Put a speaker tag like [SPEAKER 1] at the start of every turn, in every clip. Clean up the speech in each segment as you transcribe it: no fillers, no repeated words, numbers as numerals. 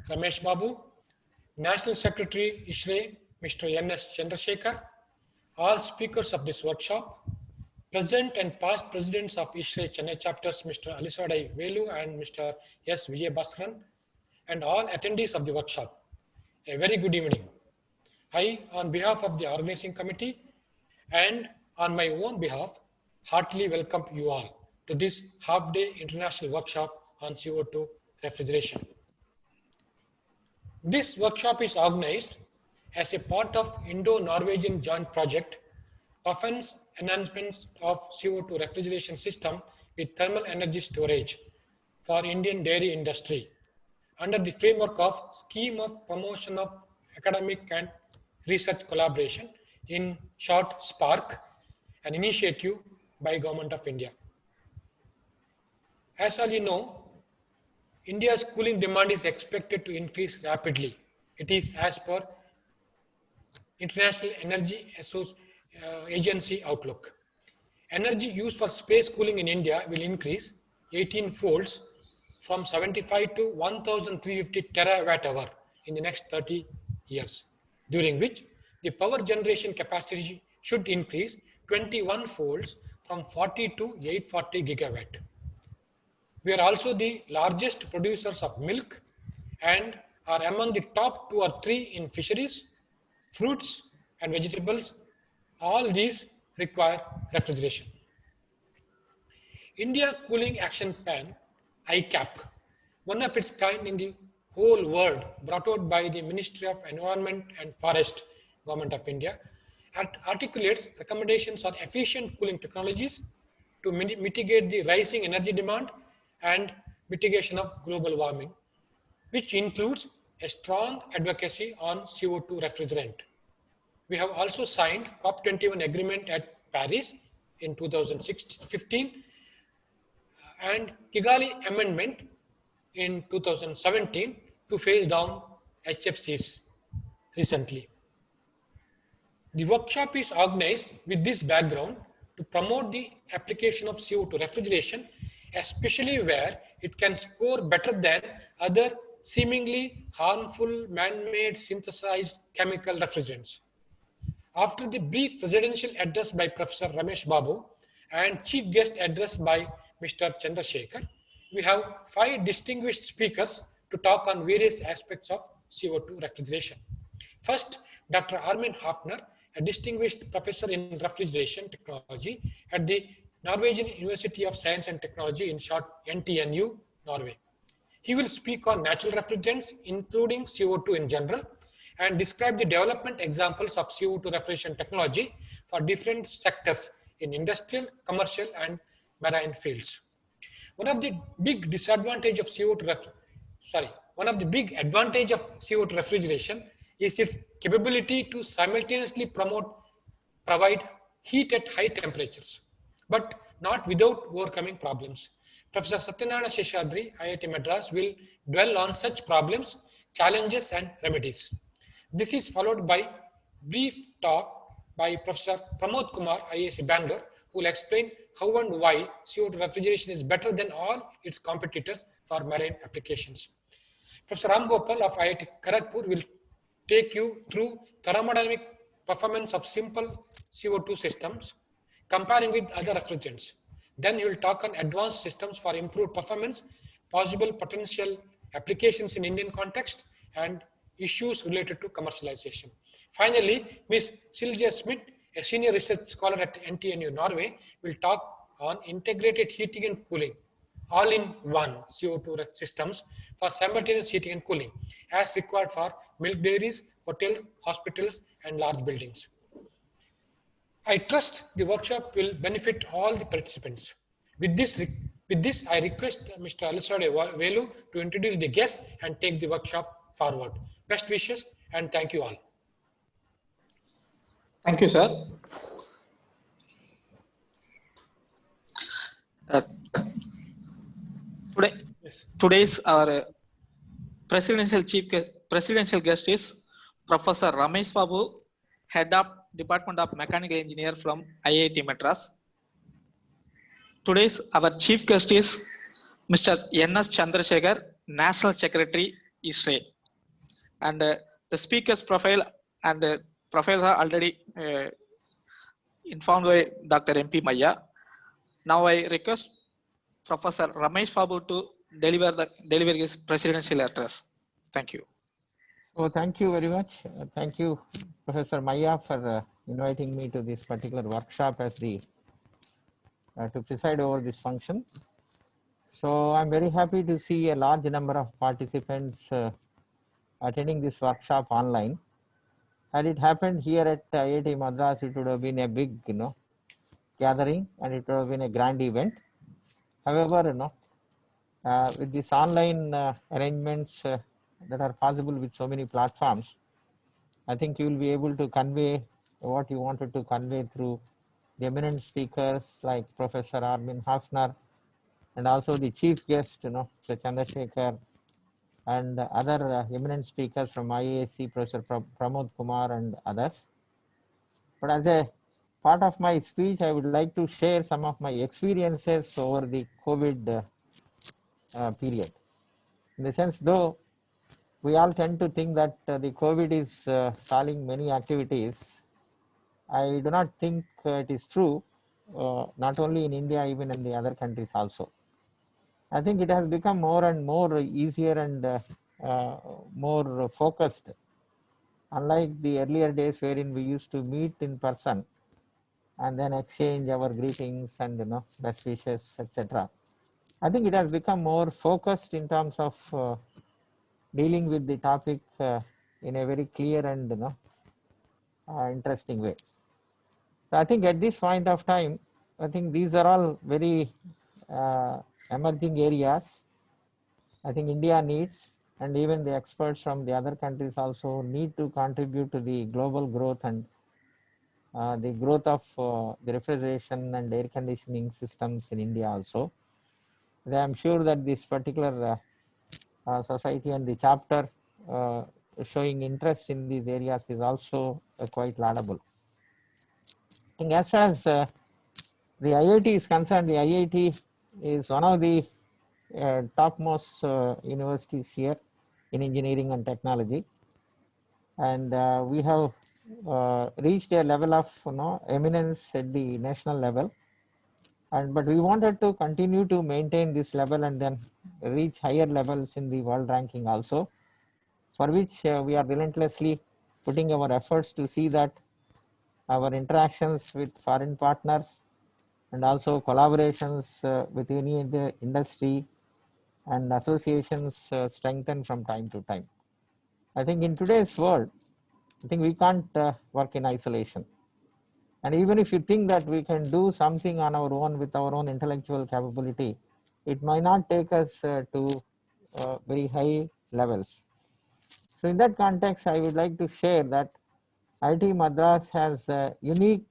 [SPEAKER 1] Ramesh Babu, National Secretary ISRE, Mr. N.S. Chandrasekhar, all speakers of this workshop, present and past presidents of ISRE Chennai chapters, Mr. Aliswadai Velu and Mr. S. Vijay Bhaskaran, and all attendees of the workshop. A very good evening. I, on behalf of the organizing committee and on my own behalf, heartily welcome you all to this half-day international workshop on CO2 refrigeration. This workshop is organized as a part of Indo-Norwegian joint project, Performance Enhancements of CO2 Refrigeration System with Thermal Energy Storage for Indian Dairy Industry, under the framework of Scheme of Promotion of Academic and Research Collaboration, in short SPARC, an initiative by Government of India. As all you know, India's cooling demand is expected to increase rapidly. It is as per International Energy Agency outlook. Energy used for space cooling in India will increase 18 folds from 75 to 1350 terawatt hour in the next 30 years, during which the power generation capacity should increase 21 folds from 40 to 840 gigawatt. We are also the largest producers of milk and are among the top 2 or 3 in fisheries, fruits and vegetables. All these require refrigeration. India Cooling Action Plan, ICAP, one of its kind in the whole world, brought out by the Ministry of Environment and Forest, Government of India, articulates recommendations on efficient cooling technologies to mitigate the rising energy demand and mitigation of global warming, which includes a strong advocacy on CO2 refrigerant. We have also signed COP21 agreement at Paris in 2015 and Kigali Amendment in 2017 to phase down HFCs recently. The workshop is organized with this background to promote the application of CO2 refrigeration, especially where it can score better than other seemingly harmful man-made synthesized chemical refrigerants. After the brief presidential address by Professor Ramesh Babu and chief guest address by Mr. Chandrasekhar, we have 5 distinguished speakers to talk on various aspects of CO2 refrigeration. First, Dr. Armin Hafner, a distinguished professor in refrigeration technology at the Norwegian University of Science and Technology, in short NTNU, Norway. He will speak on natural refrigerants, including CO2 in general, and describe the development examples of CO2 refrigeration technology for different sectors in industrial, commercial, and marine fields. One of the big advantage of CO2 refrigeration is its capability to simultaneously provide heat at high temperatures, but not without overcoming problems. Professor Satyanarayana Seshadri, IIT Madras, will dwell on such problems, challenges, and remedies. This is followed by brief talk by Professor Pramod Kumar, IISc Bangalore, who will explain how and why CO2 refrigeration is better than all its competitors for marine applications. Professor Ram Gopal of IIT Kharagpur will take you through thermodynamic performance of simple CO2 systems, comparing with other refrigerants. Then he will talk on advanced systems for improved performance, possible potential applications in Indian context, and issues related to commercialization. Finally, Ms. Silja Smith, a senior research scholar at NTNU Norway, will talk on integrated heating and cooling, all-in-one CO2 systems for simultaneous heating and cooling, as required for milk dairies, hotels, hospitals, and large buildings. I trust the workshop will benefit all the participants. With this, I request Mr. Aliswadai Velu to introduce the guests and take the workshop forward. Best wishes and thank you all.
[SPEAKER 2] Thank you, sir. Today's our presidential guest is Professor Ramesh Babu, Head of Department of Mechanical Engineer from IIT Madras. Today's our chief guest is Mr. N.S. Chandrasekhar, National Secretary, ISRE. And the speaker's profile and profiles are already informed by Dr. M.P. Maya. Now I request Professor Ramesh Babu to deliver his presidential address. Thank you.
[SPEAKER 3] So thank you very much. Thank you, Professor Maya, for inviting me to this particular workshop as the to preside over this function. So I'm very happy to see a large number of participants attending this workshop online. Had it happened here at IIT Madras, it would have been a big, gathering, and it would have been a grand event. However, with these online arrangements that are possible with so many platforms, I think you will be able to convey what you wanted to convey through the eminent speakers like Professor Armin Hafner, and also the chief guest, Sir Chandrasekhar, and other eminent speakers from IAC, Professor Pramod Kumar and others. But as a part of my speech, I would like to share some of my experiences over the COVID period. In the sense, though we all tend to think that the COVID is stalling many activities, I do not think it is true, not only in India, even in the other countries also. I think it has become more and more easier and more focused. Unlike the earlier days wherein we used to meet in person and then exchange our greetings and best wishes, etc. I think it has become more focused in terms of dealing with the topic in a very clear and interesting way. So I think at this point of time, I think these are all very emerging areas. I think India needs, and even the experts from the other countries also need to contribute to the global growth and the growth of the refrigeration and air conditioning systems in India also. I am sure that this particular society and the chapter showing interest in these areas is also quite laudable. I think as far as the IIT is concerned, the IIT is one of the topmost universities here in engineering and technology, and we have reached a level of eminence at the national level, but we wanted to continue to maintain this level and then reach higher levels in the world ranking also, for which we are relentlessly putting our efforts to see that our interactions with foreign partners and also collaborations with any industry and associations strengthen from time to time. I think in today's world, I think we can't work in isolation. And even if you think that we can do something on our own with our own intellectual capability, it might not take us to very high levels. So in that context, I would like to share that IIT Madras has unique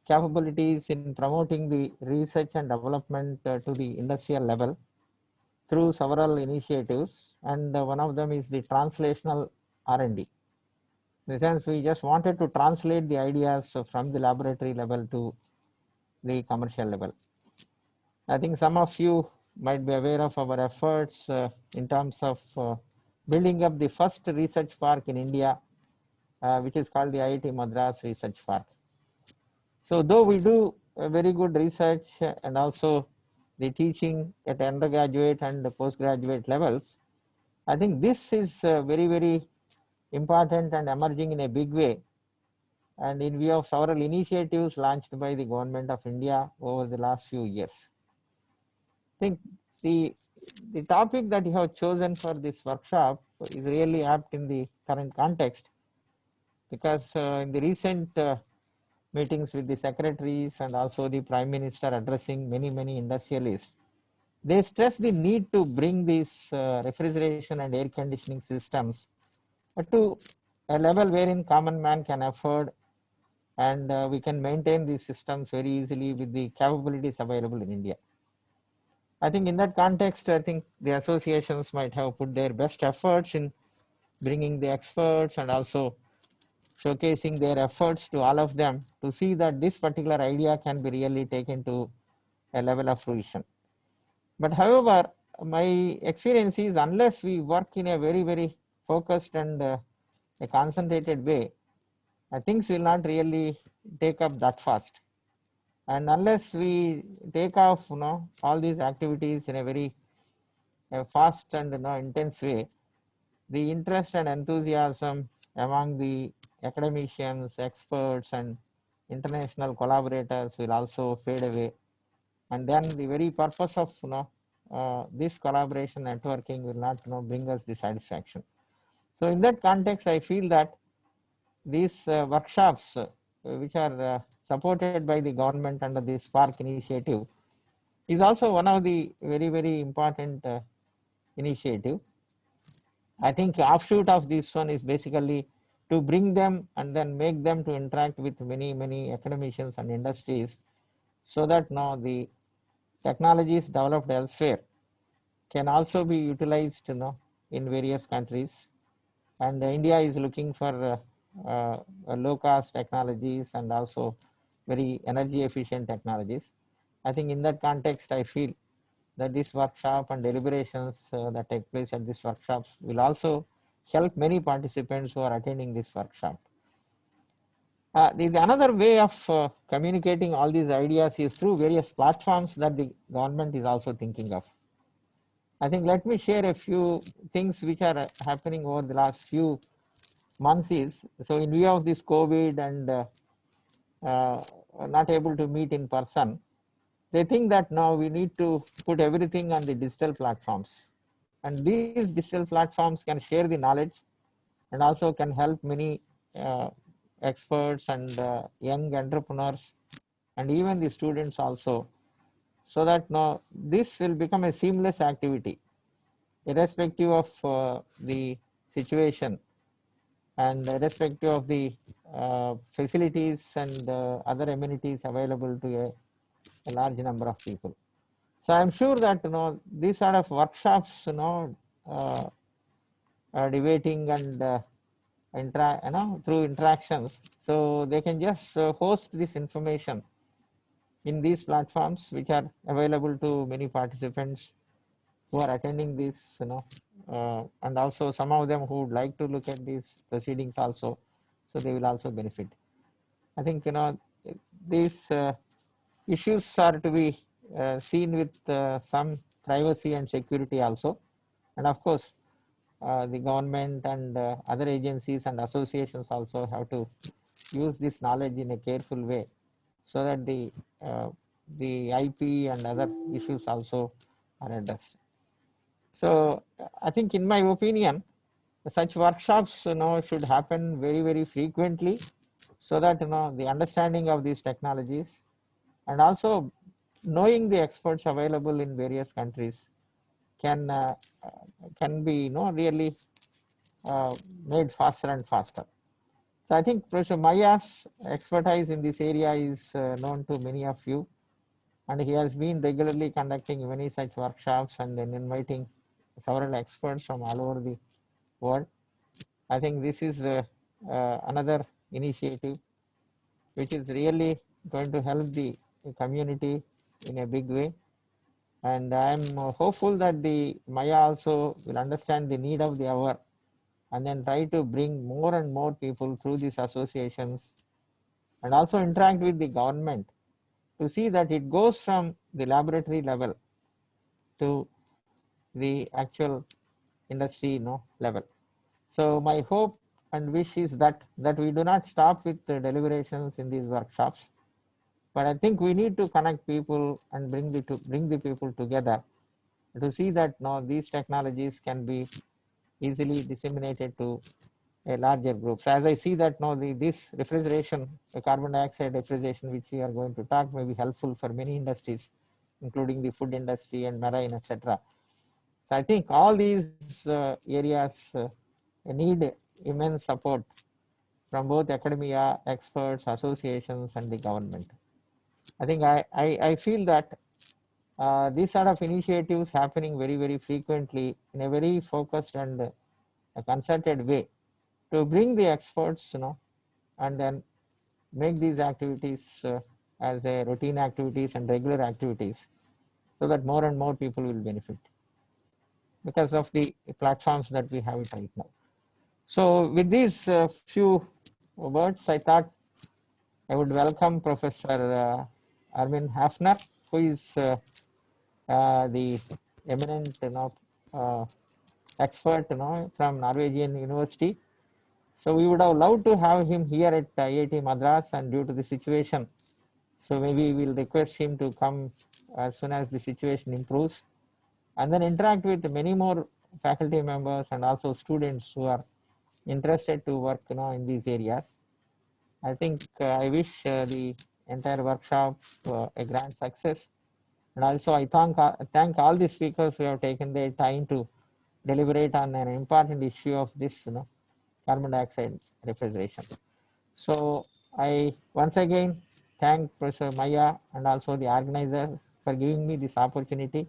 [SPEAKER 3] capabilities in promoting the research and development to the industrial level through several initiatives, and one of them is the translational R&D. In the sense, we just wanted to translate the ideas from the laboratory level to the commercial level. I think some of you might be aware of our efforts in terms of building up the first research park in India, which is called the IIT Madras Research Park. So though we do very good research and also the teaching at undergraduate and postgraduate levels, I think this is very, very important and emerging in a big way, and in view of several initiatives launched by the government of India over the last few years. I think the topic that you have chosen for this workshop is really apt in the current context, because in the recent meetings with the secretaries and also the Prime Minister addressing many industrialists, they stress the need to bring these refrigeration and air conditioning systems to a level wherein common man can afford, and we can maintain these systems very easily with the capabilities available in India. I think in that context, I think the associations might have put their best efforts in bringing the experts and also showcasing their efforts to all of them to see that this particular idea can be really taken to a level of fruition. But however, my experience is unless we work in a very focused and a concentrated way, things will not really take up that fast. And unless we take off, all these activities in a very fast and intense way, the interest and enthusiasm among the academicians, experts, and international collaborators will also fade away. And then the very purpose of this collaboration networking will not bring us the satisfaction. So in that context, I feel that these workshops, which are supported by the government under the SPARC initiative, is also one of the very, very important initiative. I think offshoot of this one is basically to bring them and then make them to interact with many, many academicians and industries, so that now the technologies developed elsewhere can also be utilized in various countries. And India is looking for low cost technologies and also very energy efficient technologies. I think in that context, I feel that this workshop and deliberations that take place at these workshops will also help many participants who are attending this workshop. There is another way of communicating all these ideas is through various platforms that the government is also thinking of. I think let me share a few things which are happening over the last few months is, so in view of this COVID and not able to meet in person, they think that now we need to put everything on the digital platforms. And these digital platforms can share the knowledge and also can help many experts and young entrepreneurs and even the students also, so that now this will become a seamless activity irrespective of the situation and irrespective of the facilities and other amenities available to a large number of people. So I'm sure that these sort of workshops, debating and through interactions, so they can just host this information in these platforms which are available to many participants who are attending this, and also some of them who would like to look at these proceedings also, so they will also benefit. I think these issues are to be seen with some privacy and security also, and of course the government and other agencies and associations also have to use this knowledge in a careful way, so that the IP and other issues also are addressed. So I think, in my opinion, such workshops should happen very, very frequently, so that the understanding of these technologies and also knowing the experts available in various countries can be really made faster and faster. So I think Professor Maya's expertise in this area is known to many of you, and he has been regularly conducting many such workshops and then inviting several experts from all over the world. I think this is another initiative which is really going to help the community in a big way. And I am hopeful that the Maya also will understand the need of the hour and then try to bring more and more people through these associations and also interact with the government to see that it goes from the laboratory level to the actual industry level. So my hope and wish is that we do not stop with the deliberations in these workshops, but I think we need to connect people and bring the people together to see that these technologies can be easily disseminated to a larger group. So as I see that this refrigeration, the carbon dioxide refrigeration, which we are going to talk, may be helpful for many industries, including the food industry and marine, etc. So I think all these areas need immense support from both academia, experts, associations, and the government. I think I feel that these sort of initiatives happening very, very frequently in a very focused and a concerted way to bring the experts, and then make these activities as a routine activities and regular activities, so that more and more people will benefit because of the platforms that we have it right now. So with these few words, I thought I would welcome Professor Armin Hafner, who is the eminent, uh, expert, from Norwegian University. So we would have loved to have him here at IIT Madras, and due to the situation, so maybe we'll request him to come as soon as the situation improves, and then interact with many more faculty members and also students who are interested to work, in these areas. I think I wish the entire workshop a grand success. And also I thank all the speakers who have taken their time to deliberate on an important issue of this, carbon dioxide refrigeration. So I once again thank Professor Maya and also the organizers for giving me this opportunity,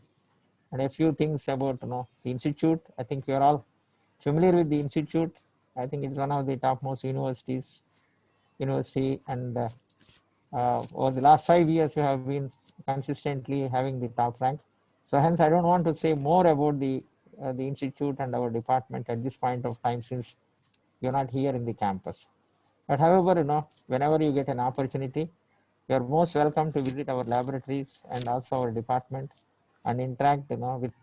[SPEAKER 3] and a few things about, the institute. I think you are all familiar with the institute. I think it's one of the topmost university, and over the last 5 years, we have been consistently having the top rank. So hence, I don't want to say more about the institute and our department at this point of time, since you're not here in the campus. But however, whenever you get an opportunity, you're most welcome to visit our laboratories and also our department and interact, with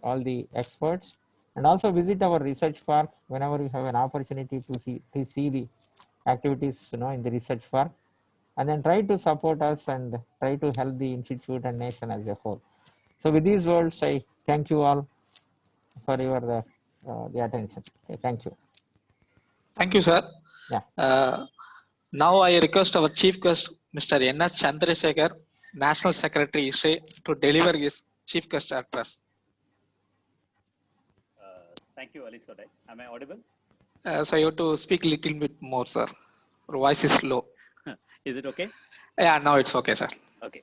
[SPEAKER 3] all the experts, and also visit our research park whenever you have an opportunity to see the activities, in the research park, and then try to support us and try to help the institute and nation as a whole. So with these words, I thank you all for your the attention. Okay, thank you.
[SPEAKER 2] Thank you, sir.
[SPEAKER 3] Yeah.
[SPEAKER 2] Now I request our chief guest, Mr. N.S. Chandrasekhar, National Secretary History, to deliver his chief guest address.
[SPEAKER 4] Thank you, Ali Sodai. Am I audible?
[SPEAKER 2] So you have to speak a little bit more, sir. Your voice is low.
[SPEAKER 4] Is it okay?
[SPEAKER 2] Yeah, now it's okay, sir.
[SPEAKER 4] Okay.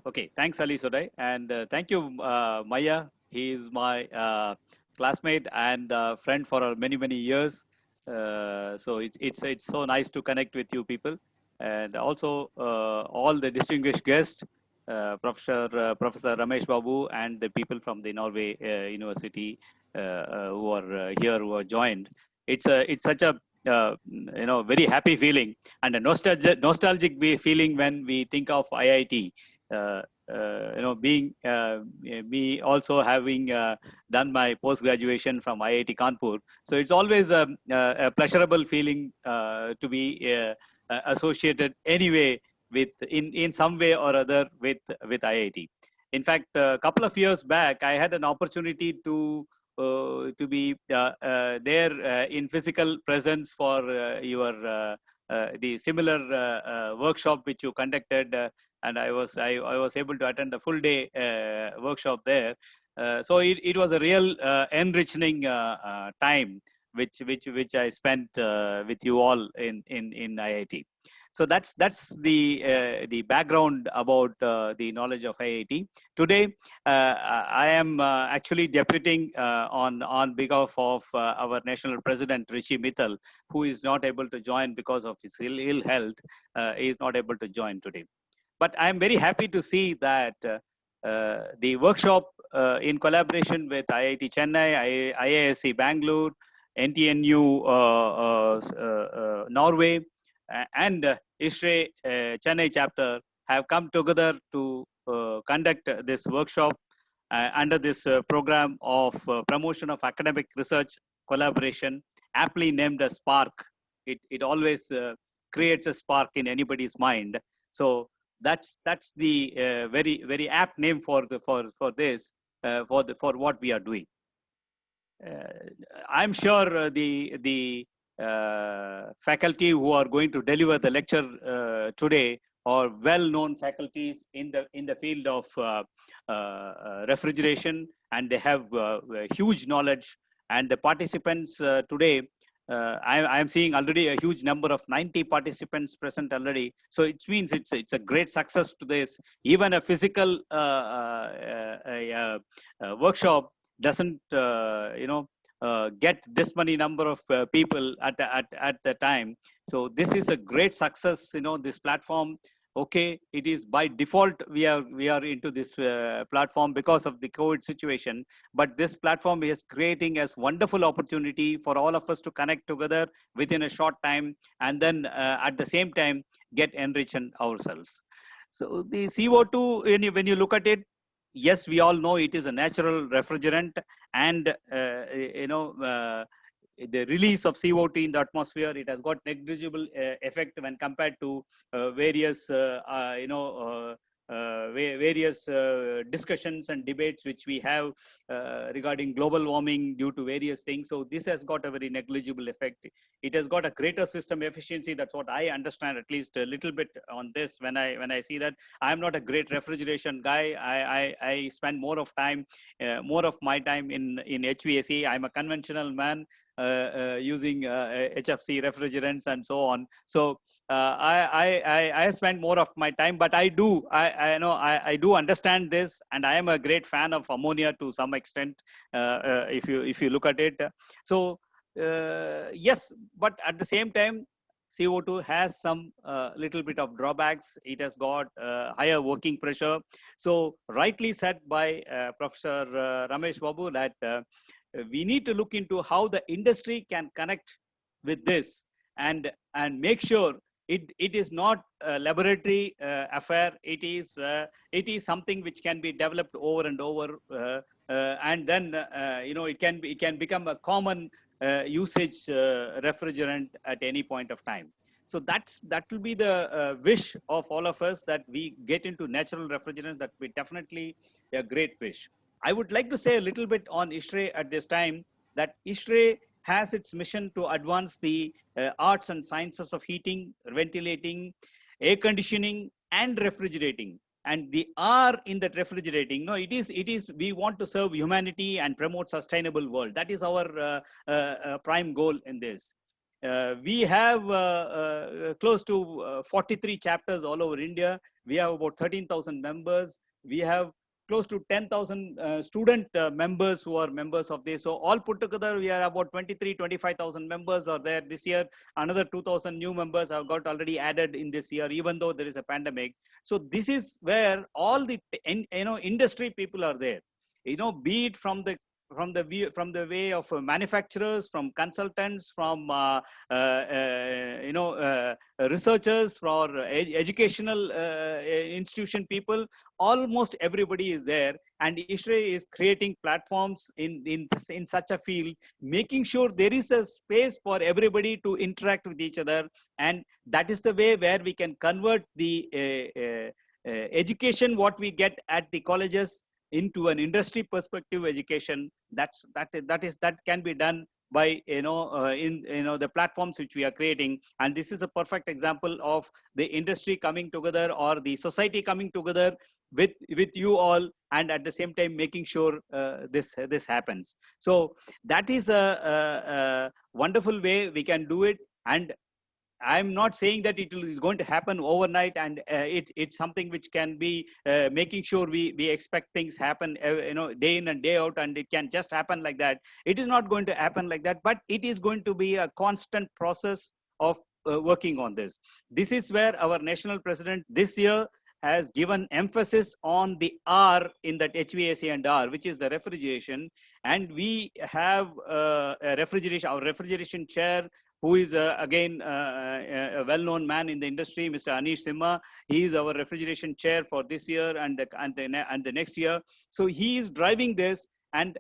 [SPEAKER 4] Okay. Thanks, Ali Sodai. And thank you, Maya. He is my classmate and friend for many, many years. So it's so nice to connect with you people. And also all the distinguished guests, Professor Ramesh Babu and the people from the Norway University who are here, who are joined. It's such a very happy feeling and a nostalgic feeling when we think of IIT. Being me also having done my post graduation from IIT Kanpur, so it's always a pleasurable feeling to be associated anyway with in some way or other with IIT. In fact, a couple of years back, I had an opportunity to be there in physical presence for the similar workshop which you conducted, and I was able to attend the full day workshop there. So it was a real enriching time which I spent with you all in IIT. So that's the background about the knowledge of IIT. Today, I am actually deputing on behalf of our national president Rishi Mittal, who is not able to join because of his ill health. He is not able to join today. But I am very happy to see that the workshop in collaboration with IIT Chennai, IISc Bangalore, NTNU Norway, and ISRE Chennai chapter have come together to conduct this workshop under this program of promotion of academic research collaboration, aptly named as SPARC. It always creates a spark in anybody's mind. So that's the very apt name for this for what we are doing. I'm sure the faculty who are going to deliver the lecture today are well-known faculties in the field of refrigeration, and they have huge knowledge. And the participants today, I am seeing already a huge number of 90 participants present already. So it means it's a great success to this. Even a physical workshop doesn't get this many number of people at the time. So this is a great success. This platform Okay, it is by default we are into this platform because of the COVID situation, but this platform is creating as wonderful opportunity for all of us to connect together within a short time, and then at the same time get enriched ourselves. So the CO2, when you look at it, yes, we all know it is a natural refrigerant, and the release of CO2 in the atmosphere, it has got negligible effect when compared to various various discussions and debates which we have regarding global warming due to various things. So this has got a very negligible effect. It has got a greater system efficiency. That's what I understand, at least a little bit on this. When I see that, I'm not a great refrigeration guy. I spend more of my time in HVAC. I'm a conventional man using HFC refrigerants and so on. So I spend more of my time, but I do understand this, and I am a great fan of ammonia to some extent, if you look at it. So yes, but at the same time, CO2 has some little bit of drawbacks. It has got higher working pressure. So rightly said by Professor Ramesh Babu that we need to look into how the industry can connect with this and make sure it is not a laboratory affair. It is something which can be developed over and over, and then it can become a common usage refrigerant at any point of time. So that will be the wish of all of us, that we get into natural refrigerants. That will be definitely a great wish. I would like to say a little bit on ISRE at this time, that ISRE has its mission to advance the arts and sciences of heating, ventilating, air conditioning, and refrigerating. And the R in that refrigerating, no, it is we want to serve humanity and promote sustainable world. That is our prime goal in this. We have close to 43 chapters all over India. We have about 13,000 members. We have close to 10,000 student members who are members of this. So all put together, we are about 25,000 members are there this year. Another 2,000 new members have got already added in this year, even though there is a pandemic. So this is where all the industry people are there. Be it from the way of manufacturers, from consultants, from researchers, for educational institution people. Almost everybody is there, and ISRE is creating platforms in such a field, making sure there is a space for everybody to interact with each other, and that is the way where we can convert the education what we get at the colleges into an industry perspective education. That can be done by the platforms which we are creating. And this is a perfect example of the industry coming together, or the society coming together with you all, and at the same time making sure this happens. So that is a wonderful way we can do it. And I'm not saying that it is going to happen overnight, and it's something which can be making sure we expect things happen day in and day out, and it can just happen like that. It is not going to happen like that, but it is going to be a constant process of working on this. This is where our national president this year has given emphasis on the R in that HVAC and R, which is the refrigeration. And we have our refrigeration chair, who is again a well-known man in the industry, Mr. Anish Simha. He is our refrigeration chair for this year and the next year. So he is driving this. And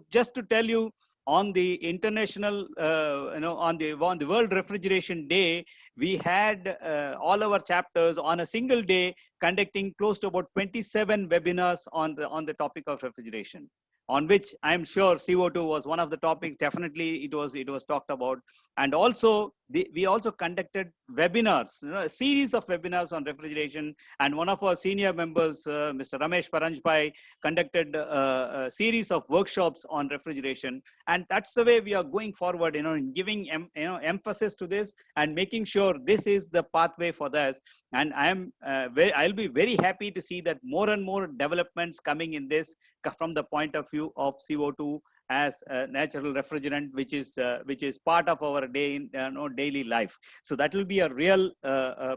[SPEAKER 4] just to tell you, on the international, on the World Refrigeration Day, we had all our chapters on a single day conducting close to about 27 webinars on the topic of refrigeration, on which I'm sure CO2 was one of the topics. Definitely it was talked about. And also we also conducted webinars, a series of webinars on refrigeration. And one of our senior members, Mr. Ramesh Paranjpai, conducted a series of workshops on refrigeration. And that's the way we are going forward, in giving emphasis to this and making sure this is the pathway for this. And I'll be very happy to see that more and more developments coming in this from the point of view of CO2 as a natural refrigerant, which is part of our daily life. So that will be a real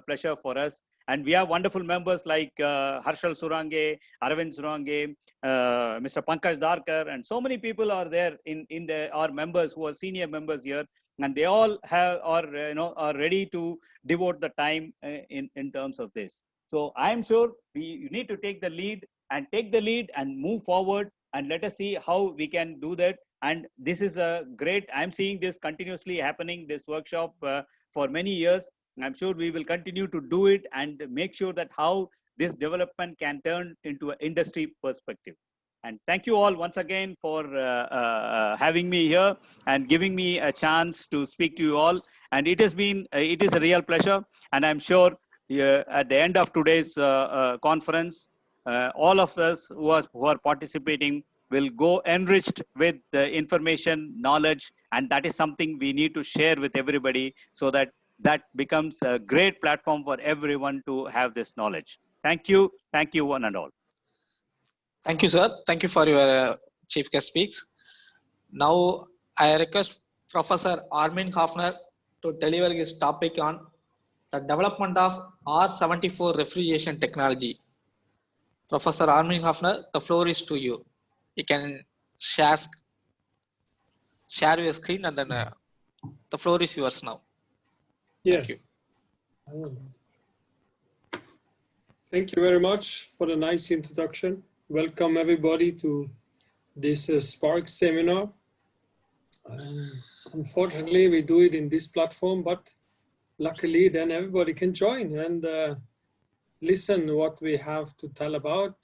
[SPEAKER 4] pleasure for us. And we have wonderful members like Harshal Surange, Arvind Surange, Mr. Pankaj Darkar, and so many people are there our members who are senior members here, and they all are ready to devote the time in terms of this. So I am sure you need to take the lead and move forward, and let us see how we can do that. And this is a great, I'm seeing this continuously happening, this workshop for many years. I'm sure we will continue to do it and make sure that how this development can turn into an industry perspective. And thank you all once again for having me here and giving me a chance to speak to you all. And it is a real pleasure. And I'm sure at the end of today's conference, all of us who are participating will go enriched with the information, knowledge, and that is something we need to share with everybody so that becomes a great platform for everyone to have this knowledge. Thank you one and all.
[SPEAKER 2] Thank you, sir. Thank you for your chief guest speaks. Now I request Professor Armin Hafner to deliver his topic on the development of R74 refrigeration technology. Professor Armin Hafner, the floor is to you. You can share your screen, and then the floor is yours now.
[SPEAKER 5] Yes.
[SPEAKER 2] Thank you.
[SPEAKER 5] Thank you very much for the nice introduction. Welcome everybody to this SPARC seminar. Unfortunately, we do it in this platform, but luckily then everybody can join and listen what we have to tell about.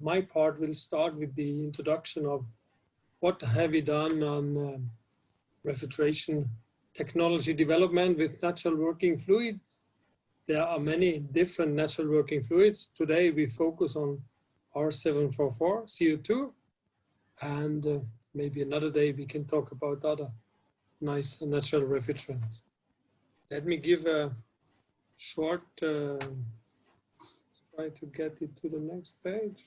[SPEAKER 5] My part will start with the introduction of what have we done on refrigeration technology development with natural working fluids. There are many different natural working fluids. Today we focus on R744, CO2, and maybe another day we can talk about other nice natural refrigerants. Let me give a short, try to get it to the next page.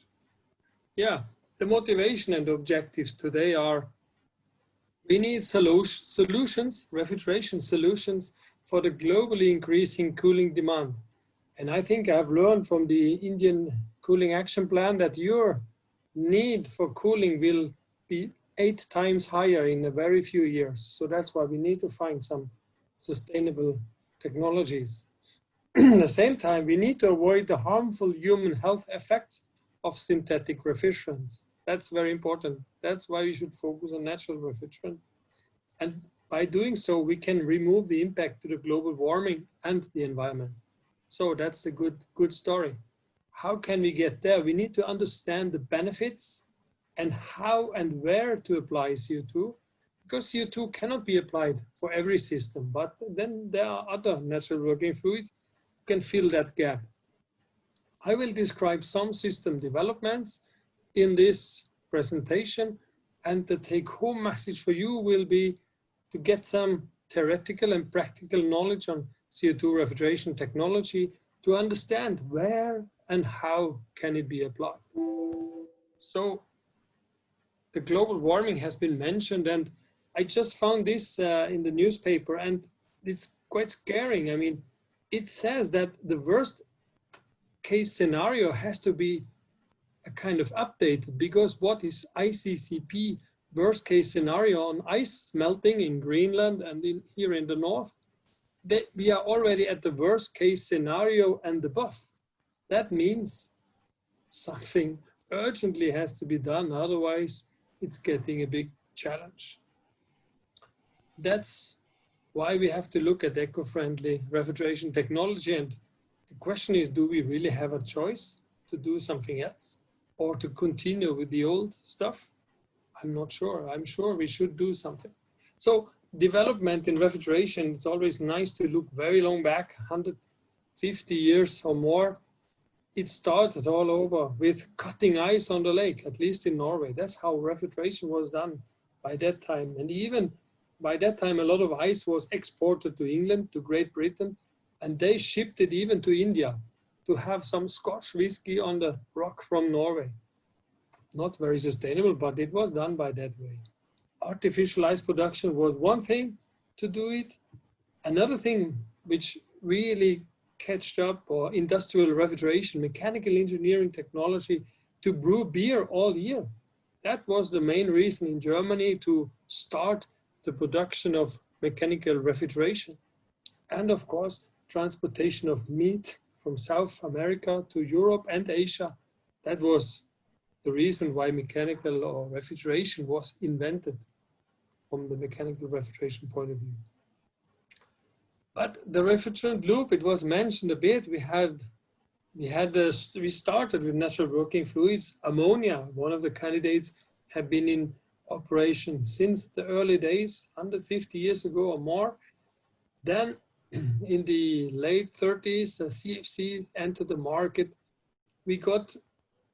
[SPEAKER 5] Yeah, the motivation and objectives today are we need solutions, refrigeration solutions for the globally increasing cooling demand. And I think I've learned from the Indian Cooling Action Plan that your need for cooling will be 8 times higher in a very few years. So that's why we need to find some sustainable technologies. At the same time, we need to avoid the harmful human health effects of synthetic refrigerants. That's very important. That's why we should focus on natural refrigerant. And by doing so, we can remove the impact to the global warming and the environment. So that's a good story. How can we get there? We need to understand the benefits and how and where to apply CO2, because CO2 cannot be applied for every system, but then there are other natural working fluids who can fill that gap. I will describe some system developments in this presentation, and the take-home message for you will be to get some theoretical and practical knowledge on CO2 refrigeration technology to understand where and how can it be applied. So the global warming has been mentioned, and I just found this in the newspaper, and it's quite scaring. I mean, it says that the worst case scenario has to be a kind of updated, because what is ICCP worst case scenario on ice melting in Greenland and here in the north? We are already at the worst case scenario and above. That means something urgently has to be done, otherwise it's getting a big challenge. That's why we have to look at eco-friendly refrigeration technology, and the question is, do we really have a choice to do something else or to continue with the old stuff? I'm not sure. I'm sure we should do something. So development in refrigeration, it's always nice to look very long back, 150 years or more. It started all over with cutting ice on the lake, at least in Norway. That's how refrigeration was done by that time. And even by that time, a lot of ice was exported to England, to Great Britain, and they shipped it even to India to have some Scotch whiskey on the rock from Norway. Not very sustainable, but it was done by that way. Artificial ice production was one thing to do it. Another thing which really catched up, or industrial refrigeration, mechanical engineering technology to brew beer all year. That was the main reason in Germany to start the production of mechanical refrigeration. And of course, transportation of meat from South America to Europe and Asia. That was the reason why mechanical or refrigeration was invented from the mechanical refrigeration point of view. But the refrigerant loop, it was mentioned a bit. We started with natural working fluids. Ammonia, one of the candidates, have been in operation since the early days, 150 years ago or more. Then in the late 30s, CFCs entered the market. We got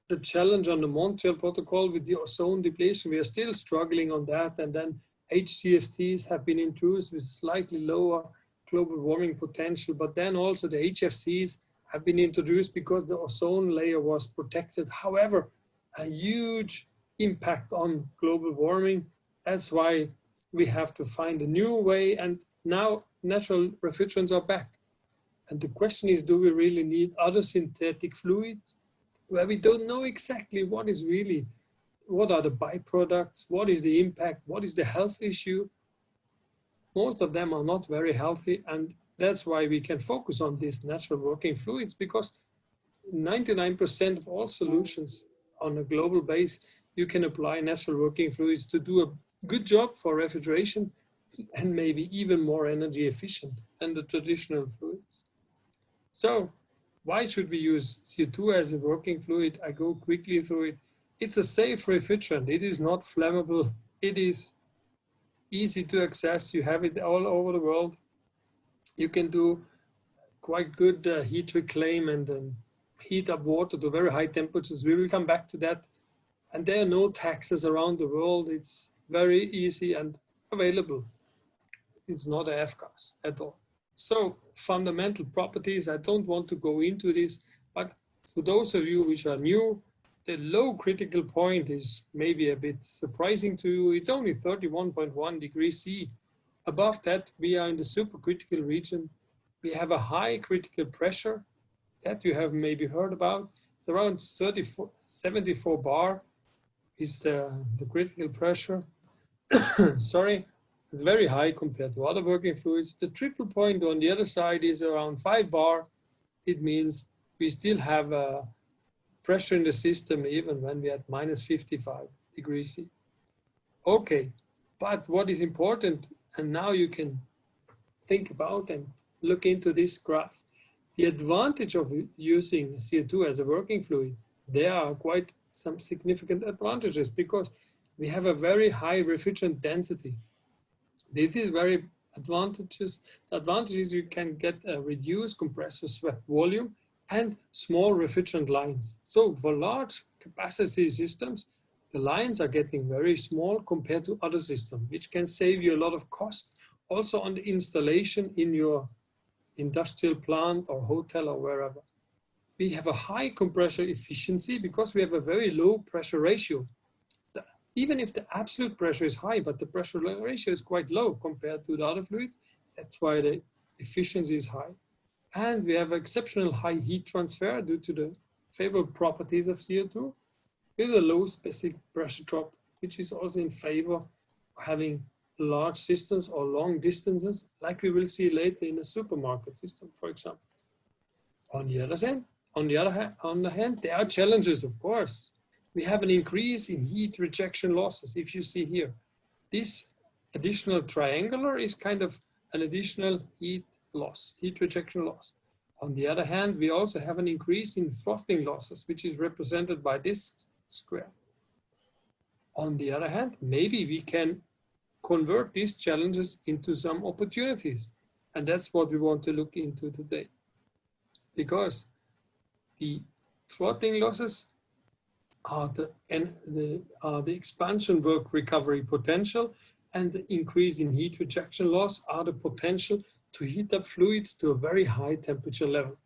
[SPEAKER 5] the challenge on the Montreal Protocol with the ozone depletion. We are still struggling on that. And then HCFCs have been introduced with slightly lower global warming potential, but then also the HFCs have been introduced because the ozone layer was protected. However, a huge impact on global warming. That's why we have to find a new way, and now natural refrigerants are back. And the question is, do we really need other synthetic fluids where we don't know exactly what are the byproducts, what is the impact, what is the health issue? Most of them are not very healthy, and that's why we can focus on these natural working fluids, because 99% of all solutions on a global base, you can apply natural working fluids to do a good job for refrigeration and maybe even more energy efficient than the traditional fluids. So why should we use CO2 as a working fluid? I go quickly through it. It's a safe refrigerant. It is not flammable. It is easy to access. You have it all over the world. You can do quite good heat reclaim and heat up water to very high temperatures. We will come back to that. And there are no taxes around the world. It's very easy and available. It's not a F-gas at all. So fundamental properties, I don't want to go into this, but for those of you which are new, the low critical point is maybe a bit surprising to you. It's only 31.1 degrees C. Above that, we are in the supercritical region. We have a high critical pressure that you have maybe heard about. It's around 74 bar is the critical pressure. Sorry, it's very high compared to other working fluids. The triple point on the other side is around 5 bar. It means we still have a pressure in the system even when we're at minus 55 degrees C. Okay, but what is important, and now you can think about and look into this graph, the advantage of using CO2 as a working fluid, there are quite some significant advantages because we have a very high refrigerant density. This is very advantageous. The advantage is you can get a reduced compressor swept volume and small refrigerant lines. So for large capacity systems, the lines are getting very small compared to other systems, which can save you a lot of cost also on the installation in your industrial plant or hotel or wherever. We have a high compressor efficiency because we have a very low pressure ratio. Even if the absolute pressure is high, but the pressure ratio is quite low compared to the other fluid, that's why the efficiency is high. And we have exceptional high heat transfer due to the favorable properties of CO2 with a low specific pressure drop, which is also in favor of having large systems or long distances, like we will see later in a supermarket system, for example. On the other hand, there are challenges, of course. We have an increase in heat rejection losses. If you see here, this additional triangular is kind of an additional heat rejection loss. On the other hand, we also have an increase in throttling losses, which is represented by this square. On the other hand, maybe we can convert these challenges into some opportunities. And that's what we want to look into today. Because the throttling losses are the expansion work recovery potential, and the increase in heat rejection loss are the potential to heat up fluids to a very high temperature level.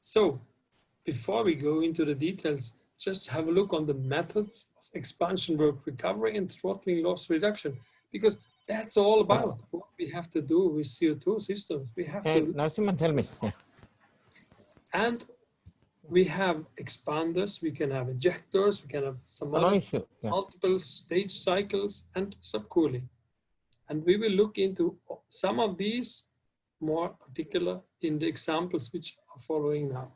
[SPEAKER 5] So before we go into the details, just have a look on the methods of expansion work recovery and throttling loss reduction, because that's all about what we we have to do with CO2 systems. We have
[SPEAKER 3] And
[SPEAKER 5] to,
[SPEAKER 3] Narasimhan, tell me. Yeah.
[SPEAKER 5] and we have expanders, we can have ejectors, we can have some
[SPEAKER 3] No
[SPEAKER 5] other
[SPEAKER 3] issue. Yeah.
[SPEAKER 5] multiple stage cycles and subcooling. And we will look into some of these more particular in the examples which are following now.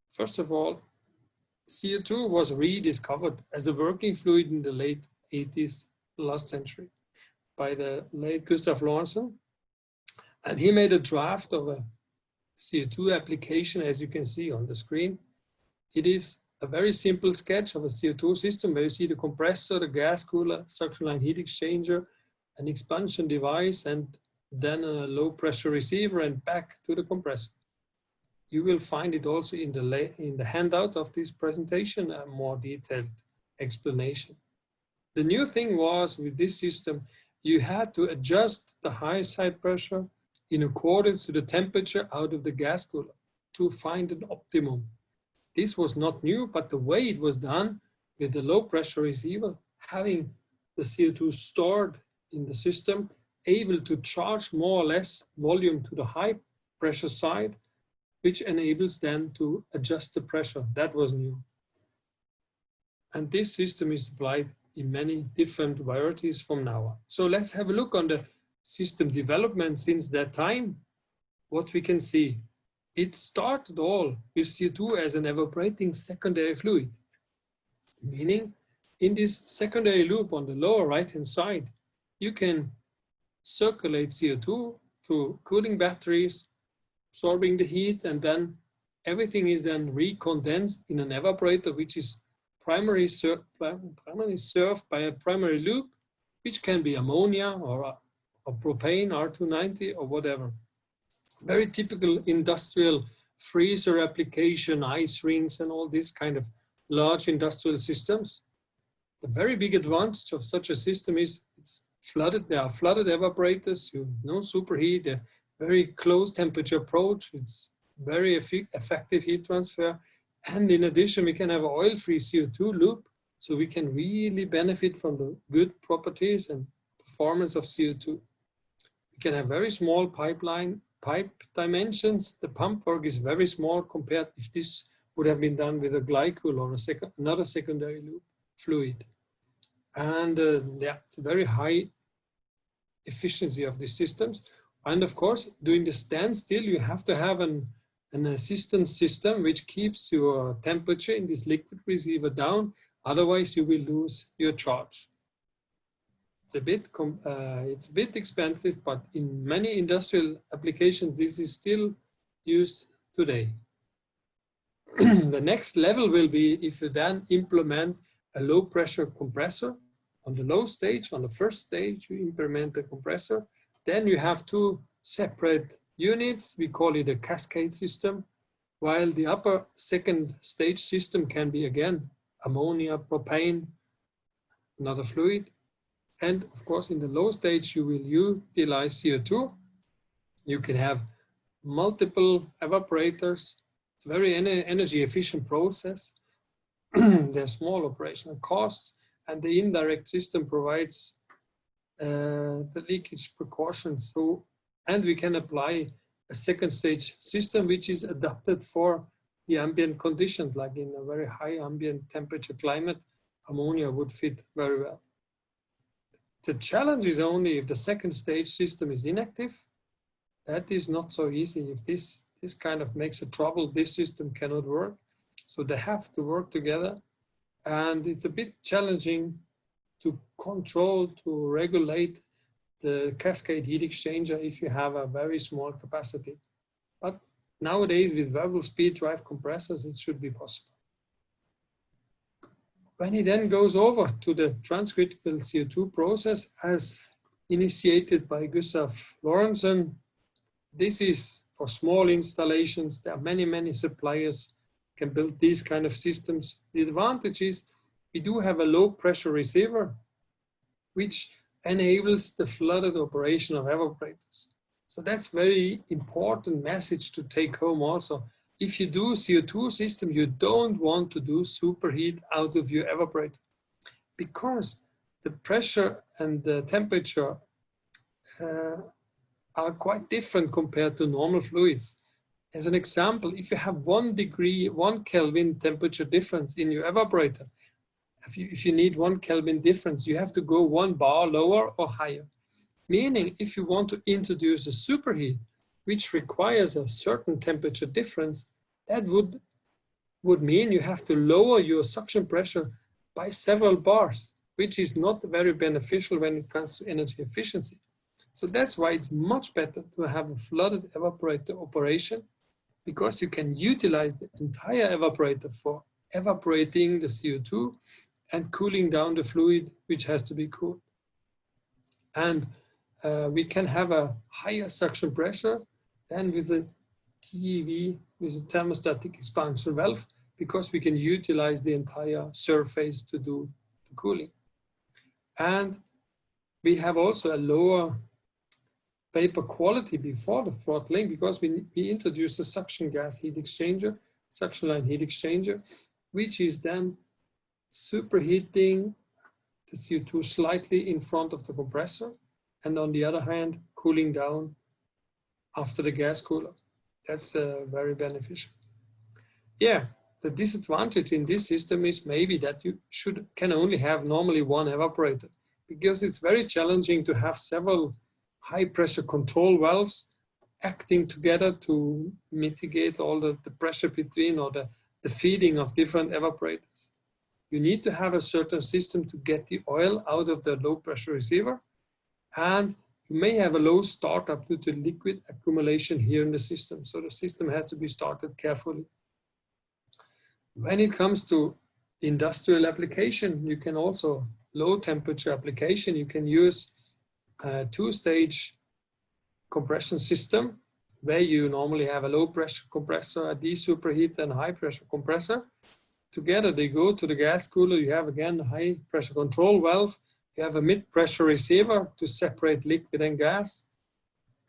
[SPEAKER 5] First of all, CO2 was rediscovered as a working fluid in the late 80s, last century, by the late Gustav Lorentzen. And he made a draft of a CO2 application, as you can see on the screen. It is a very simple sketch of a CO2 system where you see the compressor, the gas cooler, suction line heat exchanger, an expansion device, and then a low pressure receiver and back to the compressor. You will find it also in the handout of this presentation, a more detailed explanation. The new thing was with this system, you had to adjust the high side pressure in accordance to the temperature out of the gas cooler to find an optimum. This was not new, but the way it was done with the low pressure receiver, having the CO2 stored in the system, able to charge more or less volume to the high pressure side, which enables then to adjust the pressure. That was new. And this system is applied in many different varieties from now on. So let's have a look on the system development since that time. What we can see, it started all with CO2 as an evaporating secondary fluid, meaning in this secondary loop on the lower right-hand side, you can circulate CO2 through cooling batteries, absorbing the heat, and then everything is then recondensed in an evaporator, which is primarily served by a primary loop, which can be ammonia or propane, R290 or whatever. Very typical industrial freezer application, ice rinks and all these kind of large industrial systems. The very big advantage of such a system is it's flooded. There are flooded evaporators, you no superheat, a very close temperature approach. It's very effective heat transfer. And in addition, we can have an oil-free CO2 loop, so we can really benefit from the good properties and performance of CO2. We can have very small pipe dimensions. The pump work is very small compared if this would have been done with a glycol or another secondary loop fluid. And yeah, it's a very high efficiency of these systems. And of course, during the standstill, you have to have an assistance system which keeps your temperature in this liquid receiver down. Otherwise, you will lose your charge. It's a bit expensive, but in many industrial applications, this is still used today. The next level will be if you then implement a low pressure compressor. On the low stage, on the first stage, you implement the compressor. Then you have two separate units. We call it a cascade system, while the upper second stage system can be again ammonia, propane, another fluid. And of course, in the low stage, you will utilize CO2. You can have multiple evaporators. It's a very energy efficient process. There are small operational costs, and the indirect system provides the leakage precautions. So, and we can apply a second stage system which is adapted for the ambient conditions, like in a very high ambient temperature climate, ammonia would fit very well. The challenge is only if the second stage system is inactive. That is not so easy. If this kind of makes a trouble, this system cannot work. So they have to work together. And it's a bit challenging to control, to regulate the cascade heat exchanger if you have a very small capacity. But nowadays with variable speed drive compressors, it should be possible. When it then goes over to the transcritical CO2 process as initiated by Gustav Lorentzen, this is for small installations. There are many suppliers can build these kind of systems. The advantage is we do have a low pressure receiver, which enables the flooded operation of evaporators. So that's very important message to take home also. If you do CO2 system, you don't want to do superheat out of your evaporator, because the pressure and the temperature are quite different compared to normal fluids. As an example, if you have 1 degree, 1 Kelvin temperature difference in your evaporator, if you need 1 Kelvin difference, you have to go 1 bar lower or higher. Meaning, if you want to introduce a superheat, which requires a certain temperature difference, that would mean you have to lower your suction pressure by several bars, which is not very beneficial when it comes to energy efficiency. So that's why it's much better to have a flooded evaporator operation, because you can utilize the entire evaporator for evaporating the CO2 and cooling down the fluid which has to be cooled. And we can have a higher suction pressure than with the TEV, with the thermostatic expansion valve, because we can utilize the entire surface to do the cooling. And we have also a lower vapor quality before the throttling, because we introduce a suction gas heat exchanger, suction line heat exchanger, which is then superheating the CO2 slightly in front of the compressor, and on the other hand, cooling down after the gas cooler. That's very beneficial. Yeah, the disadvantage in this system is maybe that you can only have normally 1 evaporator, because it's very challenging to have several high pressure control valves acting together to mitigate all the pressure between, or the feeding of different evaporators. You need to have a certain system to get the oil out of the low pressure receiver, and you may have a low startup due to liquid accumulation here in the system. So the system has to be started carefully. When it comes to industrial application, you can also, low temperature application, you can use a 2-stage compression system, where you normally have a low pressure compressor, a desuperheater, and a high pressure compressor. Together they go to the gas cooler. You have again a high pressure control valve. You have a mid-pressure receiver to separate liquid and gas.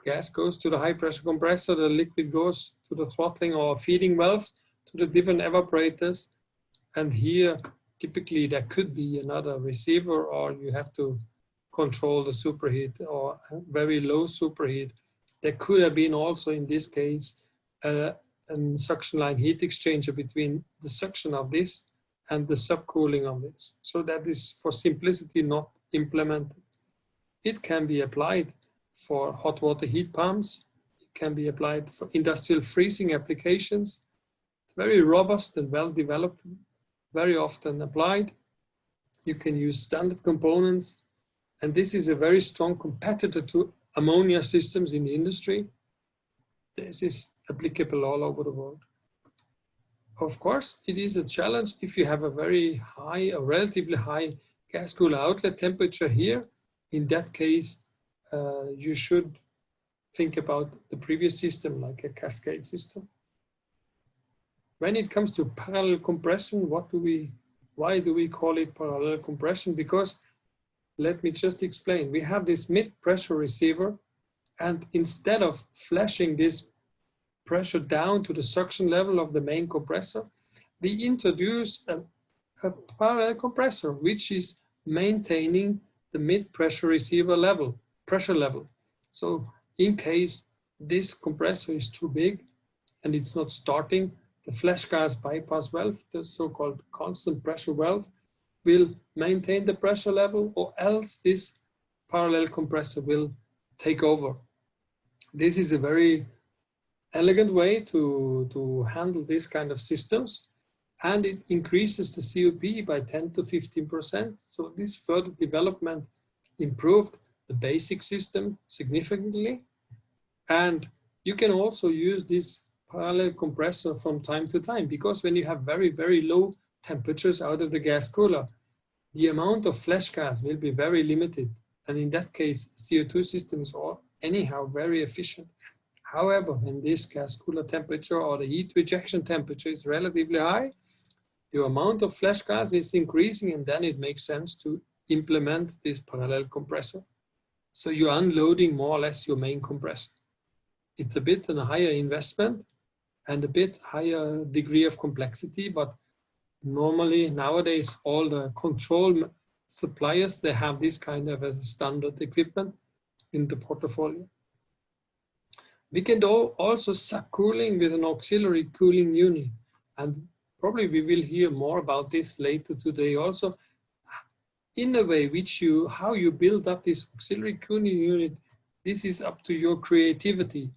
[SPEAKER 5] Gas goes to the high pressure compressor, the liquid goes to the throttling or feeding valves to the different evaporators. And here, typically there could be another receiver, or you have to control the superheat or very low superheat. There could have been also in this case a suction line heat exchanger between the suction of this and the subcooling of this. So that is, for simplicity, not implemented. It can be applied for hot water heat pumps. It can be applied for industrial freezing applications. It's very robust and well developed, very often applied. You can use standard components. And this is a very strong competitor to ammonia systems in the industry. This is applicable all over the world. Of course, it is a challenge if you have a very high or relatively high gas cooler outlet temperature here. In that case, you should think about the previous system, like a cascade system. When it comes to parallel compression, why do we call it parallel compression? Because let me just explain. We have this mid-pressure receiver, and instead of flashing this pressure down to the suction level of the main compressor, we introduce a parallel compressor, which is maintaining the mid-pressure receiver level, pressure level. So in case this compressor is too big and it's not starting, the flash gas bypass valve, the so-called constant pressure valve, will maintain the pressure level, or else this parallel compressor will take over. This is a very elegant way to handle this kind of systems, and it increases the COP by 10 to 15%. So this further development improved the basic system significantly. And you can also use this parallel compressor from time to time, because when you have very, very low temperatures out of the gas cooler, the amount of flash gas will be very limited. And in that case, CO2 systems are anyhow very efficient. However, when this gas cooler temperature or the heat rejection temperature is relatively high, the amount of flash gas is increasing, and then it makes sense to implement this parallel compressor. So you're unloading more or less your main compressor. It's a bit of a higher investment and a bit higher degree of complexity, but normally nowadays all the control suppliers, they have this kind of as a standard equipment, in the portfolio. We can do also subcooling with an auxiliary cooling unit. And probably we will hear more about this later today also. In a way, how you build up this auxiliary cooling unit, this is up to your creativity.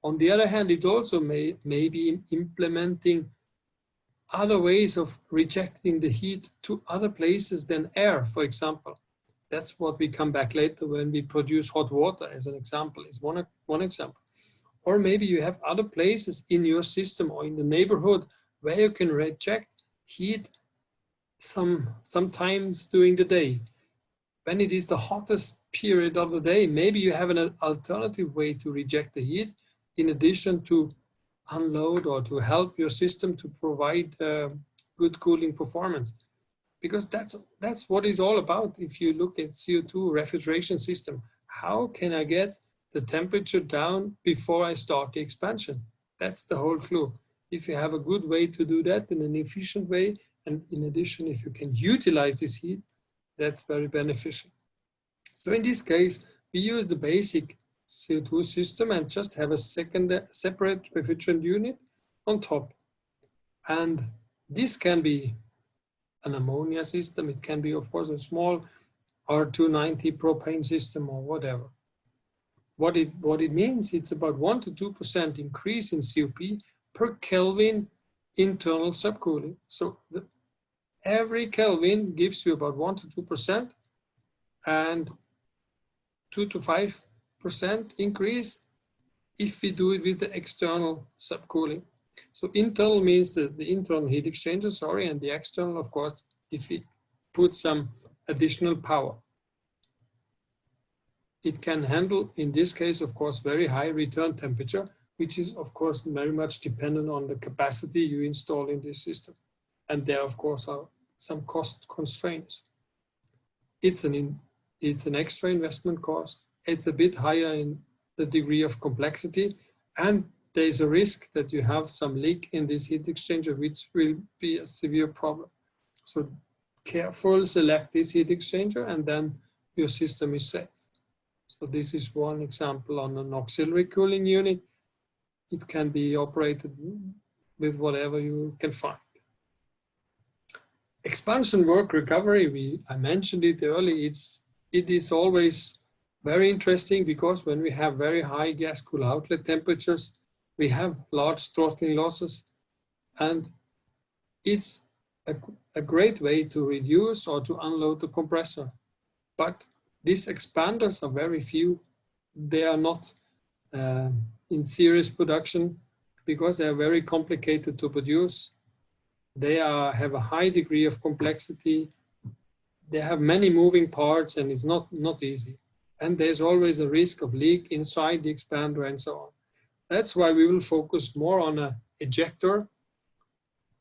[SPEAKER 5] On the other hand, it also may be implementing other ways of rejecting the heat to other places than air, for example. That's what we come back later when we produce hot water as an example, is one example. Or maybe you have other places in your system or in the neighborhood where you can reject heat sometimes during the day. When it is the hottest period of the day, maybe you have an alternative way to reject the heat in addition to unload or to help your system to provide good cooling performance. Because that's what it's all about. If you look at CO2 refrigeration system, how can I get the temperature down before I start the expansion? That's the whole clue. If you have a good way to do that in an efficient way, and in addition, if you can utilize this heat, that's very beneficial. So in this case, we use the basic CO2 system and just have a separate refrigerant unit on top. And this can be an ammonia system. It can be, of course, a small R290 propane system or whatever. What it means, it's about 1 to 2% increase in COP per Kelvin internal subcooling. So every Kelvin gives you about 1 to 2% and 2 to 5% increase if we do it with the external subcooling. So internal means the internal heat exchanger, sorry, and the external, of course, if we put some additional power. It can handle, in this case, of course, very high return temperature, which is, of course, very much dependent on the capacity you install in this system. And there, of course, are some cost constraints. It's an extra investment cost. It's a bit higher in the degree of complexity, and there's a risk that you have some leak in this heat exchanger, which will be a severe problem. So careful, select this heat exchanger, and then your system is safe. So this is one example on an auxiliary cooling unit. It can be operated with whatever you can find. Expansion work recovery, I mentioned it earlier, it is always very interesting because when we have very high gas cool outlet temperatures, we have large throttling losses, and it's a great way to reduce or to unload the compressor. But these expanders are very few. They are not in serious production because they are very complicated to produce. They have a high degree of complexity. They have many moving parts and it's not easy. And there's always a risk of leak inside the expander and so on. That's why we will focus more on an ejector.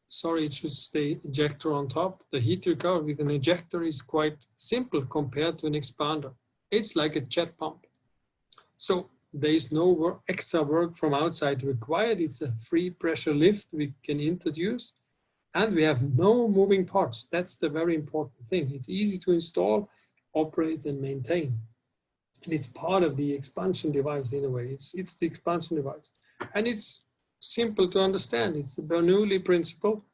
[SPEAKER 5] Sorry, it should stay ejector on top. The heat recovery with an ejector is quite simple compared to an expander. It's like a jet pump. So there is no extra work from outside required. It's a free pressure lift we can introduce. And we have no moving parts. That's the very important thing. It's easy to install, operate, and maintain. And it's part of the expansion device in a way. It's the expansion device. And it's simple to understand. It's the Bernoulli principle.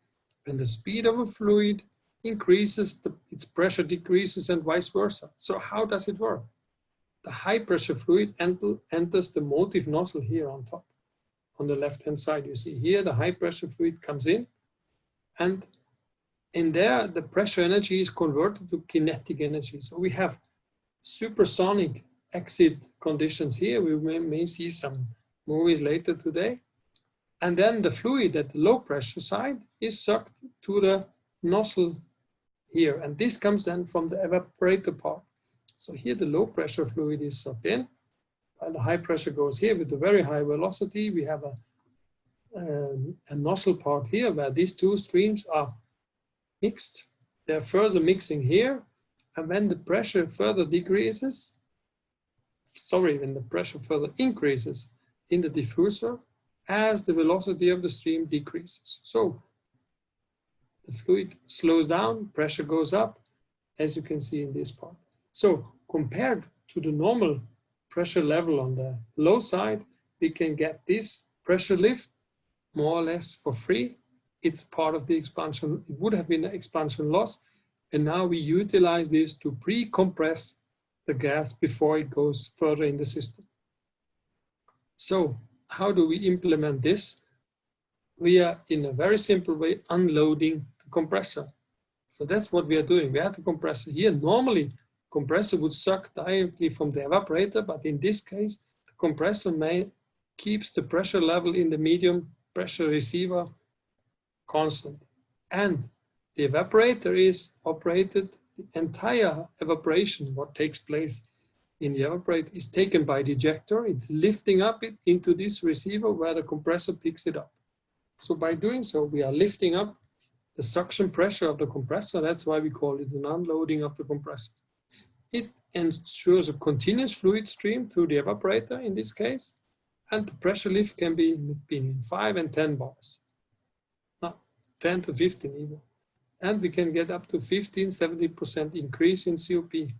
[SPEAKER 5] When the speed of a fluid increases, its pressure decreases and vice versa. So how does it work? The high pressure fluid enters the motive nozzle here on top. On the left-hand side, you see here, the high pressure fluid comes in. And in there, the pressure energy is converted to kinetic energy. So we have supersonic exit conditions here. We may see some movies later today. And then the fluid at the low pressure side is sucked to the nozzle here. And this comes then from the evaporator part. So here the low pressure fluid is sucked in, while the high pressure goes here with a very high velocity. We have a nozzle part here where these two streams are mixed. They're further mixing here. And when the pressure further decreases, when the pressure further increases in the diffuser as the velocity of the stream decreases. So the fluid slows down, pressure goes up, as you can see in this part. So compared to the normal pressure level on the low side, we can get this pressure lift more or less for free. It's part of the expansion. It would have been an expansion loss. And now we utilize this to pre-compress the gas before it goes further in the system. So how do we implement this? We are, in a very simple way, unloading the compressor. So that's what we are doing. We have the compressor here. Normally, compressor would suck directly from the evaporator, but in this case, the compressor keeps the pressure level in the medium pressure receiver constant. And the evaporator is operated, the entire evaporation, what takes place in the evaporator, is taken by the ejector. It's lifting up it into this receiver where the compressor picks it up. So by doing so, we are lifting up the suction pressure of the compressor. That's why we call it an unloading of the compressor. It ensures a continuous fluid stream through the evaporator in this case, and the pressure lift can be between 5 and 10 bars. No, 10 to 15 even. And we can get up to 15–70% increase in COP.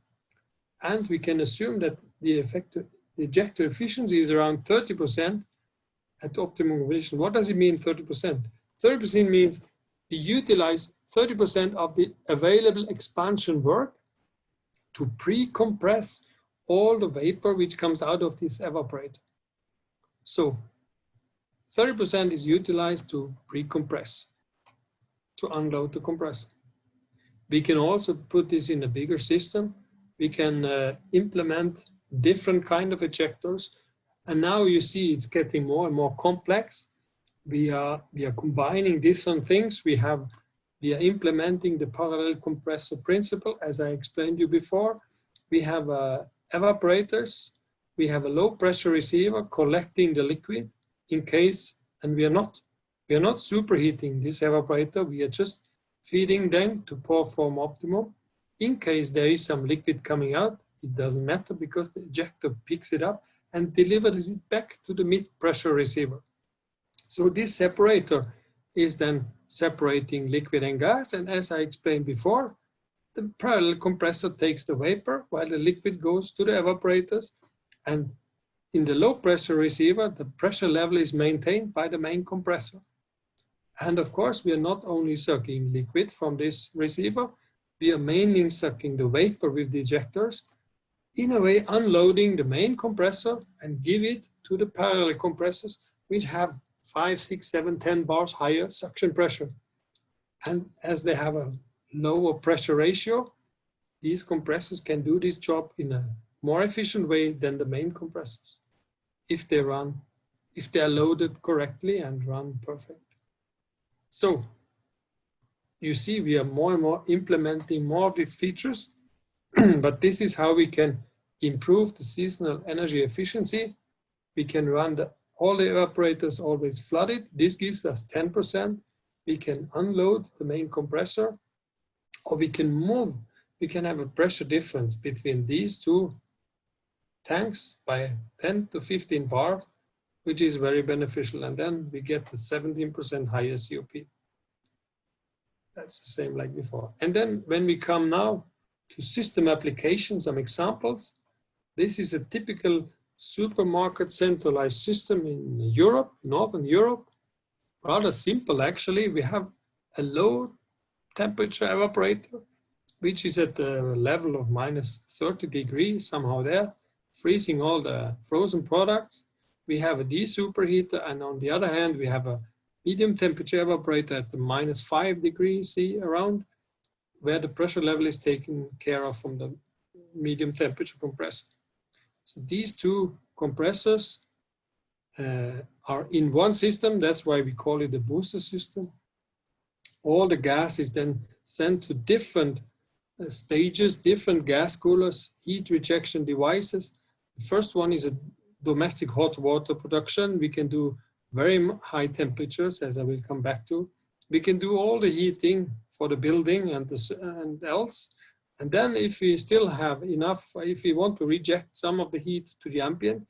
[SPEAKER 5] And we can assume that the ejector efficiency is around 30% at optimum condition. What does it mean, 30%? 30% means we utilize 30% of the available expansion work to pre-compress all the vapor which comes out of this evaporator. So 30% is utilized to pre-compress, to unload the compressor. We can also put this in a bigger system. We can implement different kind of ejectors. And now you see it's getting more and more complex. We are combining different things. We are implementing the parallel compressor principle, as I explained you before. We have evaporators. We have a low pressure receiver collecting the liquid in case, and we are not superheating this evaporator. We are just feeding them to perform optimum. In case there is some liquid coming out, it doesn't matter because the ejector picks it up and delivers it back to the mid-pressure receiver. So this separator is then separating liquid and gas. And as I explained before, the parallel compressor takes the vapor while the liquid goes to the evaporators. And in the low pressure receiver, the pressure level is maintained by the main compressor. And of course, we are not only sucking liquid from this receiver, we are mainly sucking the vapor with the ejectors, in a way unloading the main compressor and give it to the parallel compressors, which have 5, 6, 7, 10 bars higher suction pressure. And as they have a lower pressure ratio, these compressors can do this job in a more efficient way than the main compressors, if they are loaded correctly and run perfect. So you see, we are more and more implementing more of these features, but this is how we can improve the seasonal energy efficiency. We can run all the evaporators always flooded. This gives us 10%. We can unload the main compressor, or we can move. We can have a pressure difference between these two tanks by 10 to 15 bar, which is very beneficial. And then we get the 17% higher COP. That's the same like before. And then when we come now to system applications, some examples. This is a typical supermarket centralized system in Europe, Northern Europe. Rather simple, actually. We have a low temperature evaporator, which is at the level of minus 30 degrees, somehow there, freezing all the frozen products. We have a desuperheater, and on the other hand, we have a medium temperature evaporator at the minus 5 degrees C around, where the pressure level is taken care of from the medium temperature compressor. So these two compressors are in one system. That's why we call it a booster system. All the gas is then sent to different stages, different gas coolers, heat rejection devices. The first one is a domestic hot water production. We can do very high temperatures, as I will come back to. We can do all the heating for the building and else. And then if we still have enough, if we want to reject some of the heat to the ambient,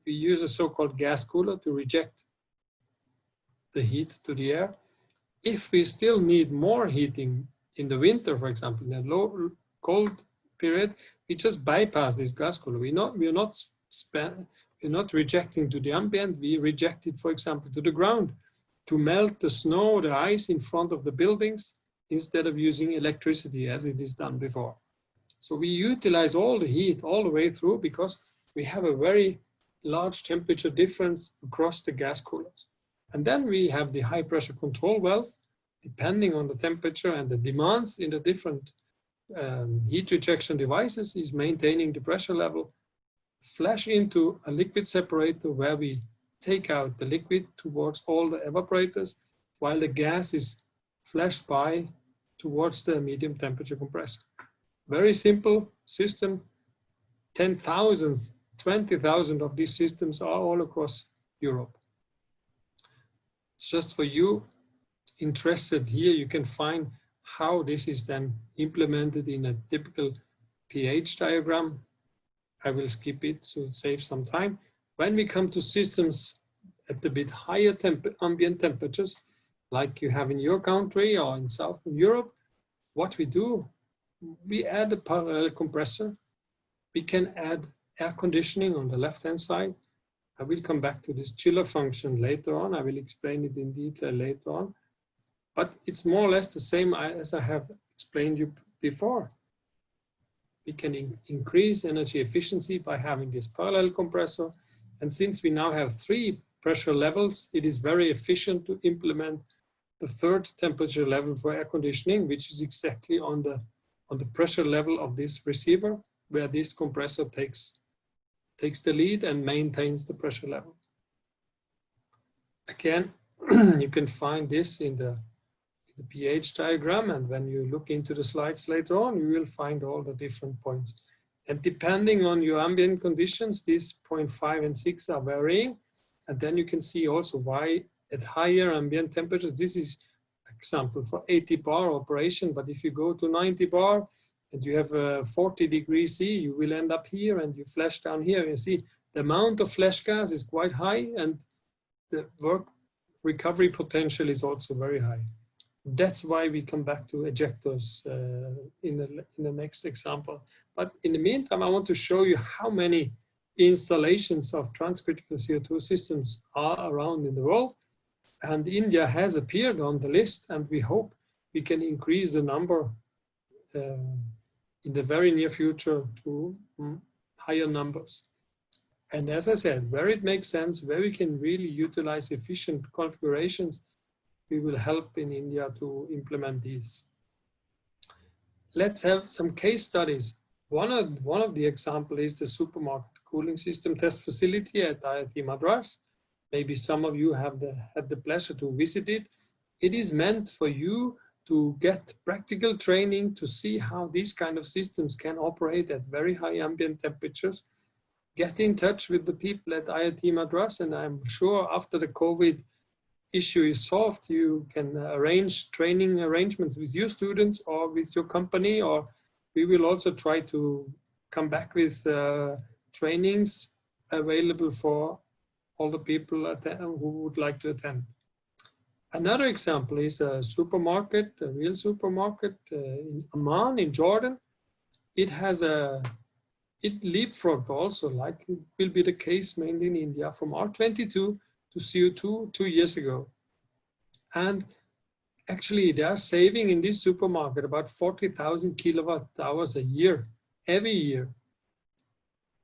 [SPEAKER 5] we use a so-called gas cooler to reject the heat to the air. If we still need more heating in the winter, for example, in a low cold period, we just bypass this gas cooler. We are not we're not rejecting to the ambient, we reject it, for example, to the ground to melt the snow, the ice in front of the buildings instead of using electricity as it is done before. So we utilize all the heat all the way through because we have a very large temperature difference across the gas coolers. And then we have the high pressure control valve, depending on the temperature and the demands in the different heat rejection devices is maintaining the pressure level, flash into a liquid separator where we take out the liquid towards all the evaporators while the gas is flashed by towards the medium temperature compressor. Very simple system, 10,000, 20,000 of these systems are all across Europe. Just for you interested here, you can find how this is then implemented in a typical pH diagram. I will skip it to save some time. When we come to systems at a bit higher ambient temperatures, like you have in your country or in Southern Europe, what we do, we add a parallel compressor. We can add air conditioning on the left-hand side. I will come back to this chiller function later on. I will explain it in detail later on. But it's more or less the same as I have explained you before. We can increase energy efficiency by having this parallel compressor. And since we now have 3 pressure levels, it is very efficient to implement the 3rd temperature level for air conditioning, which is exactly on the pressure level of this receiver, where this compressor takes the lead and maintains the pressure level. Again, you can find this in the pH diagram, and when you look into the slides later on, you will find all the different points. And depending on your ambient conditions, these 0.5 and 6 are varying. And then you can see also why at higher ambient temperatures, this is example for 80 bar operation, but if you go to 90 bar and you have 40 degrees C, you will end up here and you flash down here. You see the amount of flash gas is quite high and the work recovery potential is also very high. That's why we come back to ejectors in the next example. But in the meantime, I want to show you how many installations of transcritical CO2 systems are around in the world. And India has appeared on the list, and we hope we can increase the number in the very near future to higher numbers. And as I said, where it makes sense, where we can really utilize efficient configurations, we will help in India to implement these. Let's have some case studies. One of the examples is the supermarket cooling system test facility at IIT Madras. Maybe some of you have had the pleasure to visit it. It is meant for you to get practical training to see how these kind of systems can operate at very high ambient temperatures. Get in touch with the people at IIT Madras, and I'm sure after the COVID issue is solved, you can arrange training arrangements with your students or with your company, or we will also try to come back with trainings available for all the people who would like to attend. Another example is a supermarket, a real supermarket in Amman in Jordan. It leapfrogged also, like it will be the case mainly in India, from R22 to CO2 2 years ago. And actually they are saving in this supermarket about 40,000 kilowatt hours a year, every year,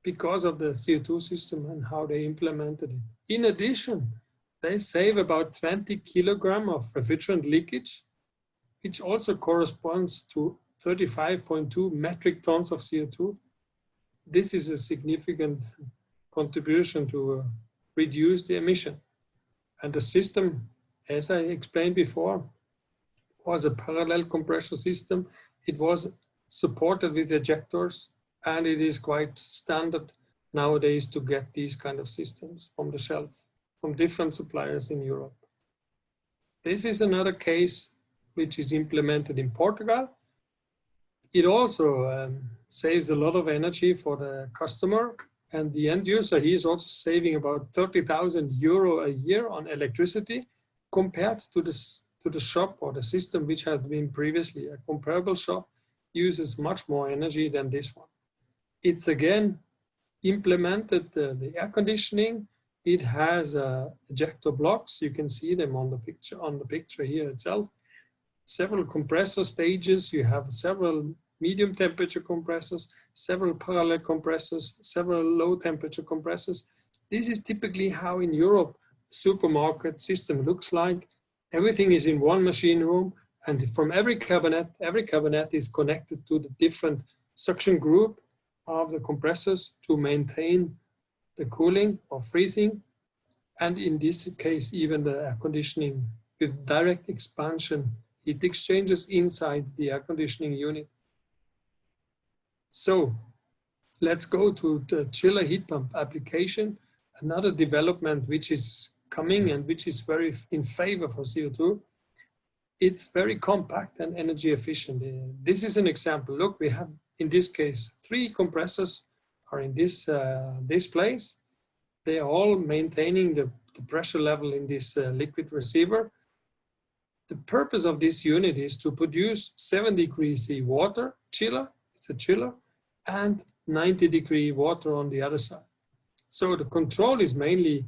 [SPEAKER 5] because of the CO2 system and how they implemented it. In addition, they save about 20 kilograms of refrigerant leakage, which also corresponds to 35.2 metric tons of CO2. This is a significant contribution to reduce the emission. And the system, as I explained before, was a parallel compression system. It was supported with ejectors, and it is quite standard nowadays to get these kind of systems from the shelf, from different suppliers in Europe. This is another case which is implemented in Portugal. It also saves a lot of energy for the customer, and the end user, he is also saving about 30,000 euro a year on electricity compared to the shop or the system which has been previously. A comparable shop uses much more energy than this one. It's again implemented the air conditioning. It has ejector blocks. You can see them on the picture here itself. Several compressor stages. You have several medium temperature compressors, several parallel compressors, several low temperature compressors. This is typically how in Europe supermarket system looks like. Everything is in one machine room, and from every cabinet is connected to the different suction group of the compressors to maintain the cooling or freezing, and in this case even the air conditioning with direct expansion heat exchangers inside the air conditioning unit. So let's go to the chiller heat pump application, another development which is coming and which is very in favor for CO2. It's very compact and energy efficient. This is an example. Look, we have in this case 3 compressors are in this place. They are all maintaining the pressure level in this liquid receiver. The purpose of this unit is to produce 7-degree C water chiller, it's a chiller, and 90-degree water on the other side. So the control is mainly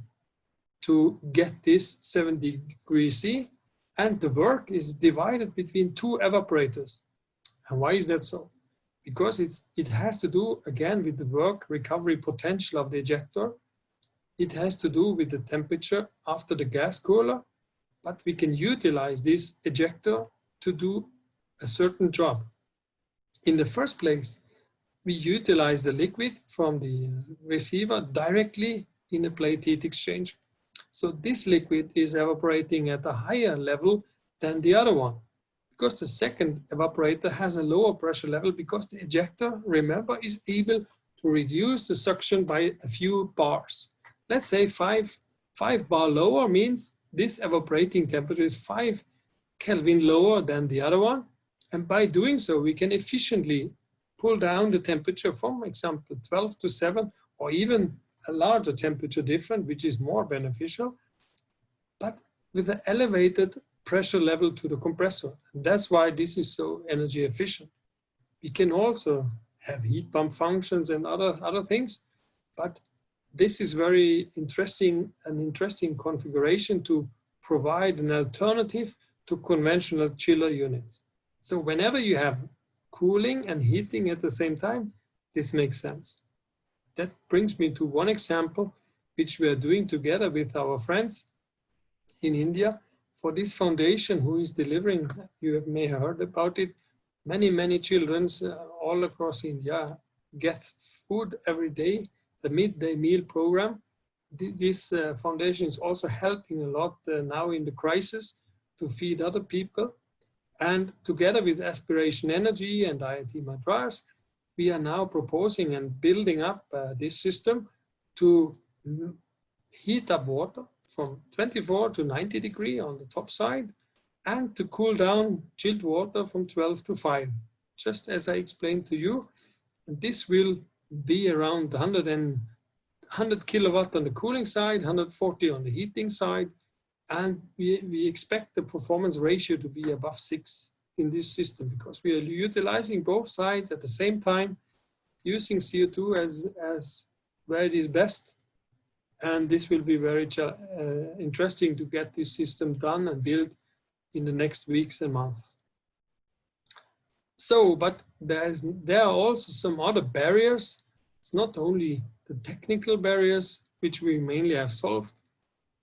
[SPEAKER 5] to get this 7-degree C, and the work is divided between 2 evaporators. And why is that so? Because it has to do again with the work recovery potential of the ejector. It has to do with the temperature after the gas cooler, but we can utilize this ejector to do a certain job. In the first place, we utilize the liquid from the receiver directly in a plate heat exchanger. So this liquid is evaporating at a higher level than the other one, because the second evaporator has a lower pressure level because the ejector, remember, is able to reduce the suction by a few bars. Let's say 5 bar lower means this evaporating temperature is 5 Kelvin lower than the other one. And by doing so, we can efficiently pull down the temperature from, example, 12 to 7, or even a larger temperature difference, which is more beneficial, but with an elevated pressure level to the compressor. And that's why this is so energy efficient. We can also have heat pump functions and other things, but this is very interesting, an interesting configuration to provide an alternative to conventional chiller units. So whenever you have cooling and heating at the same time, this makes sense. That brings me to one example, which we are doing together with our friends in India for this foundation who is delivering, you may have heard about it, many children all across India get food every day, the midday meal program. This foundation is also helping a lot now in the crisis to feed other people. And together with Aspiration Energy and IIT Madras, we are now proposing and building up this system to heat up water from 24 to 90 degrees on the top side, and to cool down chilled water from 12 to 5, just as I explained to you. And this will be around 100 kilowatt on the cooling side, 140 on the heating side, and we expect the performance ratio to be above 6 in this system, because we are utilizing both sides at the same time, using CO2 as where it is best. And this will be very interesting to get this system done and built in the next weeks and months. So, but there are also some other barriers. It's not only the technical barriers, which we mainly have solved.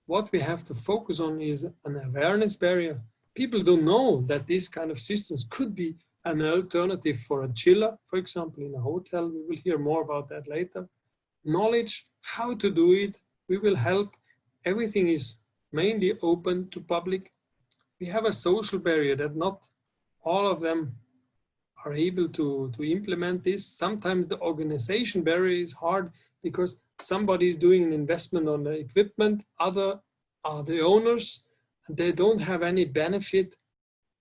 [SPEAKER 5] What we have to focus on is an awareness barrier. People don't know that these kind of systems could be an alternative for a chiller, for example, in a hotel. We will hear more about that later. Knowledge, how to do it, we will help. Everything is mainly open to public. We have a social barrier that not all of them are able to implement this. Sometimes the organization barrier is hard because somebody is doing an investment on the equipment, other are the owners, and they don't have any benefit.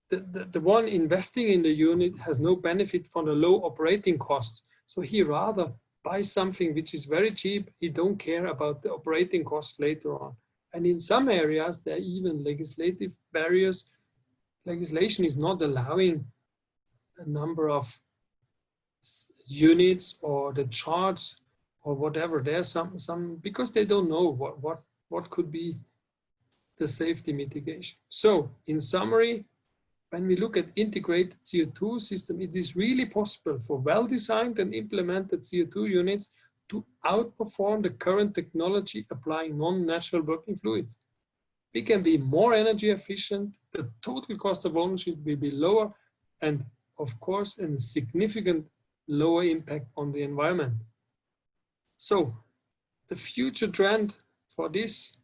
[SPEAKER 5] The one investing in the unit has no benefit from the low operating costs. So he rather buys something which is very cheap. He don't care about the operating costs later on. And in some areas, there are even legislative barriers. Legislation is not allowing a number of units or the charge or whatever. There's some because they don't know what could be the safety mitigation. So in summary, when we look at integrated CO2 system, it is really possible for well-designed and implemented CO2 units to outperform the current technology applying non-natural working fluids. We can be more energy efficient, the total cost of ownership will be lower, and of course, a significant lower impact on the environment. So the future trend for this,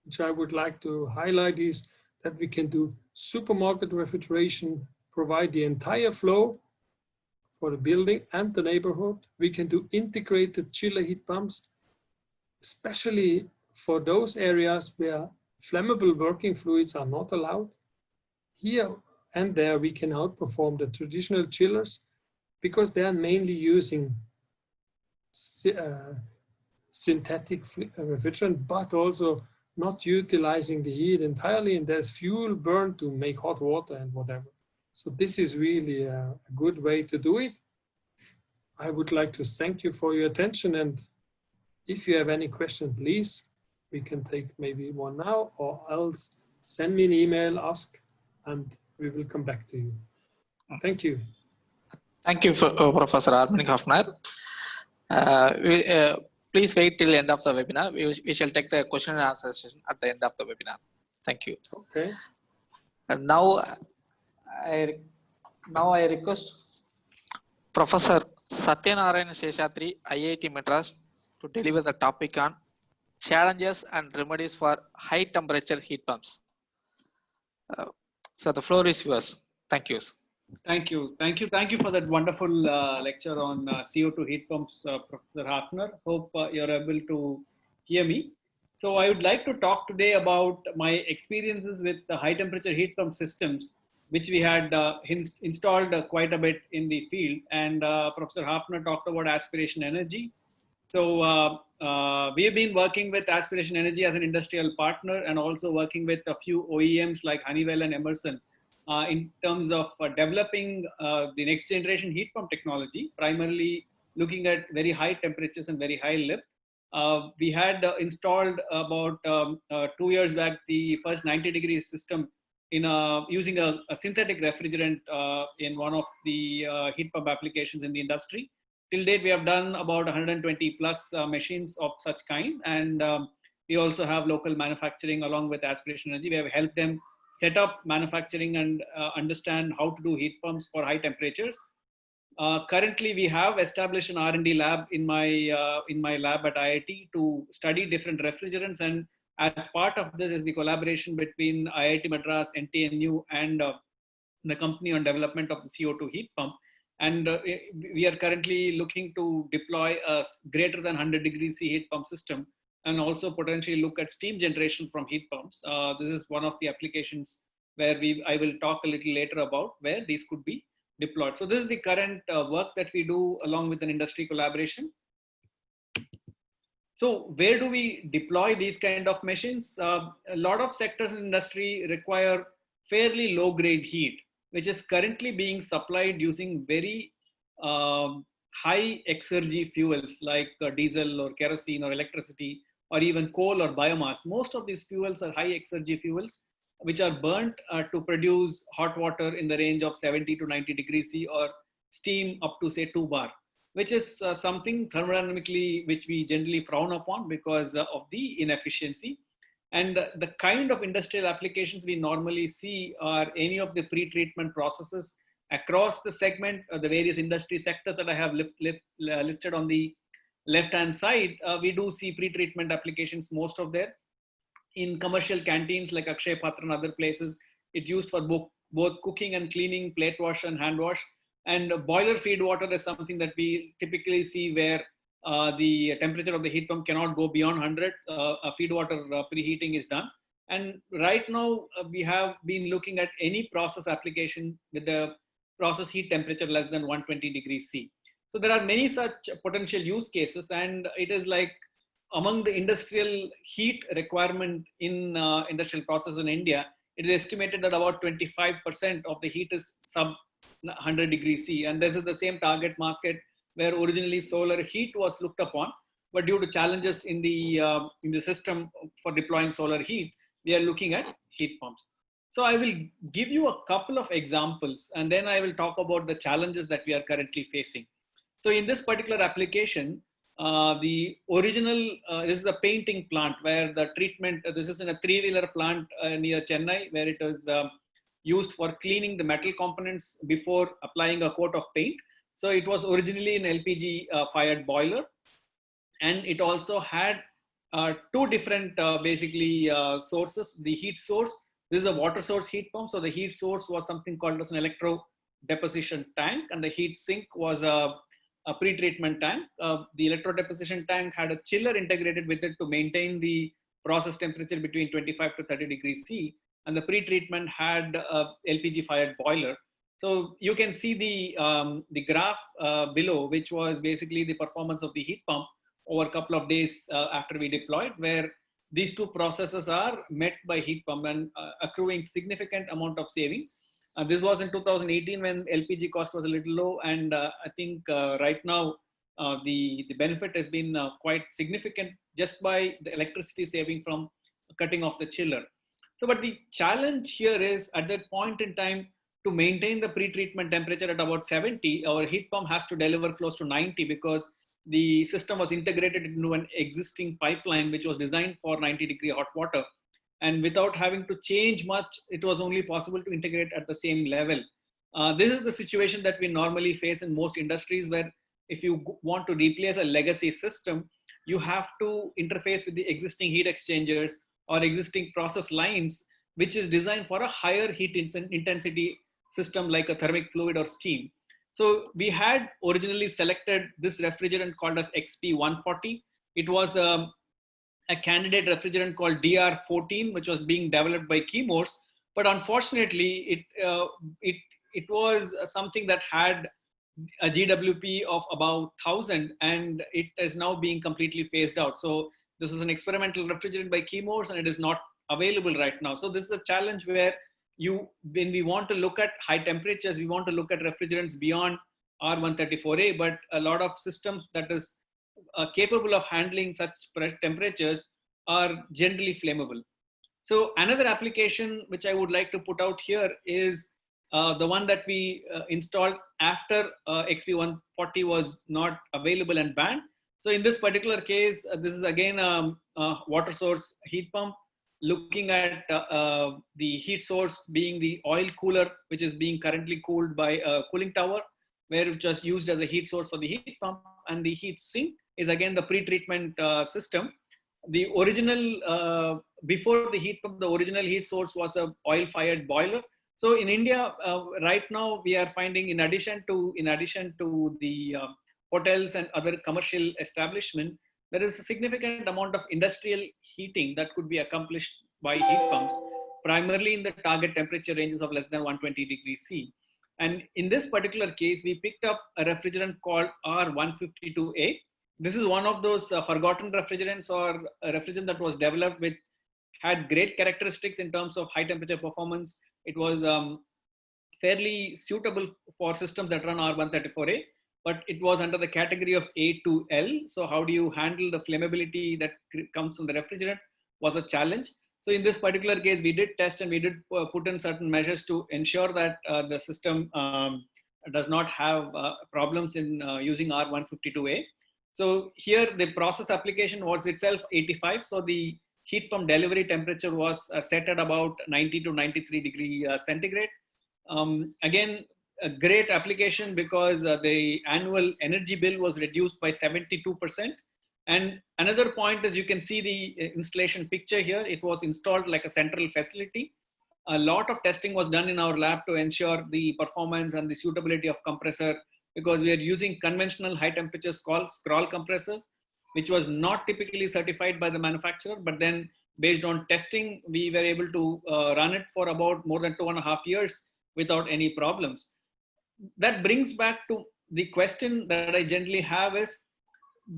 [SPEAKER 5] which I would like to highlight, is that we can do supermarket refrigeration, provide the entire flow for the building and the neighborhood. We can do integrated chiller heat pumps, especially for those areas where flammable working fluids are not allowed. Here and there, we can outperform the traditional chillers because they are mainly using synthetic refrigerant, but also not utilizing the heat entirely, and there's fuel burned to make hot water and whatever. So this is really a good way to do it. I would like to thank you for your attention, and if you have any questions, please, we can take maybe one now, or else send me an email, ask, and we will come back to you. Thank you.
[SPEAKER 2] Thank you, Professor Armin Hafner. Please wait till the end of the webinar. We shall take the question and answer session at the end of the webinar. Thank you.
[SPEAKER 5] Okay.
[SPEAKER 2] And now I request Professor Satyanarayana Seshadri, IIT Madras, to deliver the topic on challenges and remedies for high temperature heat pumps. So the floor is yours. Thank you.
[SPEAKER 6] Thank you for that wonderful lecture on CO2 heat pumps, Professor Hafner. Hope you're able to hear me. So I would like to talk today about my experiences with the high temperature heat pump systems, which we had installed quite a bit in the field. And Professor Hafner talked about aspiration energy. So we have been working with Aspiration Energy as an industrial partner, and also working with a few OEMs like Honeywell and Emerson in terms of developing the next generation heat pump technology, primarily looking at very high temperatures and very high lift. We had installed about 2 years back the first 90-degree system in using a synthetic refrigerant in one of the heat pump applications in the industry. Till date, we have done about 120 plus machines of such kind, and we also have local manufacturing along with Aspiration Energy. We have helped them set up manufacturing and understand how to do heat pumps for high temperatures. Currently, we have established an R&D lab in my lab at IIT to study different refrigerants, and as part of this is the collaboration between IIT Madras, NTNU, and the company on development of the CO2 heat pump. And we are currently looking to deploy a greater than 100 degrees C heat pump system, and also potentially look at steam generation from heat pumps. This is one of the applications where I will talk a little later about where these could be deployed. So this is the current work that we do along with an industry collaboration. So where do we deploy these kind of machines? A lot of sectors in industry require fairly low grade heat, which is currently being supplied using very high exergy fuels like diesel or kerosene or electricity, or even coal or biomass. Most of these fuels are high exergy fuels, which are burnt to produce hot water in the range of 70 to 90 degrees C, or steam up to say 2 bar, which is something thermodynamically which we generally frown upon because of the inefficiency. And the kind of industrial applications we normally see are any of the pre-treatment processes across the segment, the various industry sectors that I have listed on the left-hand side. We do see pre-treatment applications, most of them. In commercial canteens like Akshay Patra and other places, it's used for both cooking and cleaning, plate wash and hand wash. And boiler feed water is something that we typically see where the temperature of the heat pump cannot go beyond 100. Feed water preheating is done. And right now we have been looking at any process application with the process heat temperature less than 120 degrees C. So there are many such potential use cases, and it is like among the industrial heat requirement in industrial process in India, it is estimated that about 25% of the heat is sub 100 degrees C. And this is the same target market where originally solar heat was looked upon. but due to challenges in the system for deploying solar heat, we are looking at heat pumps. So I will give you a couple of examples, and then I will talk about the challenges that we are currently facing. So in this particular application, the original, this is a painting plant where the treatment, this is in a 3-wheeler plant near Chennai, where it is used for cleaning the metal components before applying a coat of paint. So it was originally an LPG fired boiler, and it also had 2 different sources. The heat source, this is a water source heat pump. So the heat source was something called as an electro deposition tank, and the heat sink was a pre-treatment tank. The electro deposition tank had a chiller integrated with it to maintain the process temperature between 25 to 30 degrees C, and the pre-treatment had a LPG fired boiler. So you can see the graph below, which was basically the performance of the heat pump over a couple of days after we deployed, where these 2 processes are met by heat pump and accruing significant amount of saving. This was in 2018 when LPG cost was a little low, and I think right now the benefit has been quite significant just by the electricity saving from cutting off the chiller. So, but the challenge here is at that point in time, to maintain the pre-treatment temperature at about 70, our heat pump has to deliver close to 90, because the system was integrated into an existing pipeline which was designed for 90-degree hot water. And without having to change much, it was only possible to integrate at the same level. This is the situation that we normally face in most industries, where if you want to replace a legacy system, you have to interface with the existing heat exchangers or existing process lines, which is designed for a higher heat intensity system like a thermic fluid or steam. So we had originally selected this refrigerant called as XP140. It was a candidate refrigerant called DR14, which was being developed by Chemours, but unfortunately, it was something that had a GWP of about 1000, and it is now being completely phased out. So this was an experimental refrigerant by Chemours, and it is not available right now. So this is a challenge where when we want to look at high temperatures, we want to look at refrigerants beyond R134A, but a lot of systems that is capable of handling such temperatures are generally flammable. So another application which I would like to put out here is the one that we installed after XP140 was not available and banned. So in this particular case, this is again a water source heat pump, looking at the heat source being the oil cooler, which is being currently cooled by a cooling tower, where it was used as a heat source for the heat pump, and the heat sink is again the pre-treatment system. The original, before the heat pump, the original heat source was a oil-fired boiler. So in India, right now we are finding, in addition to the hotels and other commercial establishment, there is a significant amount of industrial heating that could be accomplished by heat pumps, primarily in the target temperature ranges of less than 120 degrees C. And in this particular case, we picked up a refrigerant called R152A. This is one of those forgotten refrigerants, or a refrigerant that was developed with, had great characteristics in terms of high temperature performance. It was fairly suitable for systems that run R134A, but it was under the category of A to L. So how do you handle the flammability that comes from the refrigerant was a challenge. So in this particular case, we did test and we did put in certain measures to ensure that the system does not have problems in using R152A. So here the process application was itself 85. So the heat pump delivery temperature was set at about 90 to 93 degree centigrade. Again, a great application because the annual energy bill was reduced by 72%. And another point is, you can see the installation picture here. It was installed like a central facility. A lot of testing was done in our lab to ensure the performance and the suitability of compressor, because we are using conventional high temperature scroll compressors, which was not typically certified by the manufacturer. But then based on testing, we were able to run it for about more than 2.5 years without any problems. That brings back to the question that I generally have is,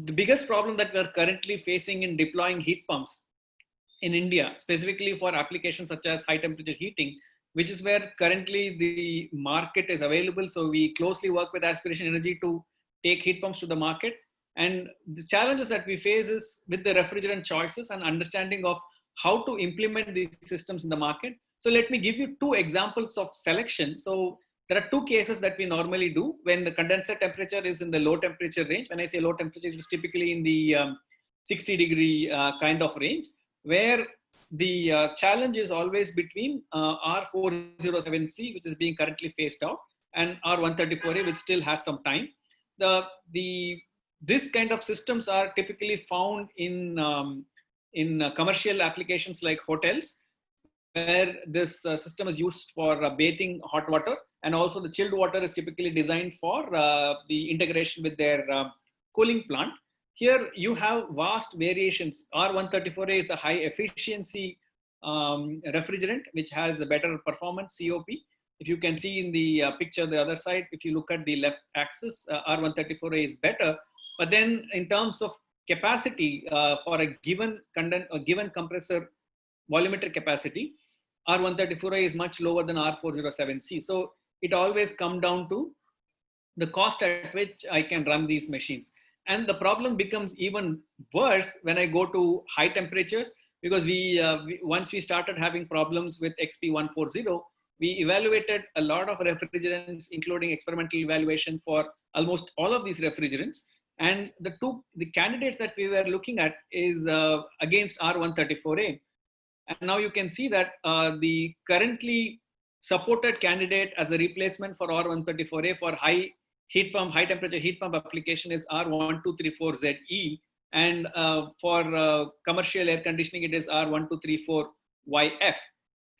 [SPEAKER 6] the biggest problem that we're currently facing in deploying heat pumps in India, specifically for applications such as high temperature heating, which is where currently the market is available. So we closely work with Aspiration Energy to take heat pumps to the market. And the challenges that we face is with the refrigerant choices and understanding of how to implement these systems in the market. So let me give you two examples of selection. So there are two cases that we normally do when the condenser temperature is in the low temperature range. When I say low temperature, it is typically in the 60-degree kind of range, where the challenge is always between R407C, which is being currently phased out, and R134A, which still has some time. This kind of systems are typically found in commercial applications like hotels, where this system is used for bathing hot water, and also the chilled water is typically designed for the integration with their cooling plant. Here you have vast variations. R134A is a high efficiency refrigerant, which has a better performance, COP. If you can see in the picture, the other side, if you look at the left axis, R134A is better. But then in terms of capacity for a given compressor volumetric capacity, R134A is much lower than R407C. So it always comes down to the cost at which I can run these machines. And the problem becomes even worse when I go to high temperatures, because once we started having problems with XP140, we evaluated a lot of refrigerants, including experimental evaluation for almost all of these refrigerants. And the candidates that we were looking at is against R134A. And now you can see that the currently supported candidate as a replacement for R134A for high temperature heat pump application is R1234ZE. And for commercial air conditioning, it is R1234YF.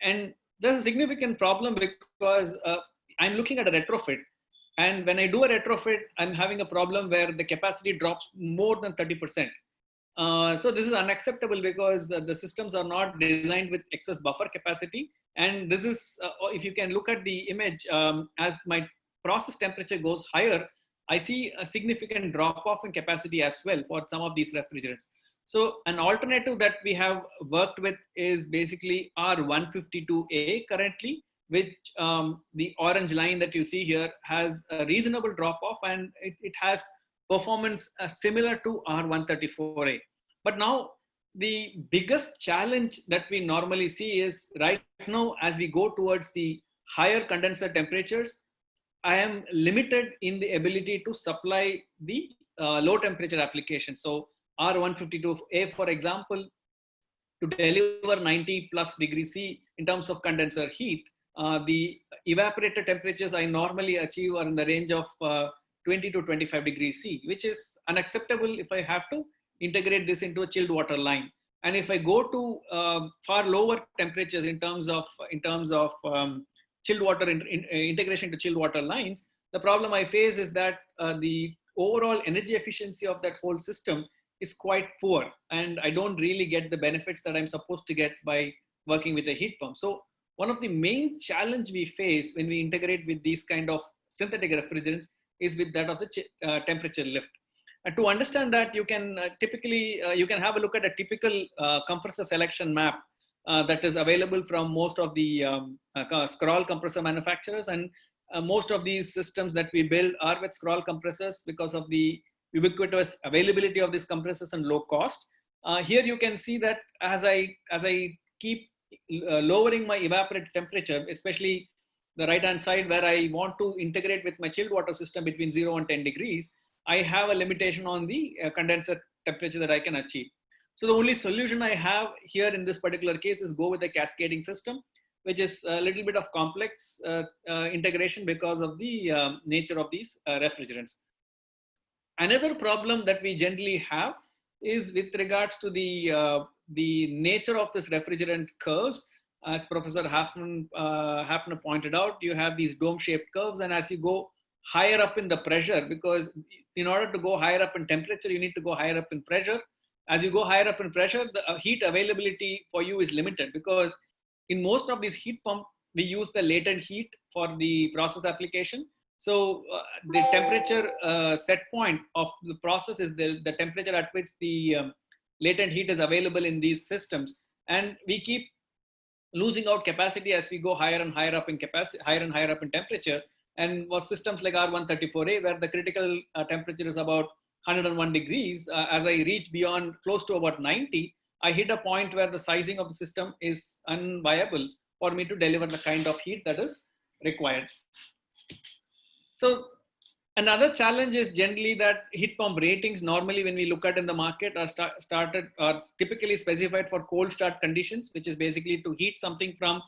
[SPEAKER 6] And there's a significant problem because I'm looking at a retrofit. And when I do a retrofit, I'm having a problem where the capacity drops more than 30%. So this is unacceptable because the systems are not designed with excess buffer capacity. And this is, if you can look at the image, as my process temperature goes higher, I see a significant drop off in capacity as well for some of these refrigerants. So an alternative that we have worked with is basically R152A currently, which the orange line that you see here has a reasonable drop off, and it has performance similar to R134A. But now the biggest challenge that we normally see is right now, as we go towards the higher condenser temperatures, I am limited in the ability to supply the low temperature application. So R152A, for example, to deliver 90 plus degrees C in terms of condenser heat, the evaporator temperatures I normally achieve are in the range of 20 to 25 degrees C, which is unacceptable if I have to integrate this into a chilled water line. And if I go to far lower temperatures in terms of chilled water integration to chilled water lines, the problem I face is that the overall energy efficiency of that whole system is quite poor, and I don't really get the benefits that I'm supposed to get by working with a heat pump. So one of the main challenge we face when we integrate with these kind of synthetic refrigerants is with that of the temperature lift. And to understand that, you can typically you can have a look at a typical compressor selection map that is available from most of the scroll compressor manufacturers, and most of these systems that we build are with scroll compressors because of the ubiquitous availability of these compressors and low cost. Here you can see that as I keep lowering my evaporator temperature, especially the right hand side where I want to integrate with my chilled water system between 0 and 10 degrees, I have a limitation on the condenser temperature that I can achieve. So the only solution I have here in this particular case is go with a cascading system, which is a little bit of complex integration because of the nature of these refrigerants. Another problem that we generally have is with regards to the nature of this refrigerant curves. As Professor Hafner pointed out, you have these dome-shaped curves, and as you go higher up in the pressure, because in order to go higher up in temperature, you need to go higher up in pressure. As you go higher up in pressure, the heat availability for you is limited, because in most of these heat pumps, we use the latent heat for the process application. So the temperature set point of the process is the temperature at which the latent heat is available in these systems. And we keep losing out capacity as we go higher and higher up in capacity, higher and higher up in temperature. And for systems like R134A, where the critical temperature is about 101 degrees, as I reach beyond close to about 90, I hit a point where the sizing of the system is unviable for me to deliver the kind of heat that is required. So another challenge is generally that heat pump ratings normally when we look at in the market are typically specified for cold start conditions, which is basically to heat something from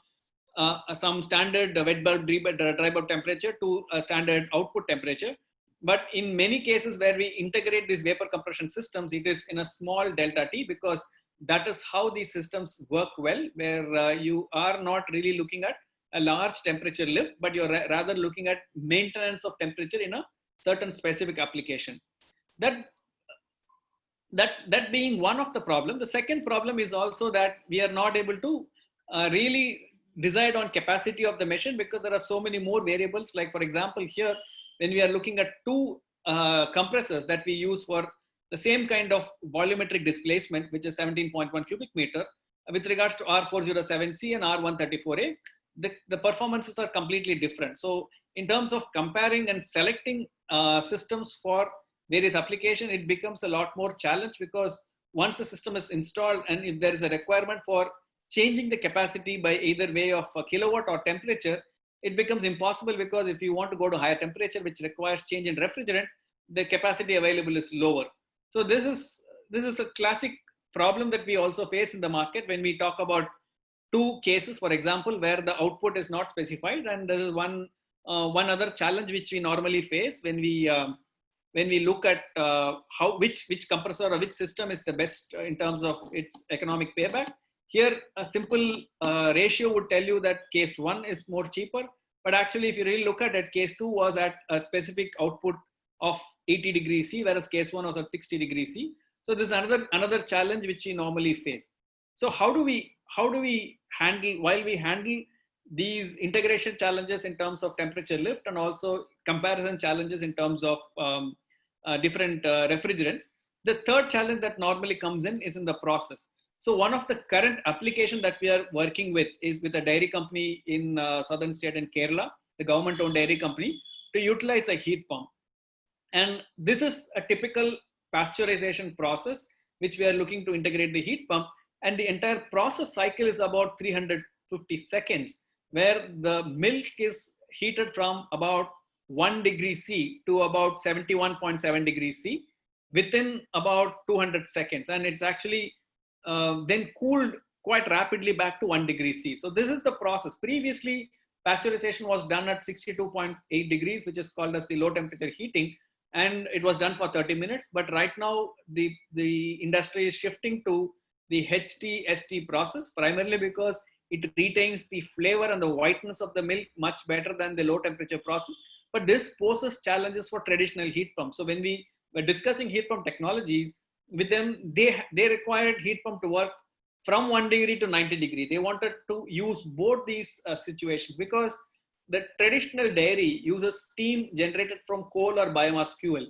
[SPEAKER 6] some standard wet bulb, dry bulb temperature to a standard output temperature. But in many cases where we integrate these vapor compression systems, it is in a small delta T, because that is how these systems work well, where you are not really looking at a large temperature lift, but you're rather looking at maintenance of temperature in a certain specific application. That being one of the problem. The second problem is also that we are not able to really decide on capacity of the machine, because there are so many more variables. Like for example, here, when we are looking at two compressors that we use for the same kind of volumetric displacement, which is 17.1 cubic meter, with regards to R407C and R134A, the performances are completely different. So in terms of comparing and selecting systems for various applications, it becomes a lot more challenge, because once the system is installed and if there is a requirement for changing the capacity by either way of a kilowatt or temperature, it becomes impossible, because if you want to go to higher temperature, which requires change in refrigerant, the capacity available is lower. So this is a classic problem that we also face in the market when we talk about two cases, for example, where the output is not specified. And there is one other challenge which we normally face when we look at which compressor or which system is the best in terms of its economic payback. Here, a simple ratio would tell you that case 1 is more cheaper, but actually if you really look at it, case 2 was at a specific output of 80 degrees C, whereas case 1 was at 60 degrees C. So this is another challenge which we normally face. So how do we handle, while we handle these integration challenges in terms of temperature lift and also comparison challenges in terms of different refrigerants, the third challenge that normally comes in is in the process. So one of the current application that we are working with is with a dairy company in southern state in Kerala, the government-owned dairy company, to utilize a heat pump. And this is a typical pasteurization process, which we are looking to integrate the heat pump. And the entire process cycle is about 350 seconds, where the milk is heated from about 1 degree C to about 71.7 degrees C within about 200 seconds. And it's actually then cooled quite rapidly back to 1 degree C. So this is the process. Previously, pasteurization was done at 62.8 degrees, which is called as the low temperature heating. And it was done for 30 minutes. But right now, the industry is shifting to the HT-ST process, primarily because it retains the flavor and the whiteness of the milk much better than the low temperature process. But this poses challenges for traditional heat pumps. So when we were discussing heat pump technologies with them, they required heat pump to work from 1 degree to 90 degree. They wanted to use both these situations, because the traditional dairy uses steam generated from coal or biomass fuel.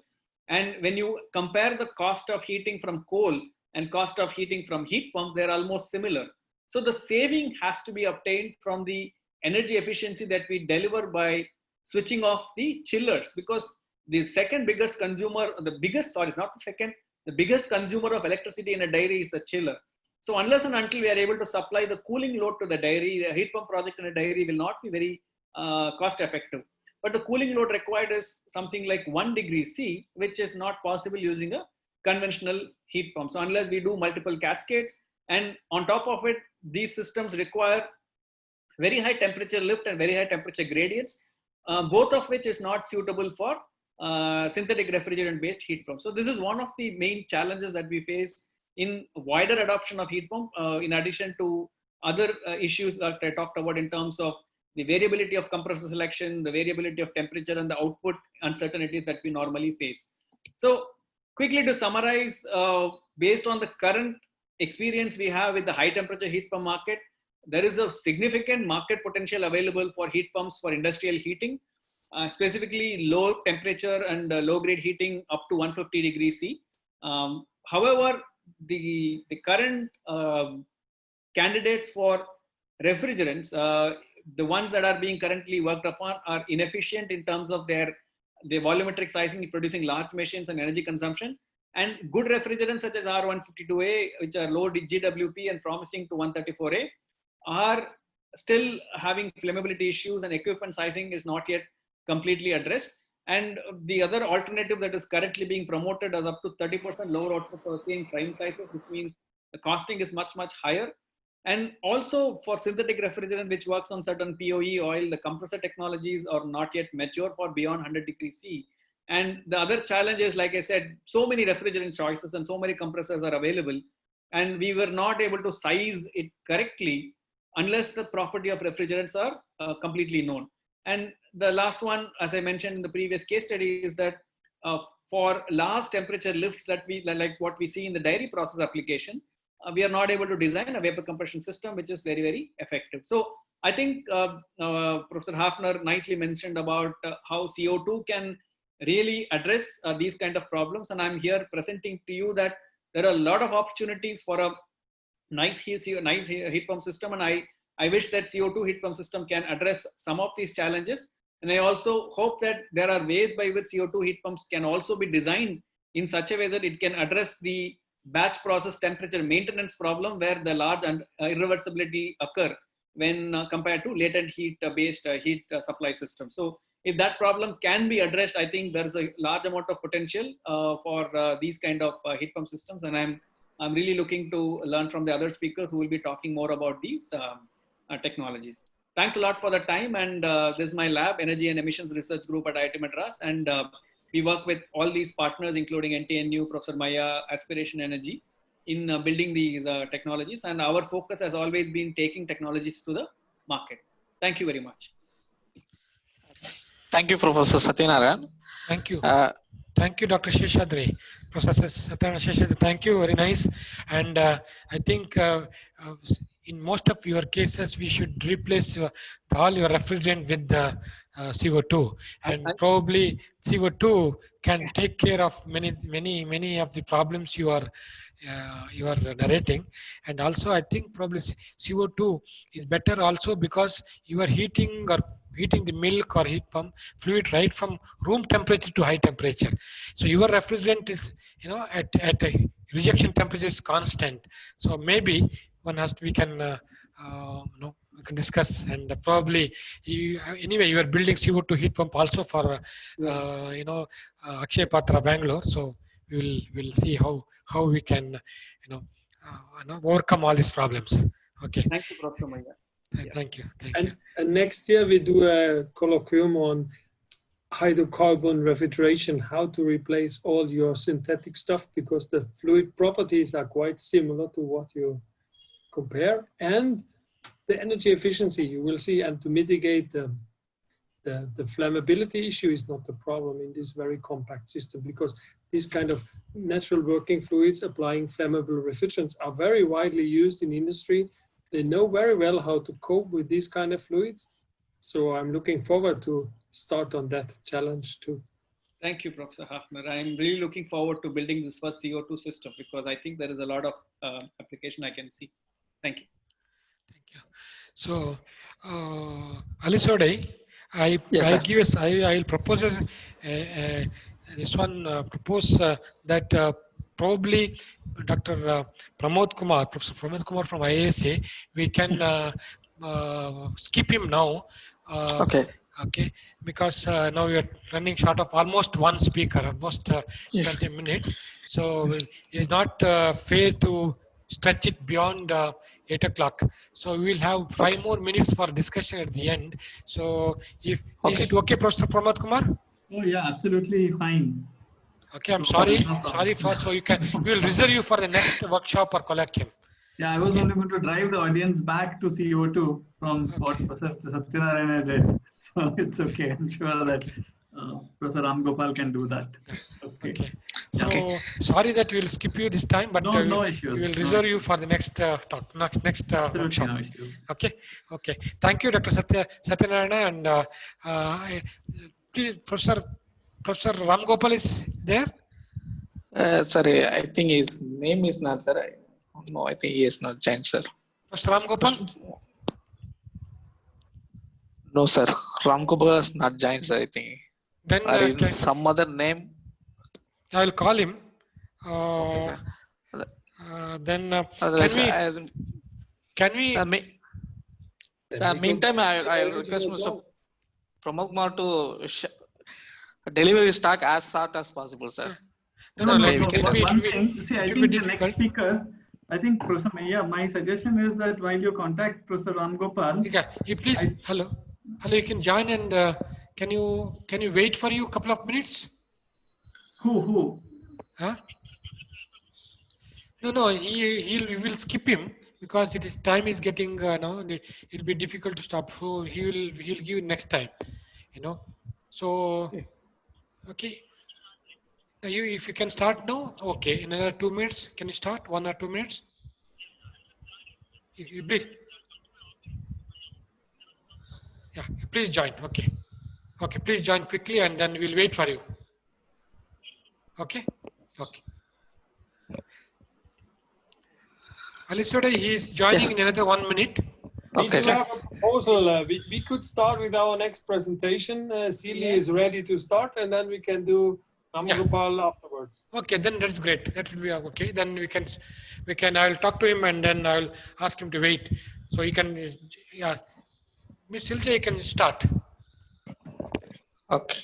[SPEAKER 6] And when you compare the cost of heating from coal and cost of heating from heat pump, they're almost similar. So the saving has to be obtained from the energy efficiency that we deliver by switching off the chillers, because the second biggest consumer, the biggest consumer of electricity in a dairy is the chiller. So unless and until we are able to supply the cooling load to the dairy, the heat pump project in a dairy will not be very cost effective. But the cooling load required is something like 1 degree C, which is not possible using a conventional heat pump. So unless we do multiple cascades, and on top of it, these systems require very high temperature lift and very high temperature gradients, both of which is not suitable for synthetic refrigerant based heat pumps. So this is one of the main challenges that we face in wider adoption of heat pump, in addition to other issues that I talked about in terms of the variability of compressor selection, the variability of temperature, and the output uncertainties that we normally face. So quickly to summarize, based on the current experience we have with the high temperature heat pump market, there is a significant market potential available for heat pumps for industrial heating, specifically low temperature and low grade heating up to 150 degrees C. However, the current candidates for refrigerants, the ones that are being currently worked upon, are inefficient in terms of their the volumetric sizing producing large machines and energy consumption. And good refrigerants such as R152A, which are low GWP and promising to 134A, are still having flammability issues, and equipment sizing is not yet completely addressed. And the other alternative that is currently being promoted is up to 30% lower output for the same prime sizes, which means the costing is much, much higher. And also for synthetic refrigerant, which works on certain POE oil, the compressor technologies are not yet mature for beyond 100 degrees C. And the other challenge is, like I said, so many refrigerant choices and so many compressors are available, and we were not able to size it correctly unless the property of refrigerants are completely known. And the last one, as I mentioned in the previous case study, is that for large temperature lifts that like what we see in the dairy process application, we are not able to design a vapor compression system which is very, very effective. So I think Professor Hafner nicely mentioned about how CO2 can really address these kind of problems. And I'm here presenting to you that there are a lot of opportunities for a nice heat pump system. And I wish that CO2 heat pump system can address some of these challenges. And I also hope that there are ways by which CO2 heat pumps can also be designed in such a way that it can address the batch process temperature maintenance problem, where the large irreversibility occur when compared to latent heat based heat supply system. So if that problem can be addressed, I think there's a large amount of potential for these kind of heat pump systems. And I'm really looking to learn from the other speakers who will be talking more about these technologies. Thanks a lot for the time. And this is my lab, Energy and Emissions Research Group at IIT Madras. And we work with all these partners, including NTNU, Professor Maya, Aspiration Energy, in building these technologies. And our focus has always been taking technologies to the market. Thank you very much.
[SPEAKER 2] Thank you, Professor Satyanarayan.
[SPEAKER 1] Thank you. Thank you, Dr. Sheshadri. Professor Satyanarayan Sheshadri, thank you. Very nice. And I think in most of your cases, we should replace all your refrigerant with the CO2. And probably CO2 can take care of many of the problems you are narrating. And also, I think probably CO2 is better also because you are heating the milk or heat pump fluid right from room temperature to high temperature. So your refrigerant is, at a rejection temperature is constant. So maybe we can discuss, and probably anyway you are building CO2 heat pump also for Akshay Patra, Bangalore. So we'll see how we can overcome all these problems. Okay.
[SPEAKER 6] Thank you, Professor Maya.
[SPEAKER 1] Thank you.
[SPEAKER 5] And next year we do a colloquium on hydrocarbon refrigeration, how to replace all your synthetic stuff, because the fluid properties are quite similar to what you compare, and the energy efficiency you will see, and to mitigate the flammability issue is not the problem in this very compact system, because these kind of natural working fluids applying flammable refrigerants are very widely used in industry. They know very well how to cope with these kind of fluids. So I'm looking forward to start on that challenge too.
[SPEAKER 6] Thank you, Professor Hafner. I'm really looking forward to building this first CO2 system, because I think there is a lot of application I can see. Thank you.
[SPEAKER 1] Thank you. So, Alisode, I'll propose propose that probably Dr. Professor Pramod Kumar from IASA, we can skip him now. Okay, because now we are running short of almost one speaker, almost 20 minutes. So it's not fair to stretch it beyond 8 o'clock. So we will have 5 more minutes for discussion at the end. So is it okay, Professor Pramod Kumar?
[SPEAKER 7] Oh yeah, absolutely fine.
[SPEAKER 1] Okay, I'm sorry. So we will reserve you for the next workshop or colloquium.
[SPEAKER 7] Yeah, I was only going to drive the audience back to CO2 from what Professor Satyanarayan did. So it's okay. I'm sure that Professor Ram Gopal can do that. Okay.
[SPEAKER 1] So sorry that we'll skip you this time, but
[SPEAKER 7] no issues.
[SPEAKER 1] We will reserve you for the next talk, next workshop.
[SPEAKER 7] No issues.
[SPEAKER 1] Okay. Thank you, Dr. Satyanarayana, and please, Professor Ram Gopal is there?
[SPEAKER 2] Sorry, I think his name is not there. No, I think he is not joined, sir.
[SPEAKER 1] Professor Ram Gopal?
[SPEAKER 2] No, sir. Ram Gopal is not joined, sir, I think.
[SPEAKER 1] Then
[SPEAKER 2] or in some other name?
[SPEAKER 1] I'll call him.
[SPEAKER 2] Okay, sir.
[SPEAKER 1] Then
[SPEAKER 2] Otherwise,
[SPEAKER 1] can we?
[SPEAKER 2] So meantime, I request Mr. Pramod Kumar to deliver his talk as short as possible, sir.
[SPEAKER 1] No,
[SPEAKER 7] One
[SPEAKER 1] it'll
[SPEAKER 7] thing, see, I think the next speaker, I think Professor, my suggestion is that while you contact Professor Ram Gopal,
[SPEAKER 1] you please, hello, you can join, and can you wait for you a couple of minutes?
[SPEAKER 7] Who?
[SPEAKER 1] Huh? No, we will skip him because time is getting now. It'll be difficult to stop. So he'll give next time, So okay. If you can start now, okay. In another 2 minutes, can you start? 1 or 2 minutes? You please. Yeah, please join. Okay, please join quickly, and then we'll wait for you. Okay. Alisoda, he is joining in another 1 minute.
[SPEAKER 5] We do have a proposal. We could start with our next presentation. Celia is ready to start, and then we can do Ramagopal afterwards.
[SPEAKER 1] Okay, then that's great. That will be okay. Then we can. I'll talk to him, and then I'll ask him to wait. So he can. Yeah, Miss Silja, you can start.
[SPEAKER 2] Okay.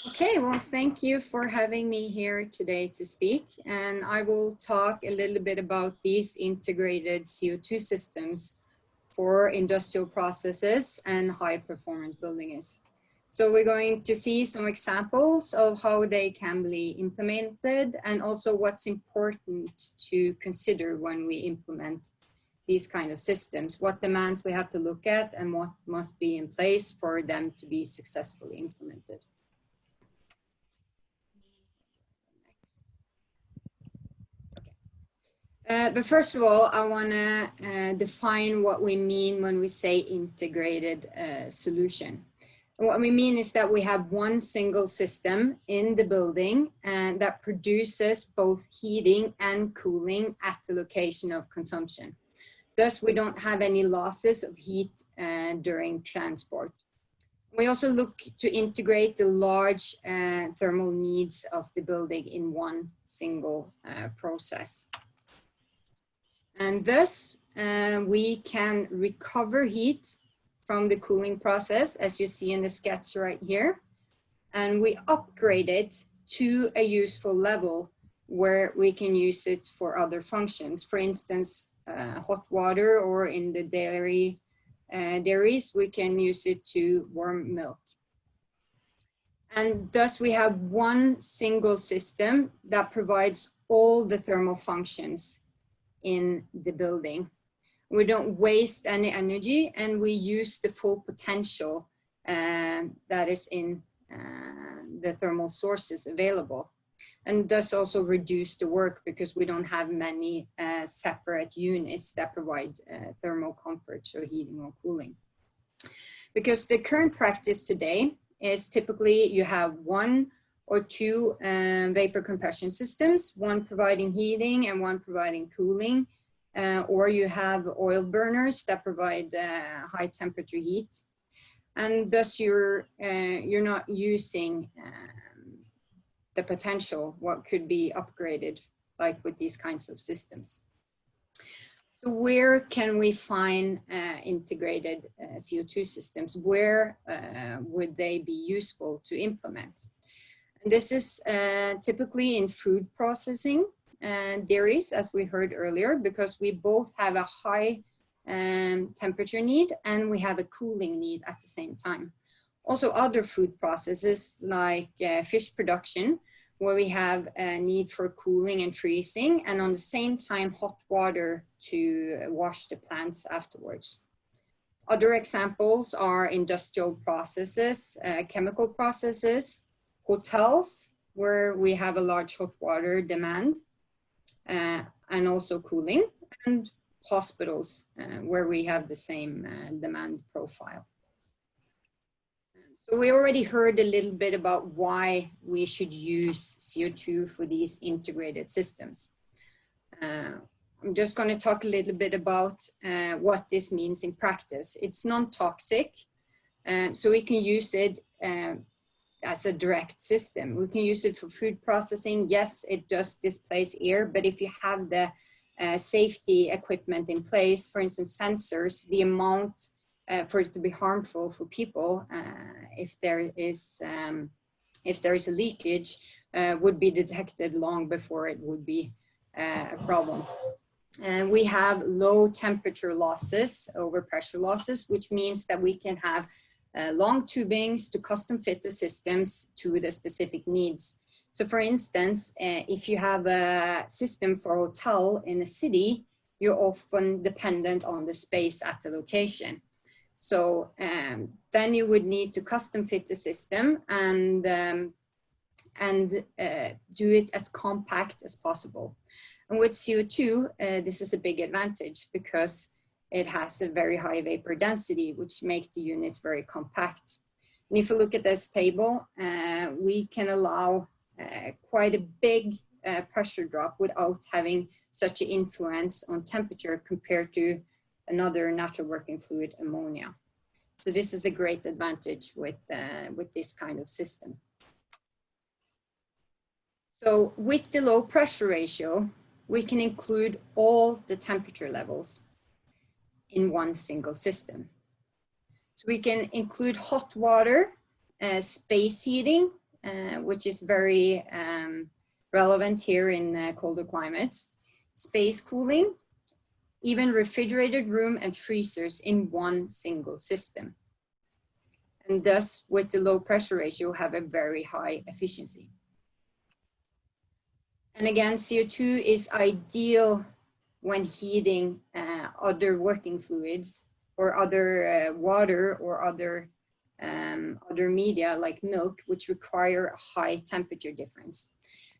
[SPEAKER 8] Okay, well, thank you for having me here today to speak. And I will talk a little bit about these integrated CO2 systems for industrial processes and high performance buildings. So we're going to see some examples of how they can be implemented and also what's important to consider when we implement these kind of systems, what demands we have to look at and what must be in place for them to be successfully implemented. But first of all, I want to define what we mean when we say integrated solution. And what we mean is that we have one single system in the building and that produces both heating and cooling at the location of consumption. Thus, we don't have any losses of heat during transport. We also look to integrate the large thermal needs of the building in one single process. And thus, we can recover heat from the cooling process, as you see in the sketch right here. And we upgrade it to a useful level where we can use it for other functions. For instance, hot water, or in the dairies, we can use it to warm milk. And thus we have one single system that provides all the thermal functions in the building. We don't waste any energy, and we use the full potential that is in the thermal sources available, and thus also reduce the work because we don't have many separate units that provide thermal comfort, so heating or cooling. Because the current practice today is typically you have one or two vapor compression systems, one providing heating and one providing cooling, or you have oil burners that provide high temperature heat, and thus you're not using the potential what could be upgraded like with these kinds of systems. So where can we find integrated CO2 systems? Where would they be useful to implement? And this is typically in food processing dairies, as we heard earlier, because we both have a high temperature need and we have a cooling need at the same time. Also other food processes like fish production, where we have a need for cooling and freezing, and on the same time hot water to wash the plants afterwards. Other examples are industrial processes, chemical processes, hotels, where we have a large hot water demand, and also cooling, and hospitals, where we have the same demand profile. So we already heard a little bit about why we should use CO2 for these integrated systems. I'm just going to talk a little bit about what this means in practice. It's non-toxic, so we can use it as a direct system. We can use it for food processing. Yes, it does displace air, but if you have the safety equipment in place, for instance, sensors, the amount for it to be harmful for people if there is a leakage would be detected long before it would be a problem. And we have low temperature losses over pressure losses, which means that we can have long tubings to custom fit the systems to the specific needs. So for instance, if you have a system for a hotel in a city, you're often dependent on the space at the location. So then you would need to custom fit the system and do it as compact as possible. And with CO2, this is a big advantage because it has a very high vapor density, which makes the units very compact. And if you look at this table, we can allow quite a big pressure drop without having such an influence on temperature compared to another natural working fluid, ammonia. So this is a great advantage with this kind of system. So with the low pressure ratio, we can include all the temperature levels in one single system. So we can include hot water, space heating, which is very relevant here in colder climates, space cooling, even refrigerated room and freezers in one single system. And thus, with the low pressure ratio, have a very high efficiency. And again, CO2 is ideal when heating other working fluids or other water or other media like milk, which require a high temperature difference.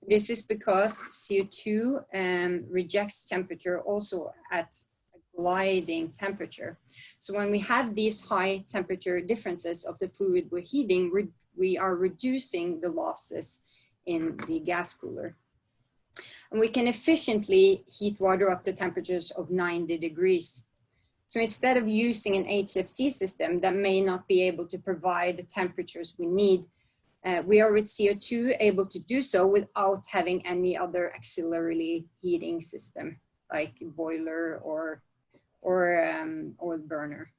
[SPEAKER 8] This is because CO2 rejects temperature also at a gliding temperature. So when we have these high temperature differences of the fluid we're heating, we are reducing the losses in the gas cooler. And we can efficiently heat water up to temperatures of 90 degrees. So instead of using an HFC system that may not be able to provide the temperatures we need, we are with CO2 able to do so without having any other auxiliary heating system like boiler or burner.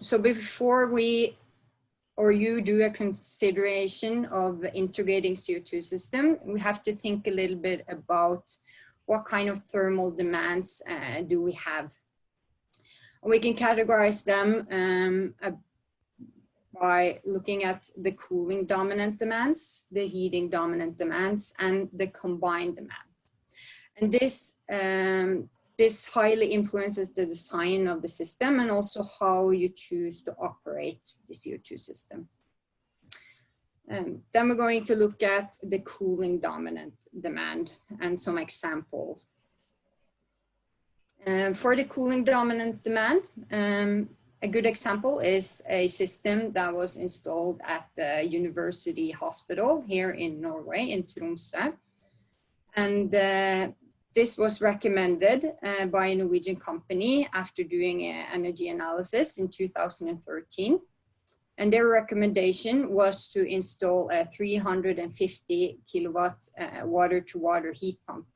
[SPEAKER 8] So before you do a consideration of integrating CO2 system, we have to think a little bit about what kind of thermal demands do we have. We can categorize them by looking at the cooling dominant demands, the heating dominant demands, and the combined demand. And this highly influences the design of the system and also how you choose to operate the CO2 system. Then we're going to look at the cooling dominant demand and some examples. For the cooling dominant demand, a good example is a system that was installed at the University Hospital here in Norway, in Tromsø. And this was recommended by a Norwegian company after doing an energy analysis in 2013. And their recommendation was to install a 350 kilowatt water-to-water heat pump,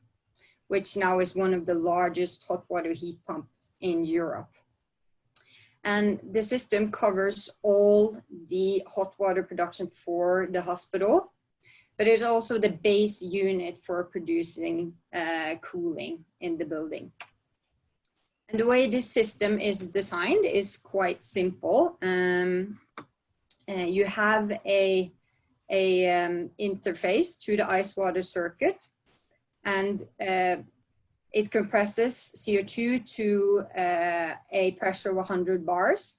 [SPEAKER 8] which now is one of the largest hot water heat pumps in Europe. And the system covers all the hot water production for the hospital, but it's also the base unit for producing cooling in the building. And the way this system is designed is quite simple. You have a interface to the ice water circuit, and it compresses CO2 to a pressure of 100 bars,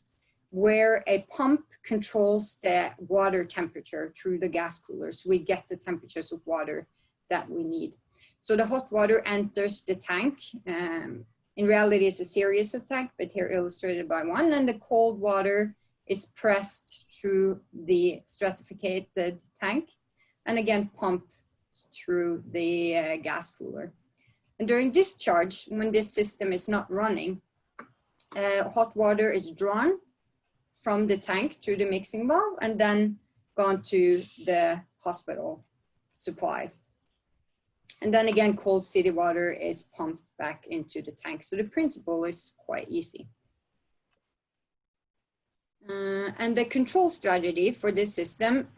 [SPEAKER 8] where a pump controls the water temperature through the gas cooler. So we get the temperatures of water that we need. So the hot water enters the tank. In reality, it's a series of tanks, but here illustrated by one. And the cold water is pressed through the stratified tank, and again pumped through the gas cooler. And during discharge, when this system is not running, hot water is drawn from the tank through the mixing valve and then gone to the hospital supplies. And then again, cold city water is pumped back into the tank. So the principle is quite easy. And the control strategy for this system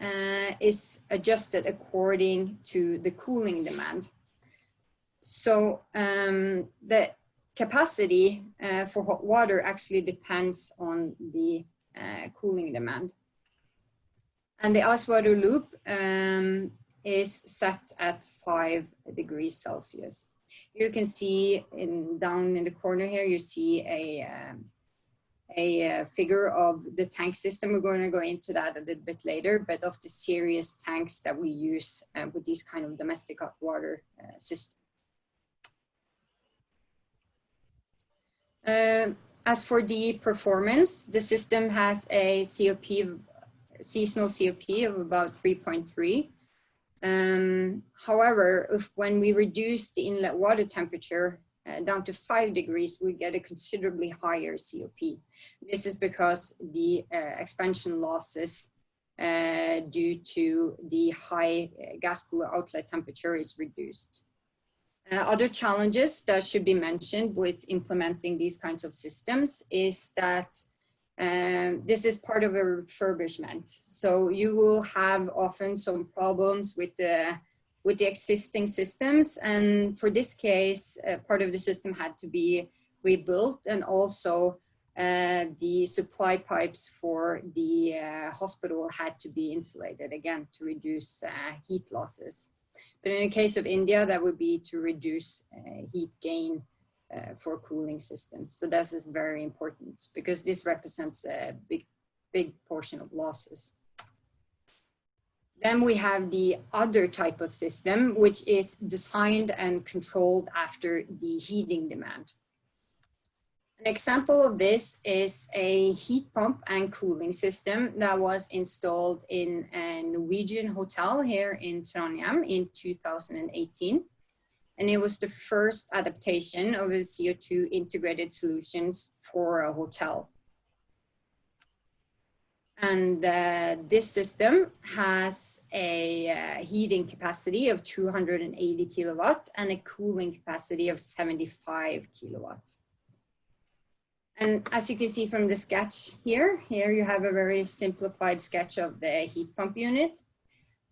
[SPEAKER 8] is adjusted according to the cooling demand. So the capacity for hot water actually depends on the cooling demand. And the ice water loop is set at 5 degrees Celsius. You can see down in the corner here, you see a figure of the tank system. We're going to go into that a little bit later, but of the serious tanks that we use with these kind of domestic hot water systems. As for the performance, the system has a seasonal COP of about 3.3. However, when we reduce the inlet water temperature down to 5 degrees, we get a considerably higher COP. This is because the expansion losses due to the high gas cooler outlet temperature is reduced. Other challenges that should be mentioned with implementing these kinds of systems is that this is part of a refurbishment. So you will have often some problems with the existing systems. And for this case, part of the system had to be rebuilt, and also the supply pipes for the hospital had to be insulated again to reduce heat losses. But in the case of India, that would be to reduce heat gain for cooling systems. So this is very important because this represents a big portion of losses. Then we have the other type of system, which is designed and controlled after the heating demand. An example of this is a heat pump and cooling system that was installed in a Norwegian hotel here in Trondheim in 2018. And it was the first adaptation of a CO2 integrated solutions for a hotel. And this system has a heating capacity of 280 kilowatt and a cooling capacity of 75 kilowatt. And as you can see from the sketch here you have a very simplified sketch of the heat pump unit.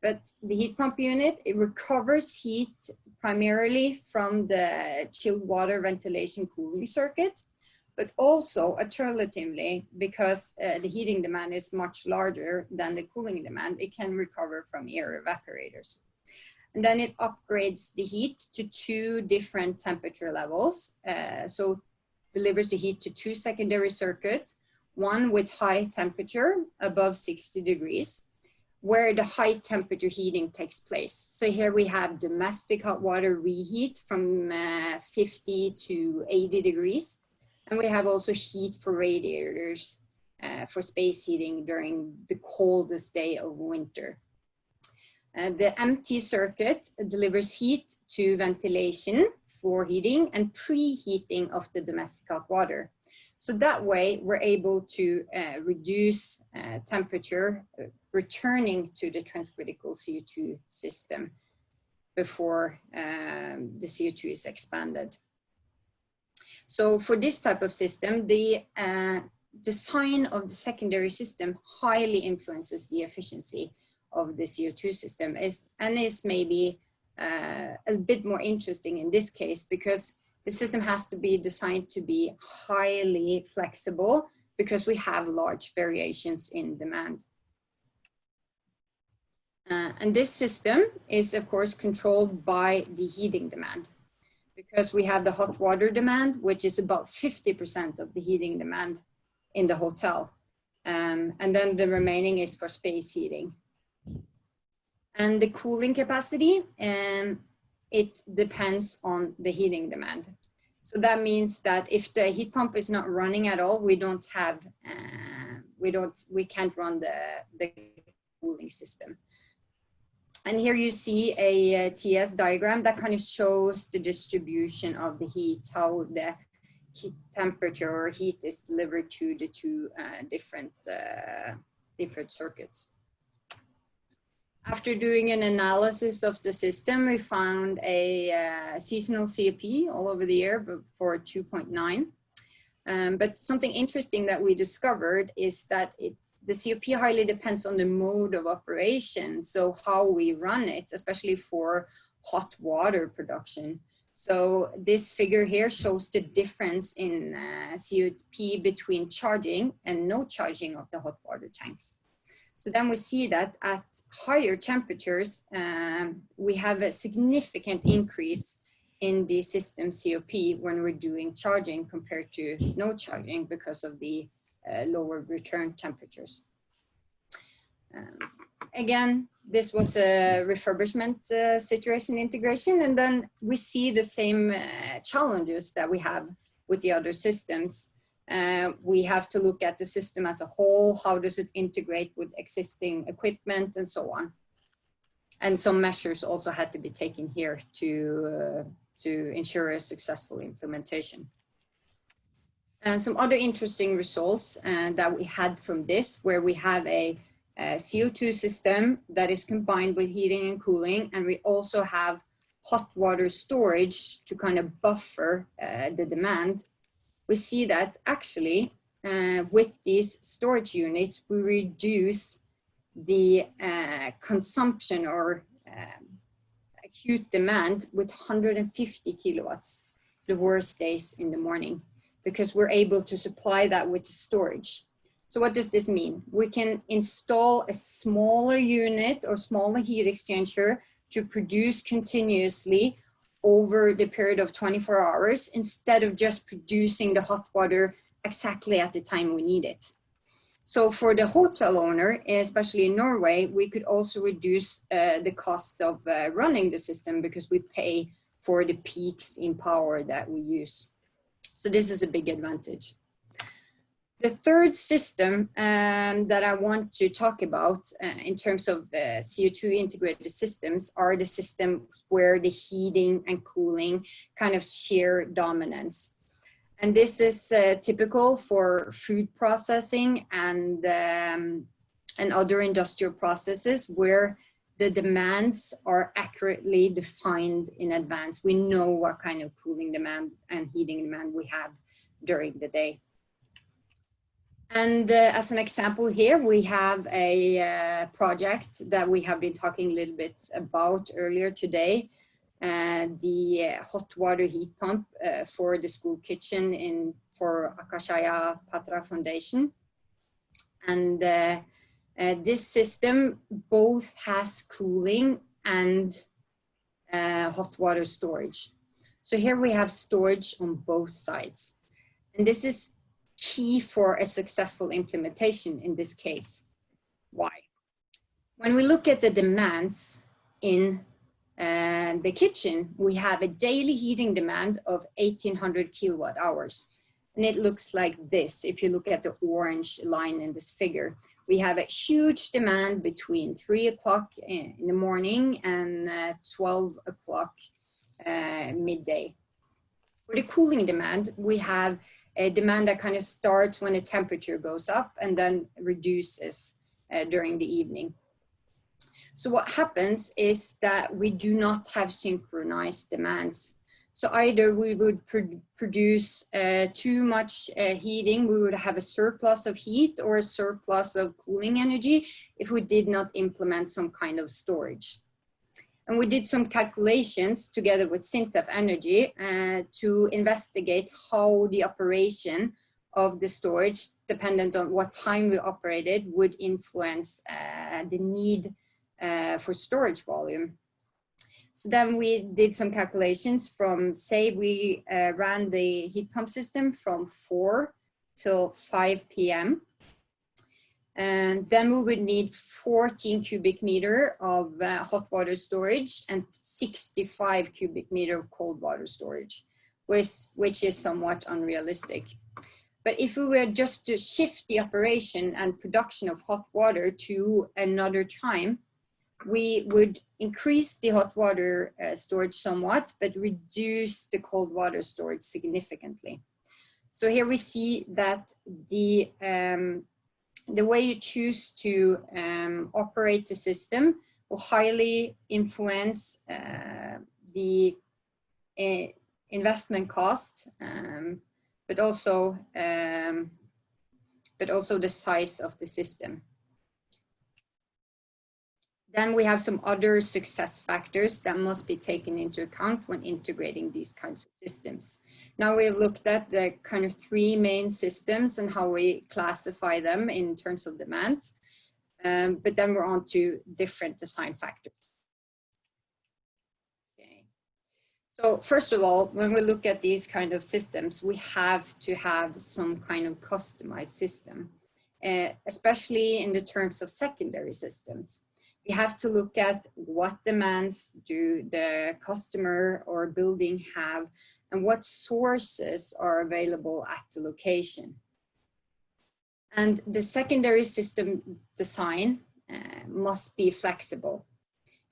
[SPEAKER 8] But the heat pump unit, it recovers heat primarily from the chilled water ventilation cooling circuit, but also alternatively, because the heating demand is much larger than the cooling demand, it can recover from air evaporators. And then it upgrades the heat to 2 different temperature levels. So delivers the heat to 2 secondary circuits, one with high temperature above 60 degrees, where the high temperature heating takes place. So here we have domestic hot water reheat from 50 to 80 degrees. And we have also heat for radiators for space heating during the coldest day of winter. The empty circuit delivers heat to ventilation, floor heating, and preheating of the domestic hot water. So that way we're able to reduce temperature returning to the transcritical CO2 system before the CO2 is expanded. So for this type of system, the design of the secondary system highly influences the efficiency of the CO2 system, and is maybe a bit more interesting in this case because the system has to be designed to be highly flexible because we have large variations in demand. And this system is of course controlled by the heating demand because we have the hot water demand, which is about 50% of the heating demand in the hotel. And then the remaining is for space heating. And the cooling capacity, it depends on the heating demand. So that means that if the heat pump is not running at all, we can't run the cooling system. And here you see a TS diagram that kind of shows the distribution of the heat, how the heat temperature or heat is delivered to the two different circuits. After doing an analysis of the system, we found a seasonal COP all over the year for 2.9. But something interesting that we discovered is that the COP highly depends on the mode of operation. So how we run it, especially for hot water production. So this figure here shows the difference in COP between charging and no charging of the hot water tanks. So then we see that at higher temperatures, we have a significant increase in the system COP when we're doing charging compared to no charging because of the lower return temperatures. Again, this was a refurbishment situation integration, and then we see the same challenges that we have with the other systems. We have to look at the system as a whole. How does it integrate with existing equipment and so on? And some measures also had to be taken here to ensure a successful implementation. And some other interesting results that we had from this, where we have a CO2 system that is combined with heating and cooling, and we also have hot water storage to kind of buffer the demand. We see that actually with these storage units, we reduce the consumption or acute demand with 150 kilowatts the worst days in the morning, because we're able to supply that with storage. So what does this mean? We can install a smaller unit or smaller heat exchanger to produce continuously over the period of 24 hours instead of just producing the hot water exactly at the time we need it. So for the hotel owner, especially in Norway, we could also reduce the cost of running the system because we pay for the peaks in power that we use. So this is a big advantage. The third system that I want to talk about in terms of CO2 integrated systems are the systems where the heating and cooling kind of share dominance. And this is typical for food processing and other industrial processes where the demands are accurately defined in advance. We know what kind of cooling demand and heating demand we have during the day. And as an example here, we have a project that we have been talking a little bit about earlier today, the hot water heat pump for the school kitchen for Akashaya Patra Foundation. And this system both has cooling and hot water storage. So here we have storage on both sides. And this is key for a successful implementation in this case. Why? When we look at the demands in the kitchen, we have a daily heating demand of 1800 kilowatt hours. And it looks like this. If you look at the orange line in this figure, we have a huge demand between 3 o'clock in the morning and 12 o'clock midday. For the cooling demand, we have a demand that kind of starts when the temperature goes up and then reduces during the evening. So what happens is that we do not have synchronized demands. So either we would produce too much heating, we would have a surplus of heat or a surplus of cooling energy if we did not implement some kind of storage. And we did some calculations together with Sintef Energy to investigate how the operation of the storage, dependent on what time we operated, would influence the need for storage volume. So then we did some calculations from, say we ran the heat pump system from 4 till 5 p.m. And then we would need 14 cubic meter of hot water storage and 65 cubic meter of cold water storage, which is somewhat unrealistic. But if we were just to shift the operation and production of hot water to another time, we would increase the hot water storage somewhat, but reduce the cold water storage significantly. So here we see that the way you choose to operate the system will highly influence the investment cost, but also the size of the system. Then we have some other success factors that must be taken into account when integrating these kinds of systems. Now we've looked at the kind of 3 main systems and how we classify them in terms of demands, but then we're on to different design factors. Okay. So first of all, when we look at these kind of systems, we have to have some kind of customized system, especially in the terms of secondary systems. We have to look at what demands do the customer or building have and what sources are available at the location. And the secondary system design must be flexible.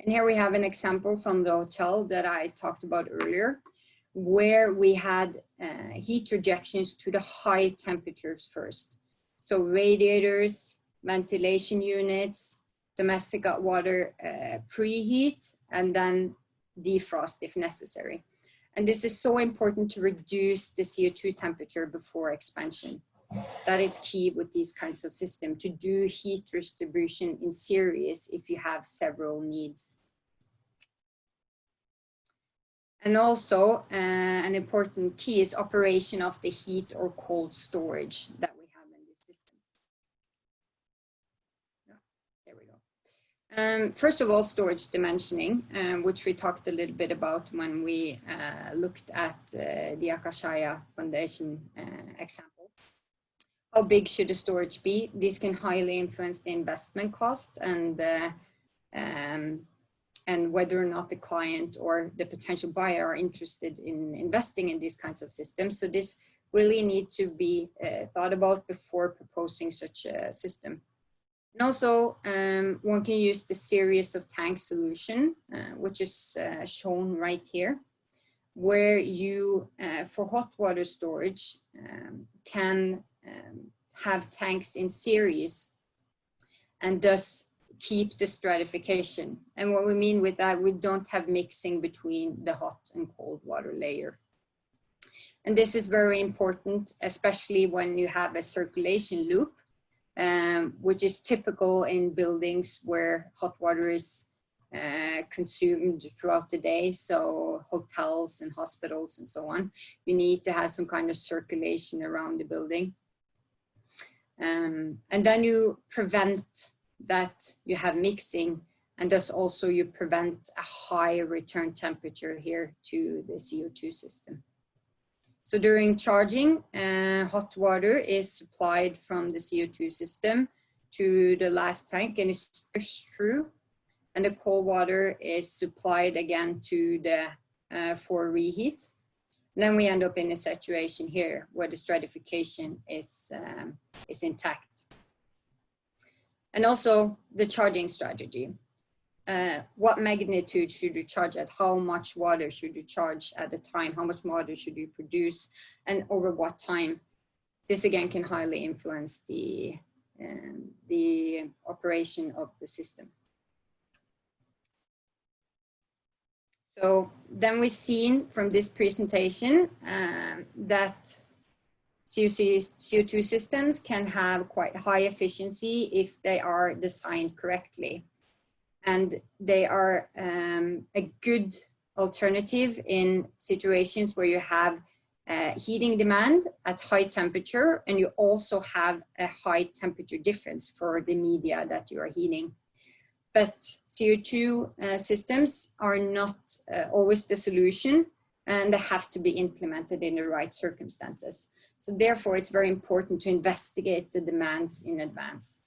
[SPEAKER 8] And here we have an example from the hotel that I talked about earlier, where we had heat rejections to the high temperatures first. So radiators, ventilation units, domestic hot water preheat, and then defrost if necessary. And this is so important to reduce the CO2 temperature before expansion. That is key with these kinds of systems, to do heat distribution in series if you have several needs. And also an important key is operation of the heat or cold storage that we have in these systems. There we go. First of all, storage dimensioning, which we talked a little bit about when we looked at the Akashaya Foundation example. How big should the storage be? This can highly influence the investment cost and whether or not the client or the potential buyer are interested in investing in these kinds of systems. So this really needs to be thought about before proposing such a system. And also, one can use the series of tank solution, which is shown right here, where you, for hot water storage, can have tanks in series and thus keep the stratification. And what we mean with that, we don't have mixing between the hot and cold water layer. And this is very important, especially when you have a circulation loop, which is typical in buildings where hot water is consumed throughout the day. So hotels and hospitals and so on, you need to have some kind of circulation around the building. And then you prevent that you have mixing, and thus also you prevent a high return temperature here to the CO2 system. So during charging, hot water is supplied from the CO2 system to the last tank and is pushed through, and the cold water is supplied again to the for reheat. And then we end up in a situation here where the stratification is intact. And also the charging strategy. What magnitude should you charge at? How much water should you charge at a time? How much water should you produce? And over what time? This again can highly influence the operation of the system. So then we've seen from this presentation that CO2 systems can have quite high efficiency if they are designed correctly. And they are a good alternative in situations where you have heating demand at high temperature, and you also have a high temperature difference for the media that you are heating. But CO2 systems are not always the solution, and they have to be implemented in the right circumstances. So therefore, it's very important to investigate the demands in advance.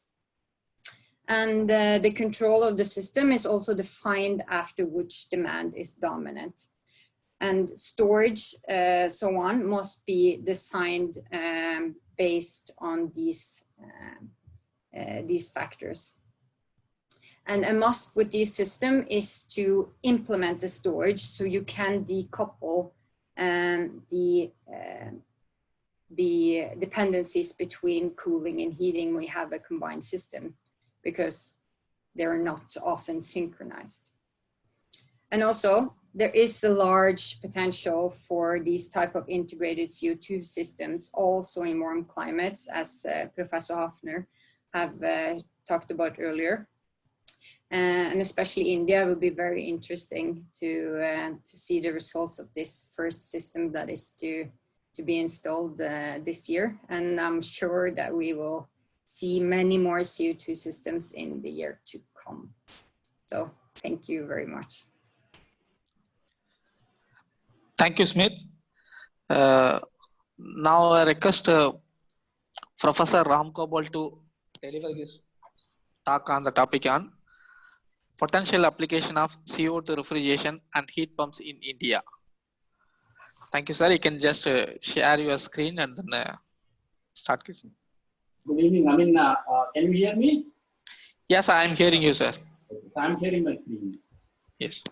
[SPEAKER 8] And the control of the system is also defined after which demand is dominant. And storage, so on, must be designed based on these factors. And a must with this system is to implement the storage so you can decouple the dependencies between cooling and heating when you have a combined system, because they're not often synchronized. And also, there is a large potential for these type of integrated CO2 systems also in warm climates, as Professor Hafner have talked about earlier. And especially India will be very interesting to see the results of this first system that is to be installed this year. And I'm sure that we will see many more CO2 systems in the year to come. So thank you very much.
[SPEAKER 2] Thank you, Smith. Now I request Professor Ram Gopal to deliver his talk on the topic on potential application of CO2 refrigeration and heat pumps in India. Thank you, sir. You can just share your screen and then start.
[SPEAKER 9] Good evening. Can you hear me?
[SPEAKER 2] Yes, I am hearing you, sir.
[SPEAKER 9] I am sharing my screen.
[SPEAKER 2] Yes.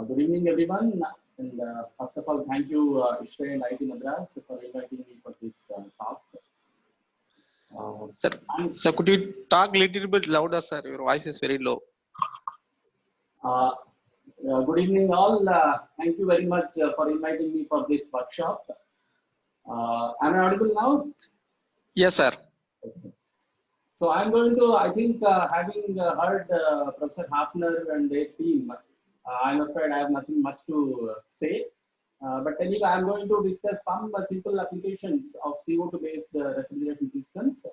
[SPEAKER 9] Good evening, everyone. And first of all, thank you, IIT and IIT Madras, for inviting me for this talk.
[SPEAKER 2] Sir, could you talk a little bit louder, sir? Your voice is very low.
[SPEAKER 9] Good evening, all. Thank you very much for inviting me for this workshop. Am I audible now?
[SPEAKER 2] Yes, sir.
[SPEAKER 9] Okay. So I'm going to, I think, having heard Professor Hafner and their team, I'm afraid I have nothing much to say. But anyway, I'm going to discuss some simple applications of CO2-based refrigeration systems,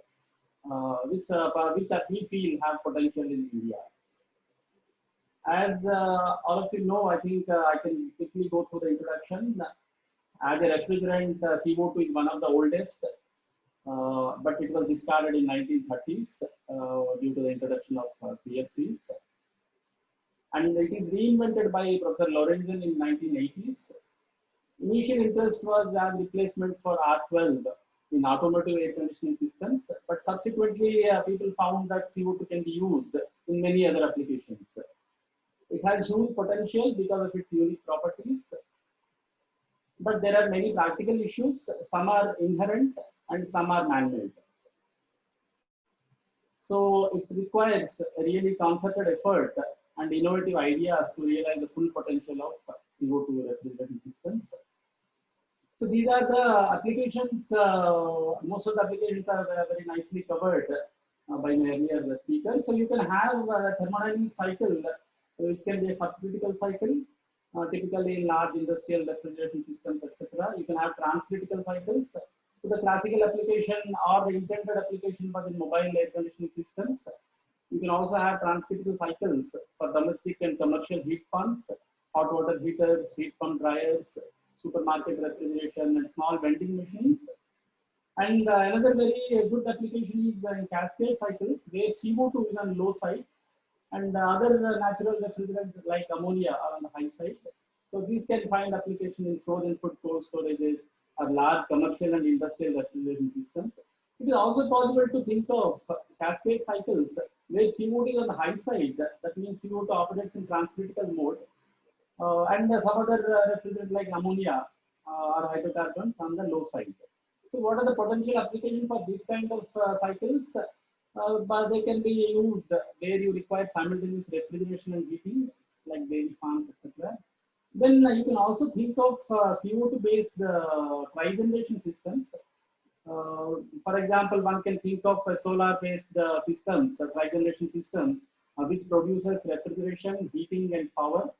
[SPEAKER 9] which we feel have potential in India. As all of you know, I think I can quickly go through the introduction. As a refrigerant, CO2 is one of the oldest, but it was discarded in 1930s due to the introduction of CFCs. And it is reinvented by Professor Lorenzen in 1980s. Initial interest was as replacement for R12 in automotive air conditioning systems, but subsequently people found that CO2 can be used in many other applications. It has huge potential because of its unique properties, but there are many practical issues. Some are inherent and some are man-made. So it requires a really concerted effort and innovative ideas to realize the full potential of CO2 refrigeration systems. So these are the applications. Most of the applications are very nicely covered by my earlier speakers. So you can have a thermodynamic cycle, which can be a subcritical cycle, typically in large industrial refrigeration systems, etc. You can have transcritical cycles. So the classical application or the intended application was in mobile air conditioning systems. You can also have transcritical cycles for domestic and commercial heat pumps, hot water heaters, heat pump dryers, supermarket refrigeration, and small vending machines. And another very good application is in cascade cycles, where CO2 is on low side and other natural refrigerants like ammonia are on the high side. So these can find application in frozen food cold storages or large commercial and industrial refrigeration systems. It is also possible to think of cascade cycles where CO2 is on the high side. That means CO2 operates in transcritical mode. And some other refrigerant like ammonia or hydrocarbons on the low side. So what are the potential applications for these kind of cycles? But they can be used where you require simultaneous refrigeration and heating, like dairy farms, etc. Then you can also think of CO2-based trigeneration systems. For example, one can think of solar-based systems, a trigeneration system, which produces refrigeration, heating, and power.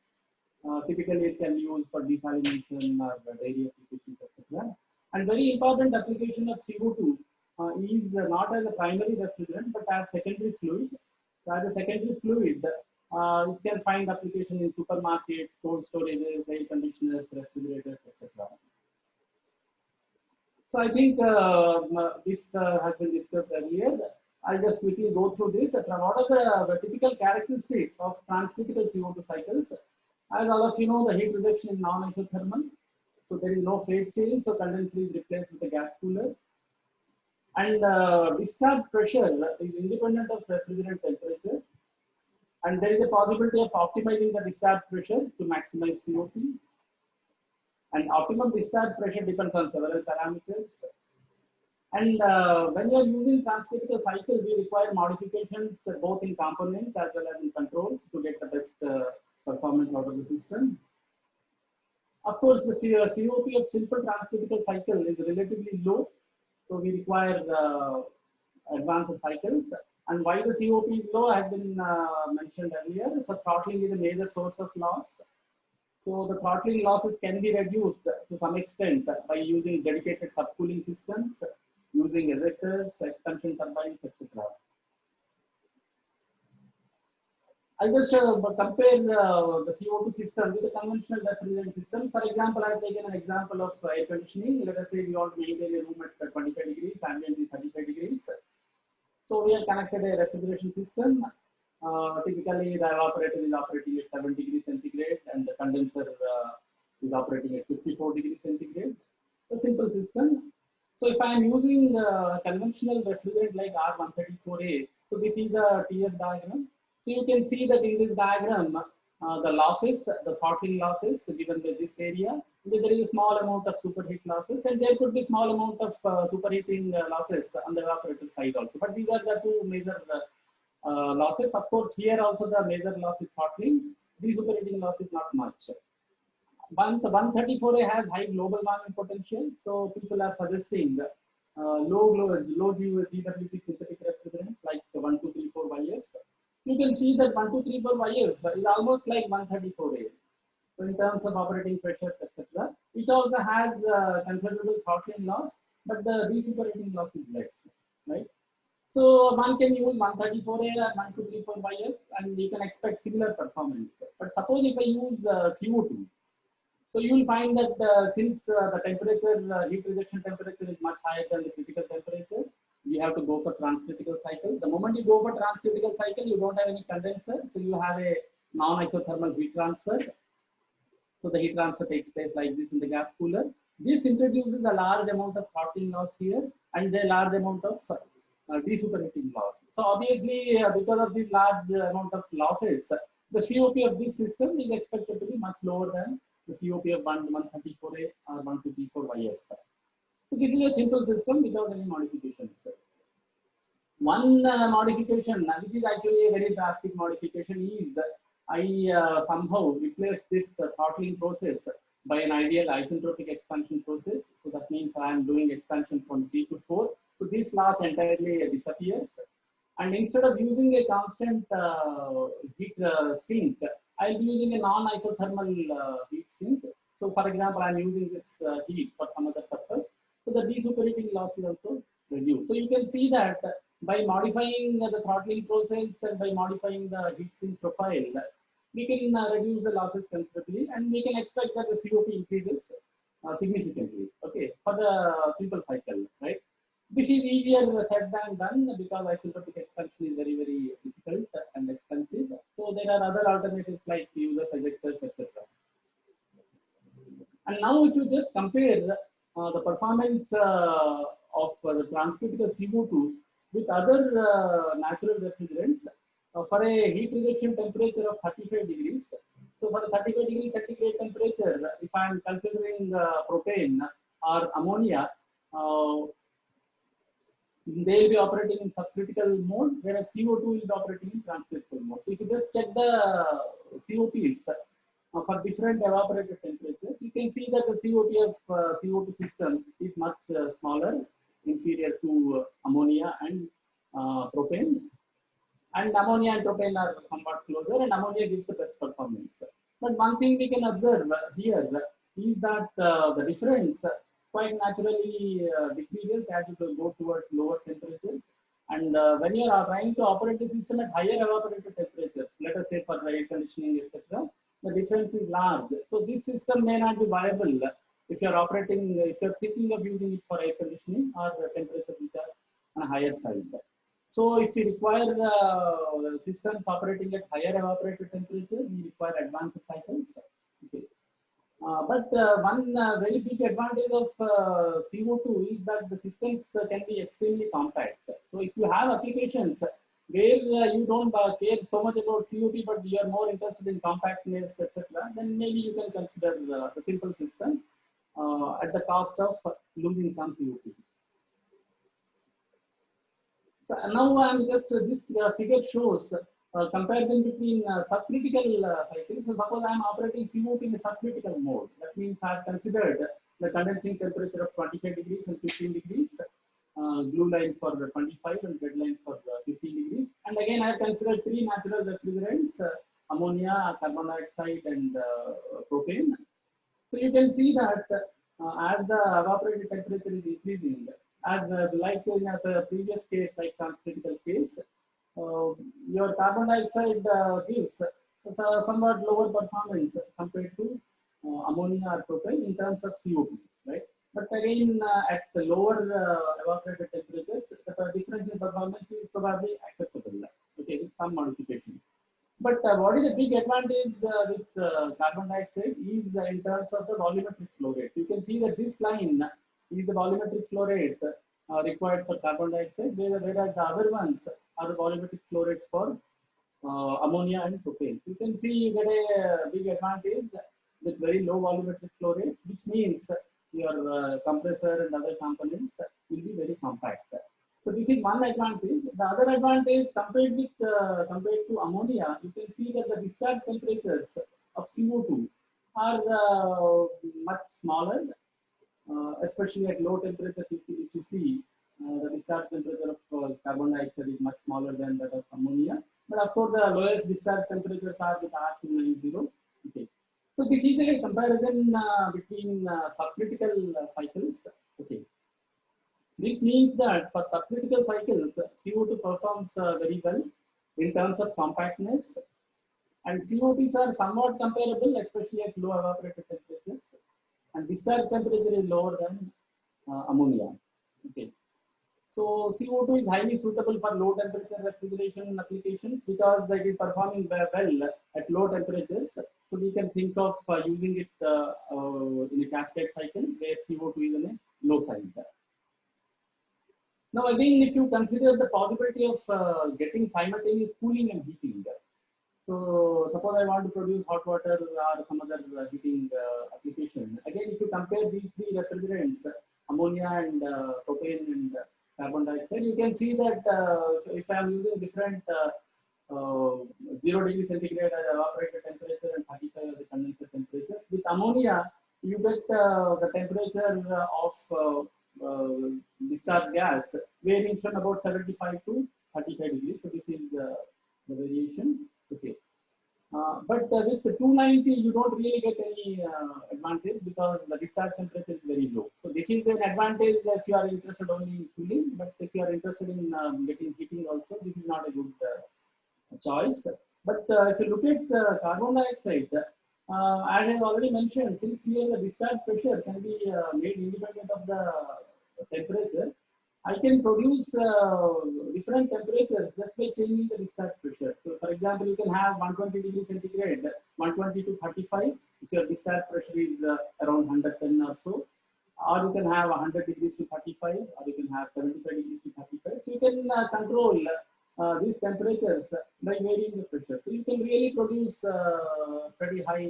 [SPEAKER 9] Typically, it can be used for desalination or dairy applications, etc. And very important application of CO2 is not as a primary refrigerant, but as secondary fluid. So as a secondary fluid, it can find application in supermarkets, cold storages, air conditioners, refrigerators, etc. So I think this has been discussed earlier. I'll just quickly go through this. What are the typical characteristics of transcritical CO2 cycles? As all of you know, the heat rejection is non-isothermal. So there is no phase change, so condenser is replaced with a gas cooler. And discharge pressure is independent of refrigerant temperature. And there is a possibility of optimizing the discharge pressure to maximize CO2. And optimum discharge pressure depends on several parameters. And when you are using transcritical cycle, we require modifications both in components as well as in controls to get the best performance out of the system. Of course, the COP of simple transcritical cycle is relatively low, so we require advanced cycles. And why the COP is low has been mentioned earlier. So throttling is a major source of loss. So the throttling losses can be reduced to some extent by using dedicated subcooling systems, using ejectors, expansion turbines, etc. I'll just compare the CO2 system with the conventional refrigerant system. For example, I've taken an example of air conditioning. Let us say we want to maintain a room at 25 degrees, ambient is 35 degrees. So we have connected a refrigeration system. Typically, the evaporator is operating at 7 degrees centigrade and the condenser is operating at 54 degrees centigrade. A simple system. So if I am using conventional refrigerant like R134A, so this is the TS diagram. So you can see that in this diagram, the losses, the throttling losses given by this area, there is a small amount of superheat losses, and there could be small amount of superheating losses on the evaporator side also. But these are the two major losses. Of course, here also the major loss is throttling. The superheating loss is not much. 134A has high global warming potential, so people are suggesting low GWP synthetic refrigerants like 1234YF. You can see that 1234YF is almost like 134A. So in terms of operating pressures, etc., it also has considerable throttling loss, but the de-superheating loss is less, right? So one can use 134A and 1234YF, and we can expect similar performance. But suppose if I use CO2, so you will find that since the temperature, heat rejection temperature is much higher than the critical temperature, we have to go for transcritical cycle. The moment you go for transcritical cycle, you don't have any condenser, so you have a non-isothermal heat transfer. So the heat transfer takes place like this in the gas cooler. This introduces a large amount of throttling loss here and a large amount of de-superheating loss. So obviously, because of this large amount of losses, the COP of this system is expected to be much lower than the COP of 134A or 1234YF. So this is a simple system without any modifications. One modification, which is actually a very drastic modification, is I somehow replaced this throttling process by an ideal isentropic expansion process. So that means I am doing expansion from 3 to 4. So this loss entirely disappears. And instead of using a constant heat sink, I'll be using a non-isothermal heat sink. So for example, I'm using this heat for some other purpose. So the de-superheating loss is also reduced. So you can see that by modifying the throttling process and by modifying the heat sink profile, we can reduce the losses considerably, and we can expect that the COP increases significantly, okay, for the simple cycle, right? This is easier said than done because isentropic expansion is very, very difficult and expensive. So there are other alternatives like user ejectors, etc. And now if you just compare the performance of the transcritical CO2 with other natural refrigerants for a heat rejection temperature of 35 degrees. So for a 35 degree centigrade temperature, if I am considering propane or ammonia, they will be operating in subcritical mode, whereas CO2 will be operating in transcritical mode. If you just check the COPs for different evaporator temperatures, you can see that the COP of CO2 system is much smaller, inferior to ammonia and propane. And ammonia and propane are somewhat closer, and ammonia gives the best performance. But one thing we can observe here is that the difference quite naturally decreases as you go towards lower temperatures. And when you are trying to operate the system at higher evaporator temperatures, let us say for air conditioning, etc., the difference is large. So this system may not be viable if you are operating, if you are thinking of using it for air conditioning or temperatures which are on a higher side. So if we require systems operating at higher evaporator temperature, we require advanced cycles. Okay. But one very big advantage of CO2 is that the systems can be extremely compact. So if you have applications where you don't care so much about CO2, but you are more interested in compactness, etc., then maybe you can consider the simple system at the cost of losing some CO2. So now I'm just, this figure shows comparison between subcritical cycles. So suppose I'm operating CO2 in a subcritical mode. That means I've considered the condensing temperature of 25 degrees and 15 degrees, blue line for 25 and red line for 15 degrees. And again, I've considered three natural refrigerants, ammonia, carbon dioxide, and propane. So you can see that as the evaporated temperature is increasing, as like in the previous case, like transcritical case, your carbon dioxide gives somewhat lower performance compared to ammonia or propane in terms of CO2, right? But again, at the lower evaporated temperatures, the difference in performance is probably acceptable, okay, with some modifications. But what is the big advantage with carbon dioxide is in terms of the volumetric flow rate. You can see that this line is the volumetric flow rate required for carbon dioxide, whereas the other ones are the volumetric flow rates for ammonia and propane. So you can see you get a big advantage with very low volumetric flow rates, which means your compressor and other components will be very compact. So this is one advantage. The other advantage compared to ammonia, you can see that the discharge temperatures of CO2 are much smaller, especially at low temperatures. If you see, the discharge temperature of carbon dioxide is much smaller than that of ammonia. But of course, the lowest discharge temperatures are with R290. Okay. So this is a comparison between subcritical cycles. Okay. This means that for subcritical cycles, CO2 performs very well in terms of compactness, and CO2s are somewhat comparable, especially at low evaporated temperatures, and discharge temperature is lower than ammonia. Okay. So CO2 is highly suitable for low temperature refrigeration applications because it is performing well at low temperatures. So we can think of using it in a cascade cycle where CO2 is in a low side. Now again, if you consider the possibility of getting simultaneous cooling and heating, so suppose I want to produce hot water or some other heating application. Again, if you compare these three refrigerants, ammonia and propane and carbon dioxide, you can see that if I am using different 0 degree centigrade as evaporated temperature and 35 as the condenser temperature, with ammonia, you get the temperature of discharge gas varying from about 75 to 35 degrees. So this is the variation. Okay. But with the 290, you don't really get any advantage because the discharge temperature is very low. So this is an advantage if you are interested only in cooling, but if you are interested in getting heating also, this is not a good choice. But if you look at carbon dioxide, as I have already mentioned, since here the discharge pressure can be made independent of the temperature, I can produce different temperatures just by changing the discharge pressure. So for example, you can have 120 degrees centigrade, 120 to 35, if your discharge pressure is around 110 or so, or you can have 100 degrees to 35, or you can have 75 degrees to 35. So you can control these temperatures by varying the pressure. So you can really produce pretty high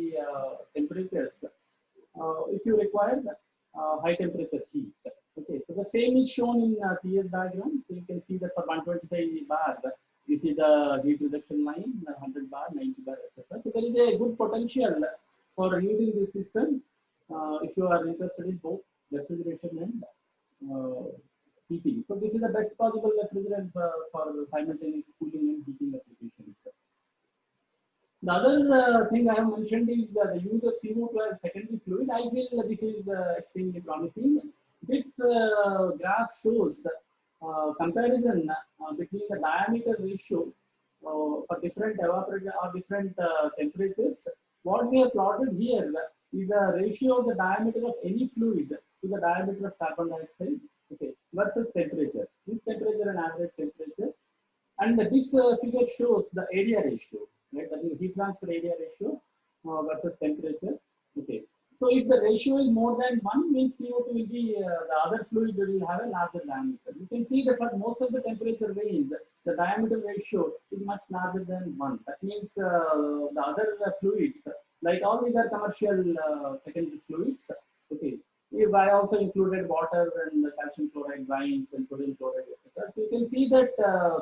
[SPEAKER 9] temperatures if you require high temperature heat. Okay, so the same is shown in TS diagram. So you can see that for 125 bar, you see the heat reduction line, 100 bar, 90 bar, etc. So there is a good potential for using this system if you are interested in both refrigeration and heating. So this is the best possible refrigerant for simultaneous cooling and heating applications. The other thing I have mentioned is the use of CO2 as secondary fluid. I feel that this is extremely promising. This graph shows comparison between the diameter ratio for different evaporator or different temperatures. What we have plotted here is the ratio of the diameter of any fluid to the diameter of carbon dioxide, okay, versus temperature. This temperature and average temperature. And this figure shows the area ratio, right? That is heat transfer area ratio versus temperature. Okay. So if the ratio is more than 1, means CO2 will be, the other fluid will have a larger diameter. You can see that for most of the temperature range, the diameter ratio is much larger than 1. That means the other fluids, like all these are commercial secondary fluids. Okay. If I also included water and calcium chloride brines and sodium chloride, etc. So you can see that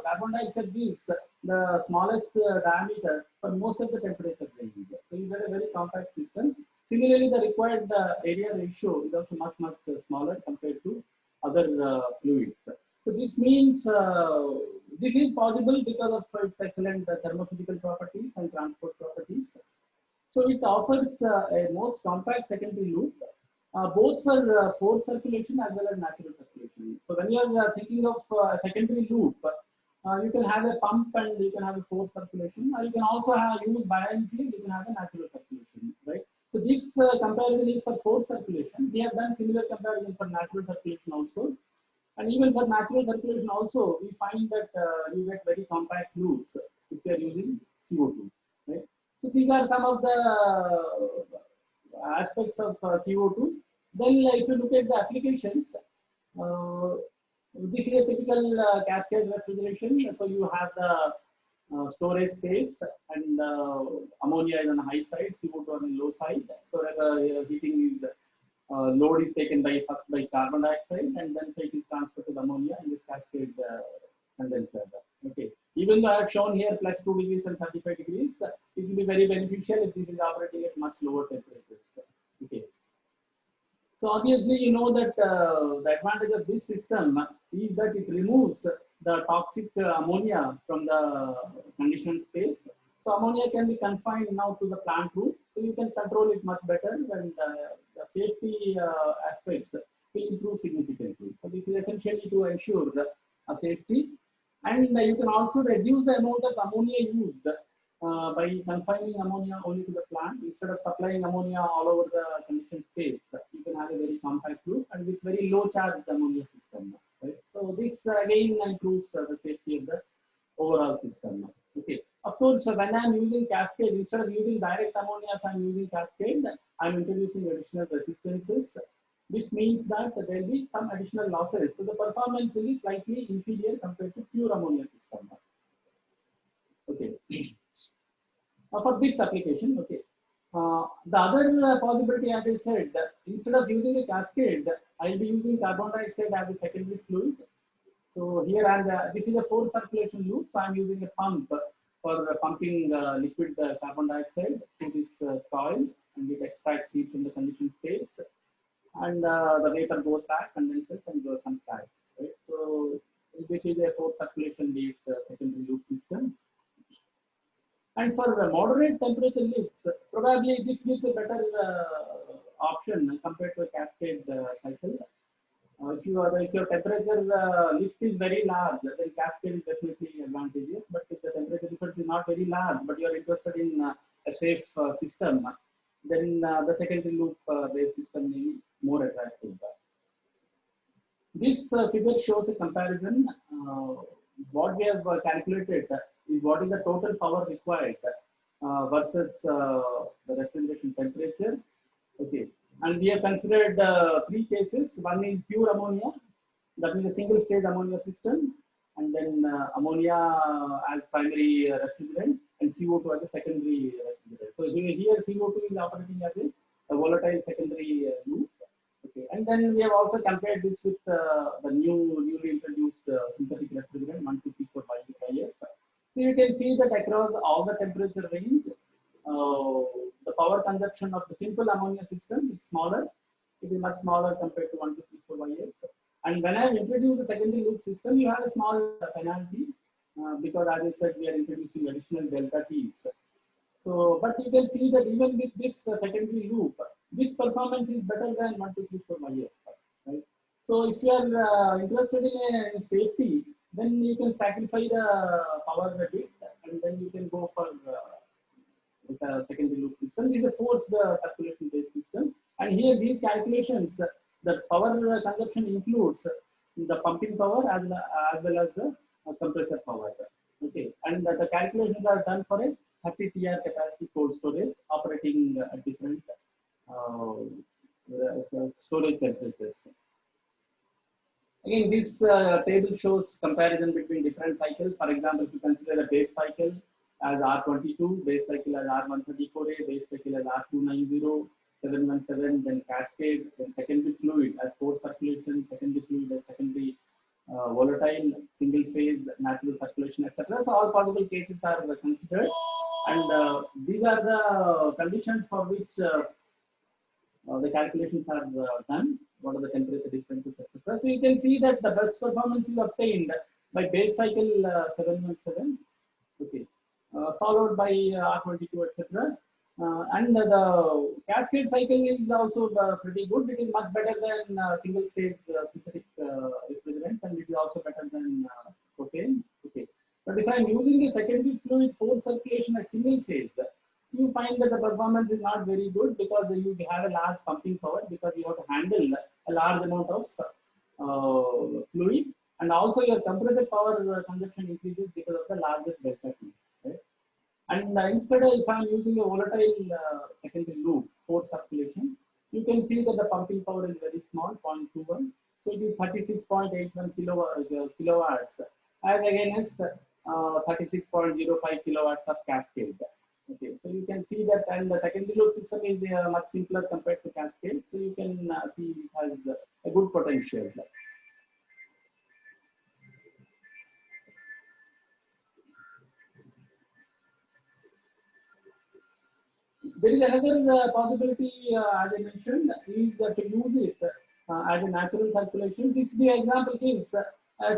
[SPEAKER 9] carbon dioxide gives the smallest diameter for most of the temperature range. So you get a very compact system. Similarly, the required area ratio is also much smaller compared to other fluids. So this means this is possible because of its excellent thermophysical properties and transport properties. So it offers a most compact secondary loop, both for forced circulation as well as natural circulation. So when you are thinking of a secondary loop, you can have a pump and you can have a forced circulation, or you can also use buoyancy and you can have a natural circulation, right? So this comparison is for forced circulation. We have done similar comparison for natural circulation also. And even for natural circulation also, we find that you get very compact loops if you are using CO2, right? So these are some of the aspects of CO2. Then if you look at the applications, this is a typical cascade refrigeration. So you have the storage space and ammonia is on the high side, CO2 on the low side. So that the heating is load is taken first by carbon dioxide and then it is transferred to the ammonia in this cascade condenser. Okay. Even though I have shown here plus 2 degrees and 35 degrees, it will be very beneficial if this is operating at much lower temperatures. Okay. So obviously, you know that the advantage of this system is that it removes the toxic ammonia from the conditioned space. So ammonia can be confined now to the plant room, so you can control it much better, and the safety aspects will improve significantly. So this is essentially to ensure the safety, and you can also reduce the amount of ammonia used by confining ammonia only to the plant instead of supplying ammonia all over the conditioned space. You can have a very compact loop and with very low charge ammonia system. Right? So this again improves the safety of the overall system. Okay. Of course, when I am using cascade, instead of using direct ammonia, if I am using cascade, I am introducing additional resistances, which means that there will be some additional losses. So the performance will be slightly inferior compared to pure ammonia system. Okay. For this application, okay. The other possibility, as I said, instead of using a cascade, I will be using carbon dioxide as a secondary fluid. So here this is a forced circulation loop, so I am using a pump for pumping liquid carbon dioxide through this coil, and it extracts heat from the conditioned space, and the vapor goes back, condenses, and comes back. Right? So which is a forced circulation based secondary loop system. And for moderate temperature lifts, probably this gives a better option compared to a cascade cycle. If your temperature lift is very large, then cascade is definitely advantageous. But if the temperature difference is not very large, but you are interested in a safe system, then the secondary loop based system may be more attractive. This figure shows a comparison. What we have calculated is what is the total power required versus the refrigeration temperature. Okay. And we have considered 3 cases. One is pure ammonia, that is a single stage ammonia system, and then ammonia as primary refrigerant and CO2 as a secondary refrigerant. So here CO2 is operating as a volatile secondary loop. Okay. And then we have also compared this with the newly introduced synthetic refrigerant 1, 2, 3, 4, 5, 5 years. So you can see that across all the temperature range, the power consumption of the simple ammonia system is smaller. It is much smaller compared to 1, 2, 3, 4, 5 years. And when I have introduced the secondary loop system, you have a small penalty because, as I said, we are introducing additional delta T's. So, but you can see that even with this secondary loop, this performance is better than 1, 2, 3, 4, 5 years. Right? So, if you are interested in safety, then you can sacrifice the power a bit, and then you can go for with a secondary loop system. This is a forced circulation based system, and here these calculations, the power consumption includes the pumping power as well as the compressor power. Okay, and the calculations are done for a 30 TR capacity cold storage operating at different storage temperatures. Again, this table shows comparison between different cycles. For example, if you consider a base cycle as R22, base cycle as R134A, base cycle as R290, 717, then cascade, then secondary fluid as forced circulation, secondary fluid as secondary volatile, single phase, natural circulation, etc. So all possible cases are considered, and these are the conditions for which the calculations are done. What are the temperature differences, etc. So you can see that the best performance is obtained by base cycle 717, okay, followed by R22, etc. And the cascade cycle is also pretty good. It is much better than single stage synthetic refrigerants, and it is also better than propane. Okay, but if I am using the secondary fluid forced circulation as single phase, you find that the performance is not very good because you have a large pumping power, because you have to handle a large amount of fluid, and also your compressor power consumption increases because of the larger delta T. Right? And instead, if I am using a volatile secondary loop for circulation, you can see that the pumping power is very small, 0.21. So it is 36.81 kilowatts as against 36.05 kilowatts of cascade. Okay, so you can see that, and the secondary loop system is much simpler compared to cascade. So you can see it has a good potential. There is another possibility, as I mentioned, is to use it as a natural circulation. This the example gives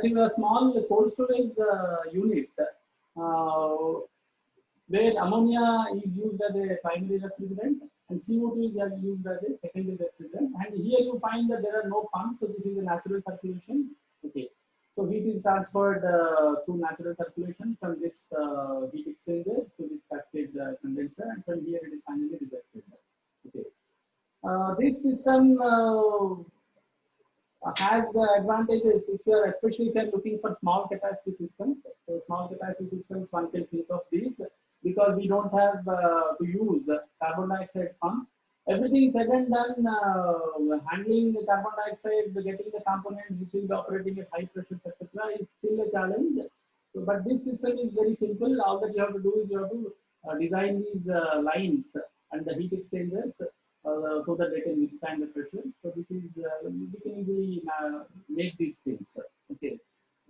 [SPEAKER 9] in a small cold storage unit where ammonia is used as a primary refrigerant and CO2 is used as a secondary refrigerant. And here you find that there are no pumps, so this is a natural circulation. Okay, so heat is transferred through natural circulation from this heat exchanger to this cascade condenser, and from here it is finally rejected. Okay, this system has advantages if you are, especially if you are looking for small capacity systems. So small capacity systems, one can think of these because we don't have to use carbon dioxide pumps. Everything said and done, handling the carbon dioxide, getting the components which will be operating at high pressures, etc., is still a challenge. So, but this system is very simple. All that you have to do is you have to design these lines and the heat exchangers so that they can withstand the pressures. So this is we can easily make these things. Okay,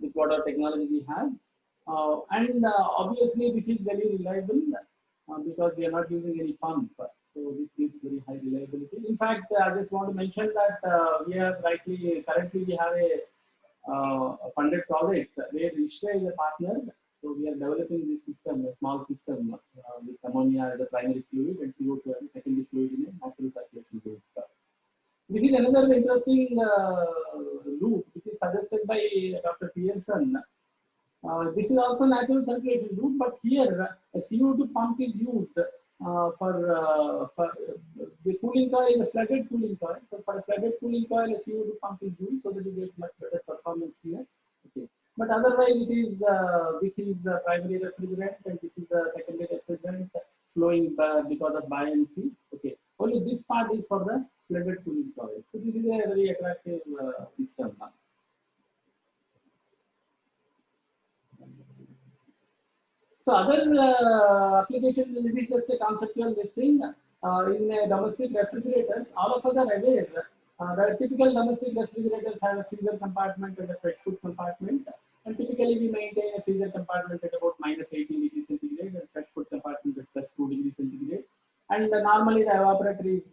[SPEAKER 9] with whatever technology we have, and obviously this is very reliable because we are not using any pump. So this gives very high reliability. In fact, I just want to mention that we are currently we have a funded project where ISRO is a partner. So we are developing this system, a small system with ammonia as a primary fluid and CO2 as a secondary fluid in a natural circulation loop. This is another interesting loop which is suggested by Dr. Pearson. This is also natural circulation loop, but here a CO2 pump is used for the cooling coil is a flooded cooling coil. So for a flooded cooling coil, a CO2 pump is used so that you get much better performance here. Okay. But otherwise, it is this is primary refrigerant and this is the secondary refrigerant flowing because of buoyancy. Okay. Only this part is for the flooded cooling coil. So this is a very attractive system. So other applications, this is just a conceptual thing. In domestic refrigerators, all of us are aware that typical domestic refrigerators have a freezer compartment and a fresh food compartment. And typically we maintain a freezer compartment at about -18 degrees centigrade and fresh food compartment at +2 degrees centigrade. And normally the evaporator is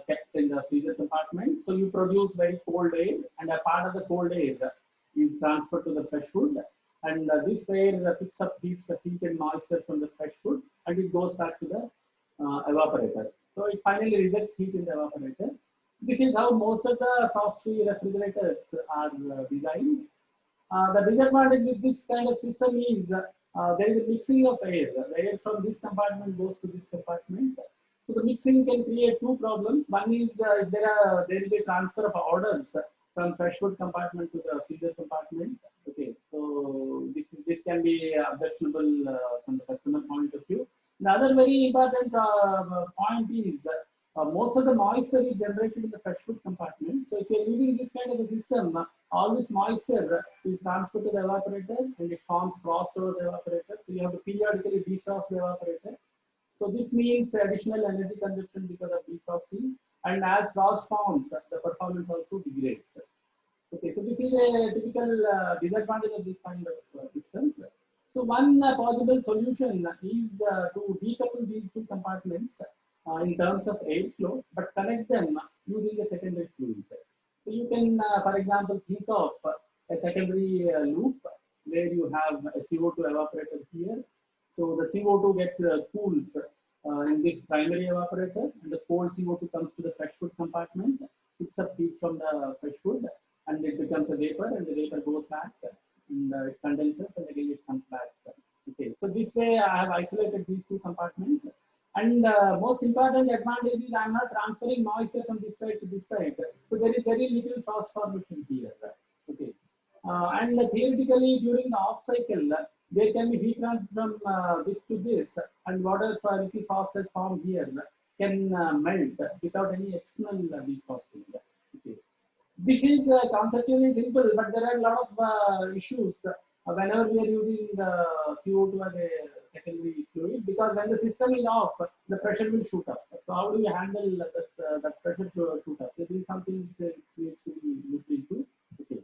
[SPEAKER 9] kept in the freezer compartment. So you produce very cold air, and a part of the cold air is transferred to the fresh food. And this air picks up heat and moisture from the fresh food, and it goes back to the evaporator. So it finally rejects heat in the evaporator. This is how most of the frost-free refrigerators are designed. The disadvantage with this kind of system is there is a mixing of air. The air from this compartment goes to this compartment. So the mixing can create two problems. One is there will be transfer of odors from fresh food compartment to the freezer compartment. Okay, so this can be objectionable from the customer point of view. The other very important point is most of the moisture is generated in the fresh food compartment. So if you're using this kind of a system, all this moisture is transferred to the evaporator and it forms frost over the evaporator. So you have to periodically defrost the evaporator. So this means additional energy consumption because of defrosting. And as frost forms, the performance also degrades. Okay, so this is a typical disadvantage of this kind of systems. So one possible solution is to decouple these two compartments in terms of airflow, but connect them using a secondary fluid. So you can, for example, think of a secondary loop where you have a CO2 evaporator here. So the CO2 gets cools in this primary evaporator, and the cold CO2 comes to the fresh food compartment, picks up heat from the fresh food, and it becomes a vapor, and the vapor goes back, and it condenses, and again it comes back. Okay, so this way I have isolated these two compartments. And most important advantage is I am not transferring moisture from this side to this side. So there is very little frost formation here. Okay. And theoretically during the off cycle, there can be heat transfer from this to this, and whatever little frost has formed here can melt without any external defrosting. Okay. This is conceptually simple, but there are a lot of issues whenever we are using CO2 as a secondary fluid, because when the system is off, the pressure will shoot up. So how do you handle that pressure to shoot up? This is something which needs to be looked into. Okay.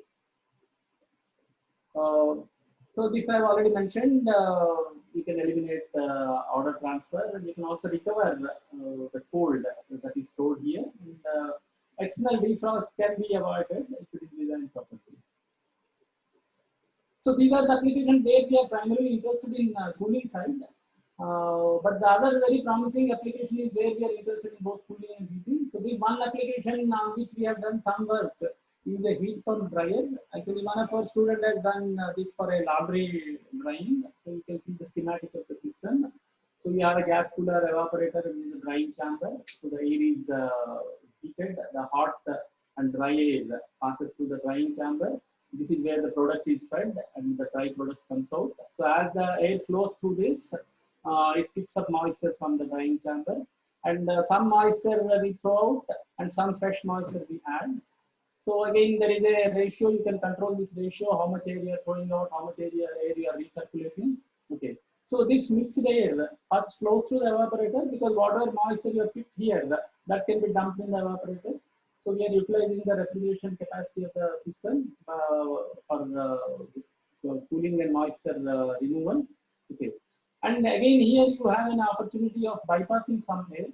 [SPEAKER 9] So this I have already mentioned. You can eliminate order transfer, and you can also recover the cold that is stored here. And external defrost can be avoided if it is designed properly. So these are the applications where we are primarily interested in cooling side. But the other very promising application is where we are interested in both cooling and heating. So this one application on which we have done some work is a heat pump dryer. Actually, one of our students has done this for a laundry drying. So you can see the schematic of the system. So we have a gas cooler evaporator in the drying chamber. So the air is heated, the hot and dry air passes through the drying chamber. This is where the product is fed and the dry product comes out. So as the air flows through this, it picks up moisture from the drying chamber, and some moisture we throw out and some fresh moisture we add. So again, there is a ratio. You can control this ratio, how much air you are throwing out, how much air you are recirculating. Okay. So this mixed air first flows through the evaporator, because whatever moisture you have picked here, that can be dumped in the evaporator. So we are utilizing the refrigeration capacity of the system for cooling and moisture removal. Okay. And again, here you have an opportunity of bypassing some air.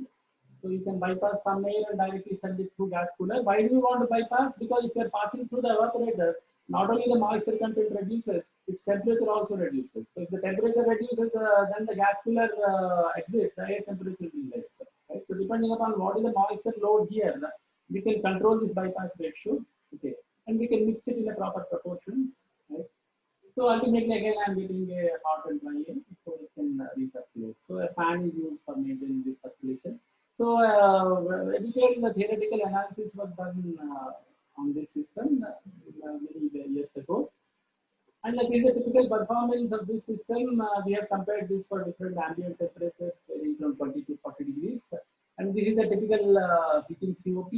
[SPEAKER 9] So you can bypass some air and directly send it through gas cooler. Why do you want to bypass? Because if you are passing through the evaporator, not only the moisture content reduces, its temperature also reduces. So if the temperature reduces, then the gas cooler exits, the air temperature will be less. Right? So depending upon what is the moisture load here, we can control this bypass ratio. Okay, and we can mix it in a proper proportion. Right? So ultimately, again, I am getting a hot and dry air, so it can recirculate. So a fan is used for maintaining this circulation. So a detailed theoretical analysis was done on this system many years ago. And like is the typical performance of this system. We have compared this for different ambient temperatures varying from 20 to 40 degrees. And this is the typical heating COP.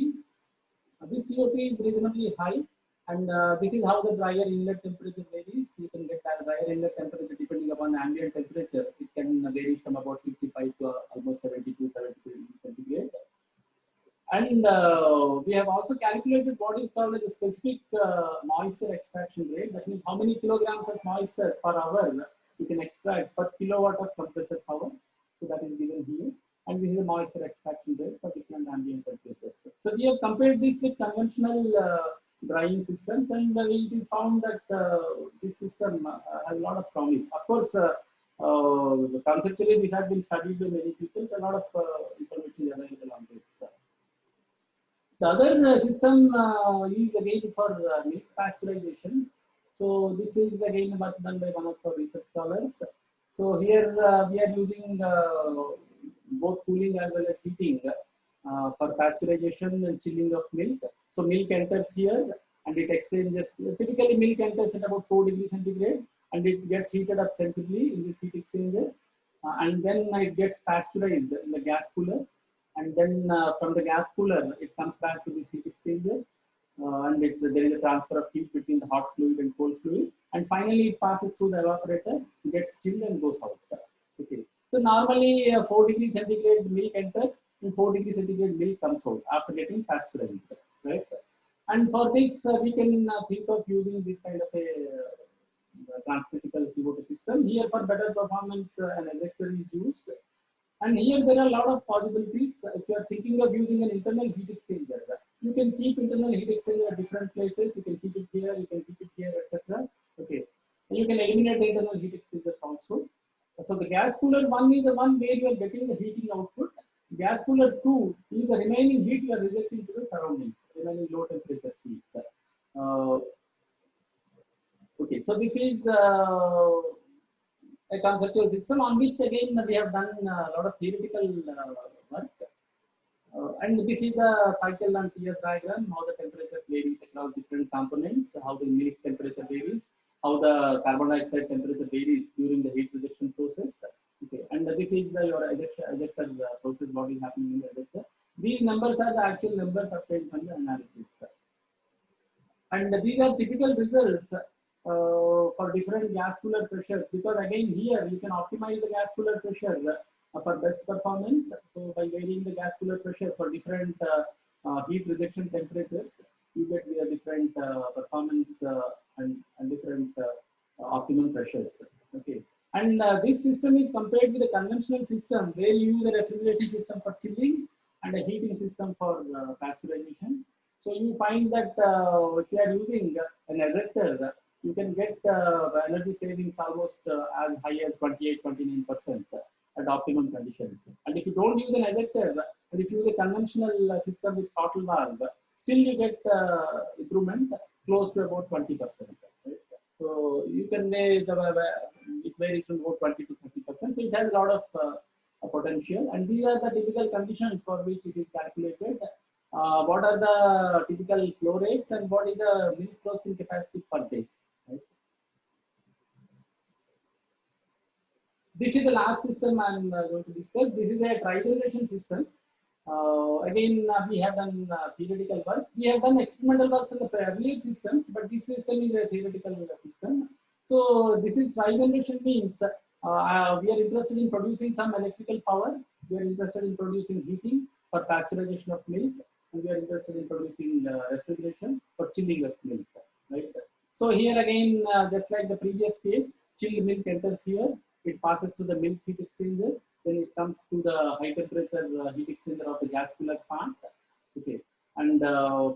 [SPEAKER 9] This COP is reasonably high, and this is how the dryer inlet temperature varies. You can get a dryer inlet temperature depending upon ambient temperature. It can vary from about 55 to almost 72, 73 degrees centigrade. And we have also calculated what is called as a specific moisture extraction rate. That means how many kilograms of moisture per hour you can extract per kilowatt of compressor power. So that is given here. And this is the moisture extraction rate for different ambient temperatures. So we have compared this with conventional drying systems, and it is found that this system has a lot of promise. Of course, conceptually this has been studied by many people. So a lot of information is available on this. The other system is again for milk pasteurization. So this is again work done by one of our research scholars. So here we are using both cooling as well as heating for pasteurization and chilling of milk. So milk enters here, and it exchanges. Typically, milk enters at about 4 degrees centigrade, and it gets heated up sensibly in this heat exchanger, and then it gets pasteurized in the gas cooler, and then from the gas cooler, it comes back to this heat exchanger, and there is a transfer of heat between the hot fluid and cold fluid, and finally it passes through the evaporator, gets chilled and goes out. Okay. So normally 4 degrees centigrade milk enters, and 4 degrees centigrade milk comes out after getting pasteurized, right? And for this, we can think of using this kind of a transcritical CO2 system. Here, for better performance, an ejector is used. And here there are a lot of possibilities. If you are thinking of using an internal heat exchanger, you can keep internal heat exchanger at different places. You can keep it here, you can keep it here, etc. Okay. And you can eliminate the internal heat exchangers also. So the gas cooler 1 is the one where you are getting the heating output. Gas cooler 2 is the remaining heat you are rejecting to the surroundings, remaining low temperature heat. Okay, so this is a conceptual system on which again we have done a lot of theoretical work. And this is the cycle and TS diagram, how the temperature varies across different components, how the milk temperature varies, how the carbon dioxide temperature varies during the heat rejection process. Okay, and this is your ejector process, what is happening in the ejector. These numbers are the actual numbers obtained from the analysis. And these are typical results for different gas cooler pressures, because again here you can optimize the gas cooler pressure for best performance. So by varying the gas cooler pressure for different heat rejection temperatures, you get different performance and different optimum pressures. Okay, and this system is compared with a conventional system where you use a refrigeration system for chilling and a heating system for pasteurization. So you find that if you are using an ejector, you can get energy savings almost as high as 28-29% at optimum conditions. And if you don't use an ejector, and if you use a conventional system with throttle valve, still you get improvement close to about 20%. Right? So you can it varies from about 20 to 30%. So it has a lot of potential, and these are the typical conditions for which it is calculated. What are the typical flow rates and what is the milk processing capacity per day? Right? This is the last system I'm going to discuss. This is a tri-generation system. Again, we have done theoretical works. We have done experimental works in the earlier systems, but this system is a theoretical system. So this is tri-generation means we are interested in producing some electrical power. We are interested in producing heating for pasteurization of milk, and we are interested in producing refrigeration for chilling of milk. Right. So here again, just like the previous case, chilled milk enters here. It passes through the milk heat exchanger. Then it comes to the high temperature heat exchanger of the gas cooler plant. Okay, and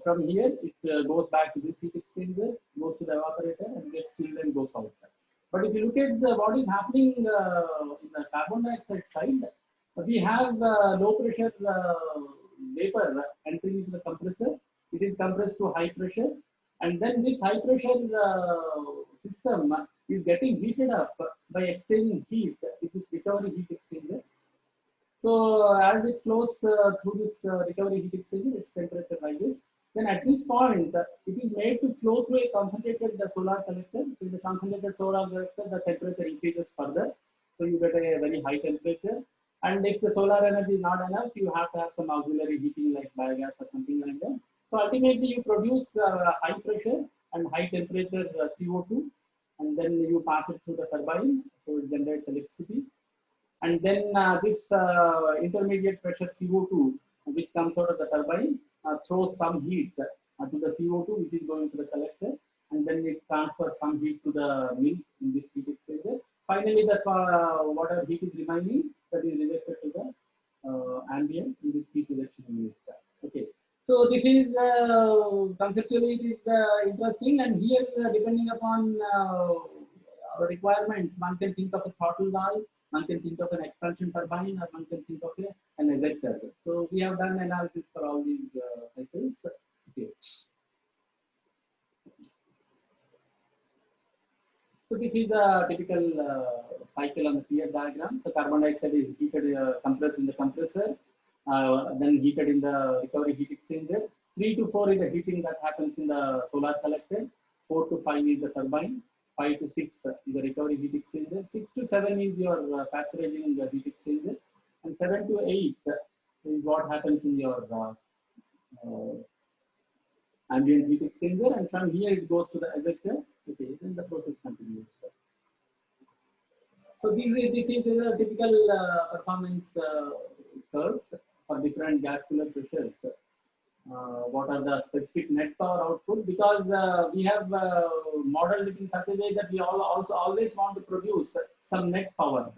[SPEAKER 9] from here it goes back to this heat exchanger, goes to the evaporator, and gets chilled and goes out. But if you look at what is happening in the carbon dioxide side, we have low pressure vapor entering into the compressor. It is compressed to high pressure, and then this high pressure system is getting heated up by exchanging heat with this recovery heat exchanger. So as it flows through this recovery heat exchanger, its temperature rises. Then at this point, it is made to flow through a concentrated solar collector. So in the concentrated solar collector, the temperature increases further. So you get a very high temperature. And if the solar energy is not enough, you have to have some auxiliary heating like biogas or something like that. So ultimately, you produce high pressure and high temperature CO2, and then you pass it through the turbine. So it generates electricity. And then this intermediate pressure CO2, which comes out of the turbine, throws some heat to the CO2, which is going to the collector, and then it transfers some heat to the milk in this heat exchanger. Finally, the whatever heat is remaining, that is rejected to the ambient in this heat rejection unit. Okay, so this is conceptually it is interesting, and here depending upon our requirements, one can think of a throttle valve, one can think of an expansion turbine, or one can think of an ejector. So we have done analysis for all these cycles. Okay. So this is the typical cycle on the TS diagram. So carbon dioxide is heated, compressed in the compressor, then heated in the recovery heat exchanger, 3 to 4 is the heating that happens in the solar collector. 4 to 5 is the turbine. 5 to 6 is the recovery heat exchanger. 6 to 7 is your pasteurizing heat exchanger. And 7 to 8 is what happens in your ambient heat exchanger. And from here it goes to the ejector. Okay, then the process continues. So this is a typical performance curves for different gas cooler pressures. What are the specific net power output? Because we have modeled it in such a way that we also always want to produce some net power.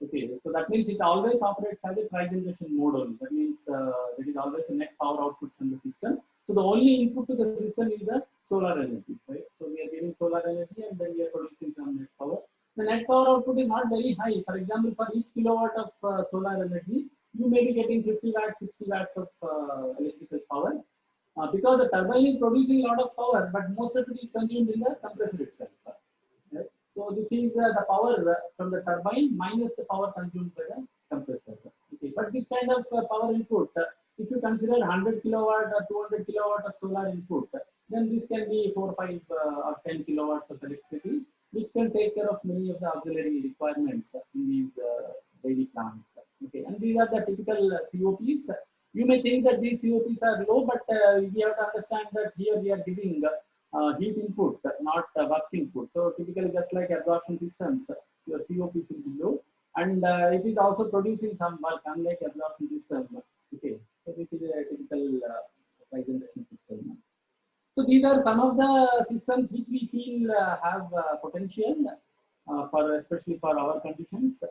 [SPEAKER 9] Okay, so that means it always operates as a trigeneration model. That means there is always a net power output from the system. So the only input to the system is the solar energy, right? So we are giving solar energy and then we are producing some net power. The net power output is not very high. For example, for each kilowatt of solar energy, you may be getting 50 watts, 60 watts of electrical power. Because the turbine is producing a lot of power, but most of it is consumed in the compressor itself. Right? So this is the power from the turbine minus the power consumed by the compressor. Okay. But this kind of power input, if you consider 100 kilowatt or 200 kilowatt of solar input, then this can be 4, 5 or 10 kilowatts of electricity, which can take care of many of the auxiliary requirements in these daily plants. Okay, and these are the typical COPs. You may think that these COPs are low, but we have to understand that here we are giving heat input, not work input. So typically, just like absorption systems, your COPs will be low, and it is also producing some work, unlike absorption system. Okay, so this is a typical trigeneration system. So these are some of the systems which we feel have potential especially for our conditions.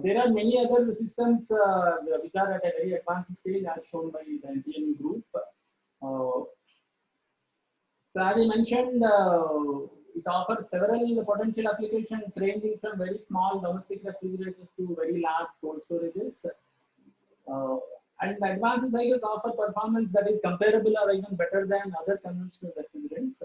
[SPEAKER 9] There are many other systems which are at a very advanced stage, as shown by the NTNU group. So as I mentioned, it offers several potential applications ranging from very small domestic refrigerators to very large cold storages. And advanced cycles offer performance that is comparable or even better than other conventional refrigerants.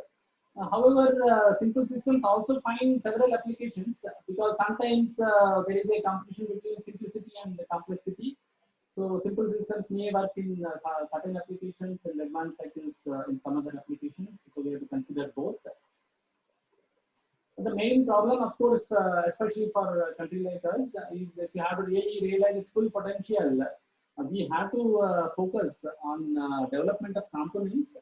[SPEAKER 9] However, simple systems also find several applications because sometimes there is a competition between simplicity and complexity. So simple systems may work in certain applications and advanced cycles in some other applications. So we have to consider both. But the main problem, of course, especially for a country like us, is if you have to really realize its full potential, we have to focus on development of components.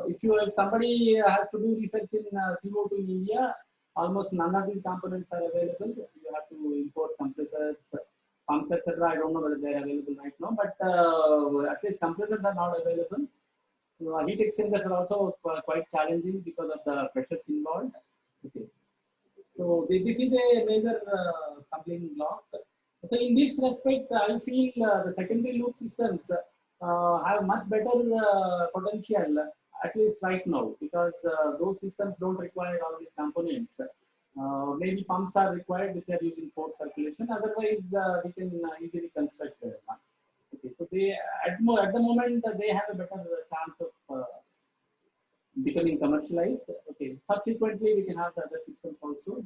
[SPEAKER 9] If somebody has to do research in CO2 in India, almost none of these components are available. You have to import compressors, pumps, etc. I don't know whether they are available right now, but at least compressors are not available. Heat exchangers are also quite challenging because of the pressures involved. Okay. So this is a major stumbling block. So in this respect, I feel the secondary loop systems have much better potential, at least right now, because those systems don't require all these components. Maybe pumps are required if they are using forced circulation. Otherwise, we can easily construct one. Okay, so they at the moment they have a better chance of becoming commercialized. Okay, subsequently we can have the other systems also.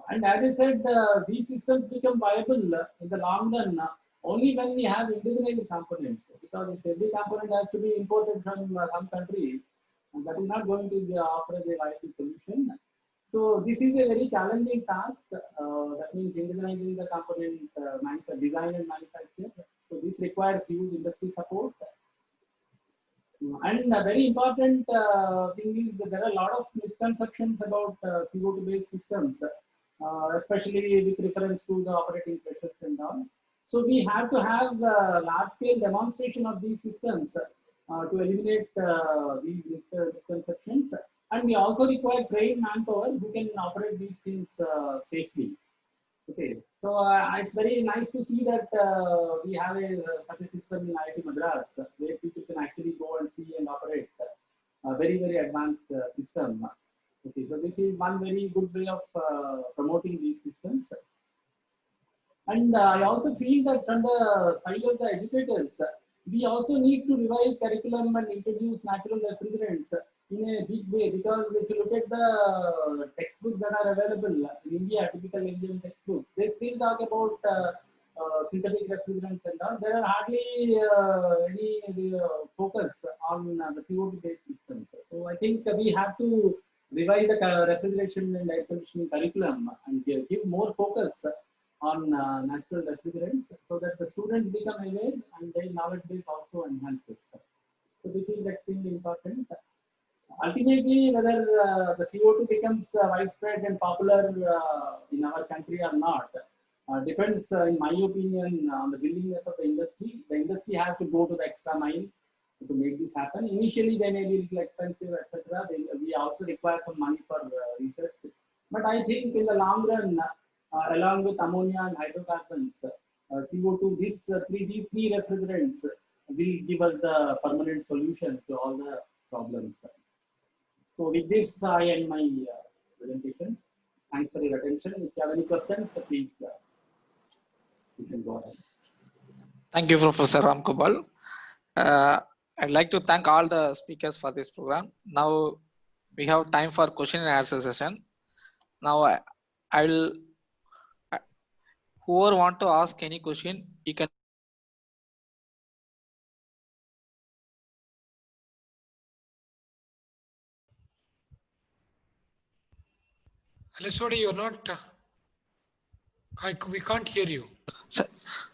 [SPEAKER 9] And as I said, these systems become viable in the long run only when we have indigenized components, because if every component has to be imported from some country, that is not going to offer a viable solution. So this is a very challenging task. That means indigenizing the component design and manufacture. So this requires huge industry support. And a very important thing is that there are a lot of misconceptions about CO2 based systems, especially with reference to the operating pressures and all. So we have to have large scale demonstration of these systems to eliminate these misconceptions. And we also require trained manpower who can operate these things safely. Okay, so it's very nice to see that we have such a system in IIT Madras where people can actually go and see and operate a very, very advanced system. Okay, so this is one very good way of promoting these systems. And I also feel that from the side of the educators, we also need to revise curriculum and introduce natural refrigerants in a big way, because if you look at the textbooks that are available in India, typical Indian textbooks, they still talk about synthetic refrigerants and all, there are hardly any focus on the CO2 based systems. So I think we have to revise the refrigeration and air conditioning curriculum and give more focus on natural refrigerants so that the students become aware and their knowledge base also enhances. So this is extremely important. Ultimately, whether the CO2 becomes widespread and popular in our country or not depends, in my opinion, on the willingness of the industry. The industry has to go to the extra mile to make this happen. Initially, they may be a little expensive, etc. We also require some money for research. But I think in the long run, along with ammonia and hydrocarbons, CO2, these three refrigerants will give us the permanent solution to all the problems. So with this, I end my presentations. Thanks for your attention. If you have any questions, please you can go ahead.
[SPEAKER 2] Thank you, Professor Ramgopal. I'd like to thank all the speakers for this program. Now we have time for question and answer session. Now I'll whoever want to ask any question, you can.
[SPEAKER 1] Alessodi, you're not. We can't hear you.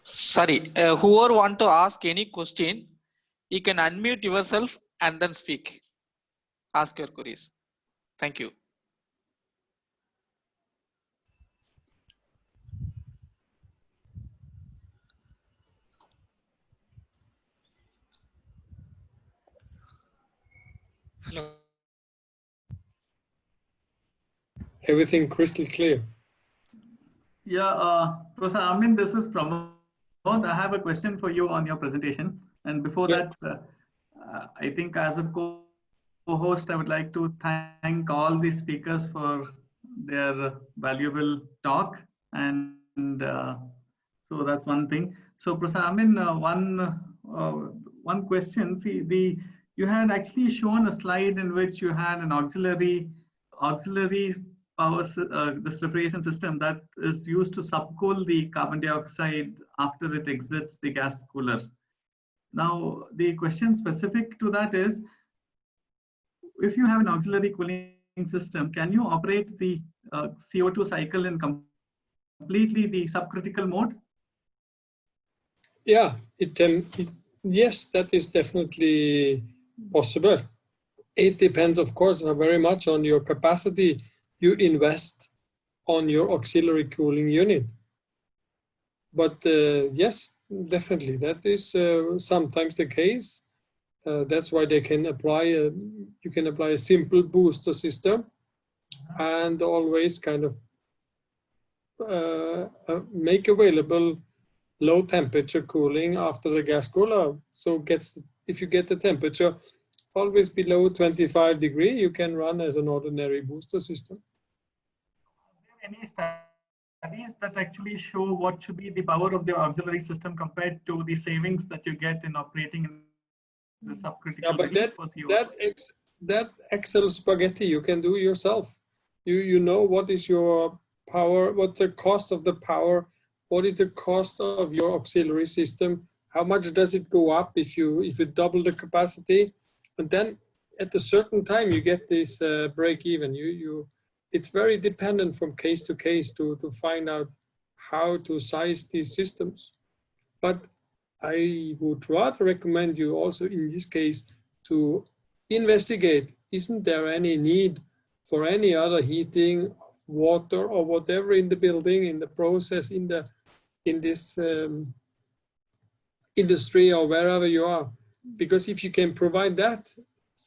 [SPEAKER 2] Sorry, whoever want to ask any question, you can unmute yourself and then speak. Ask your queries. Thank you.
[SPEAKER 1] Hello. Everything crystal clear.
[SPEAKER 7] Yeah, Professor Amin, this is Pramod. I have a question for you on your presentation. And before that, I think as a co-host, I would like to thank all the speakers for their valuable talk. And so that's one thing. So Professor Amin, one question. See, you had actually shown a slide in which you had an auxiliary power, this refrigeration system that is used to subcool the carbon dioxide after it exits the gas cooler. Now, the question specific to that is, if you have an auxiliary cooling system, can you operate the CO2 cycle in completely the subcritical mode?
[SPEAKER 5] Yeah, yes, that is definitely possible. It depends, of course, very much on your capacity you invest on your auxiliary cooling unit. But yes, definitely, that is sometimes the case. That's why they can apply you can apply a simple booster system and always kind of make available low temperature cooling after the gas cooler. So if you get the temperature always below 25 degrees, you can run as an ordinary booster system.
[SPEAKER 7] Are there any studies that actually show what should be the power of the auxiliary system compared to the savings that you get in operating in the subcritical?
[SPEAKER 5] Yeah, but that Excel spaghetti you can do yourself. You know what is your power, what the cost of the power, what is the cost of your auxiliary system, how much does it go up if you double the capacity, and then at a certain time you get this break even. It's very dependent from case to case to find out how to size these systems. But I would rather recommend you also in this case to investigate, isn't there any need for any other heating of water or whatever in the building, in the process, in this industry or wherever you are? Because if you can provide that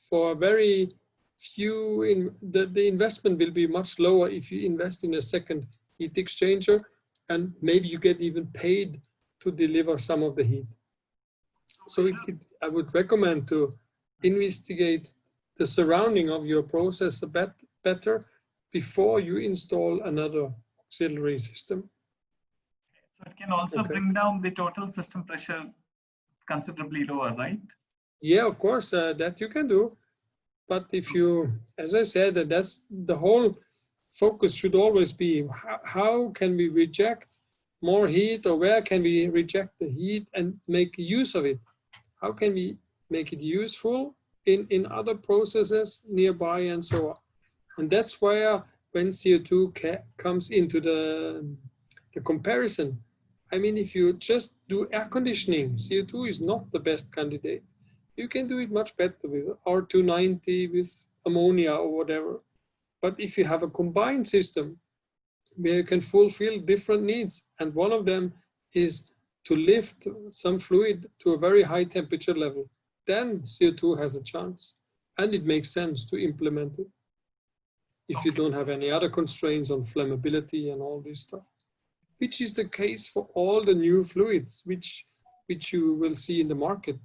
[SPEAKER 5] for very few, the investment will be much lower if you invest in a second heat exchanger, and maybe you get even paid to deliver some of the heat. So I would recommend to investigate the surrounding of your process a bit better before you install another auxiliary system.
[SPEAKER 7] So it can also bring down the total system pressure considerably lower, right?
[SPEAKER 5] Yeah, of course, that you can do. But if you, as I said, that's the whole focus should always be how can we reject more heat, or where can we reject the heat and make use of it? How can we make it useful in other processes nearby and so on? And that's where when CO2 comes into the comparison, I mean, if you just do air conditioning, CO2 is not the best candidate. You can do it much better with R290, with ammonia or whatever. But if you have a combined system where you can fulfill different needs, and one of them is to lift some fluid to a very high temperature level, then CO2 has a chance. And it makes sense to implement it if you don't have any other constraints on flammability and all this stuff, which is the case for all the new fluids, which you will see in the market.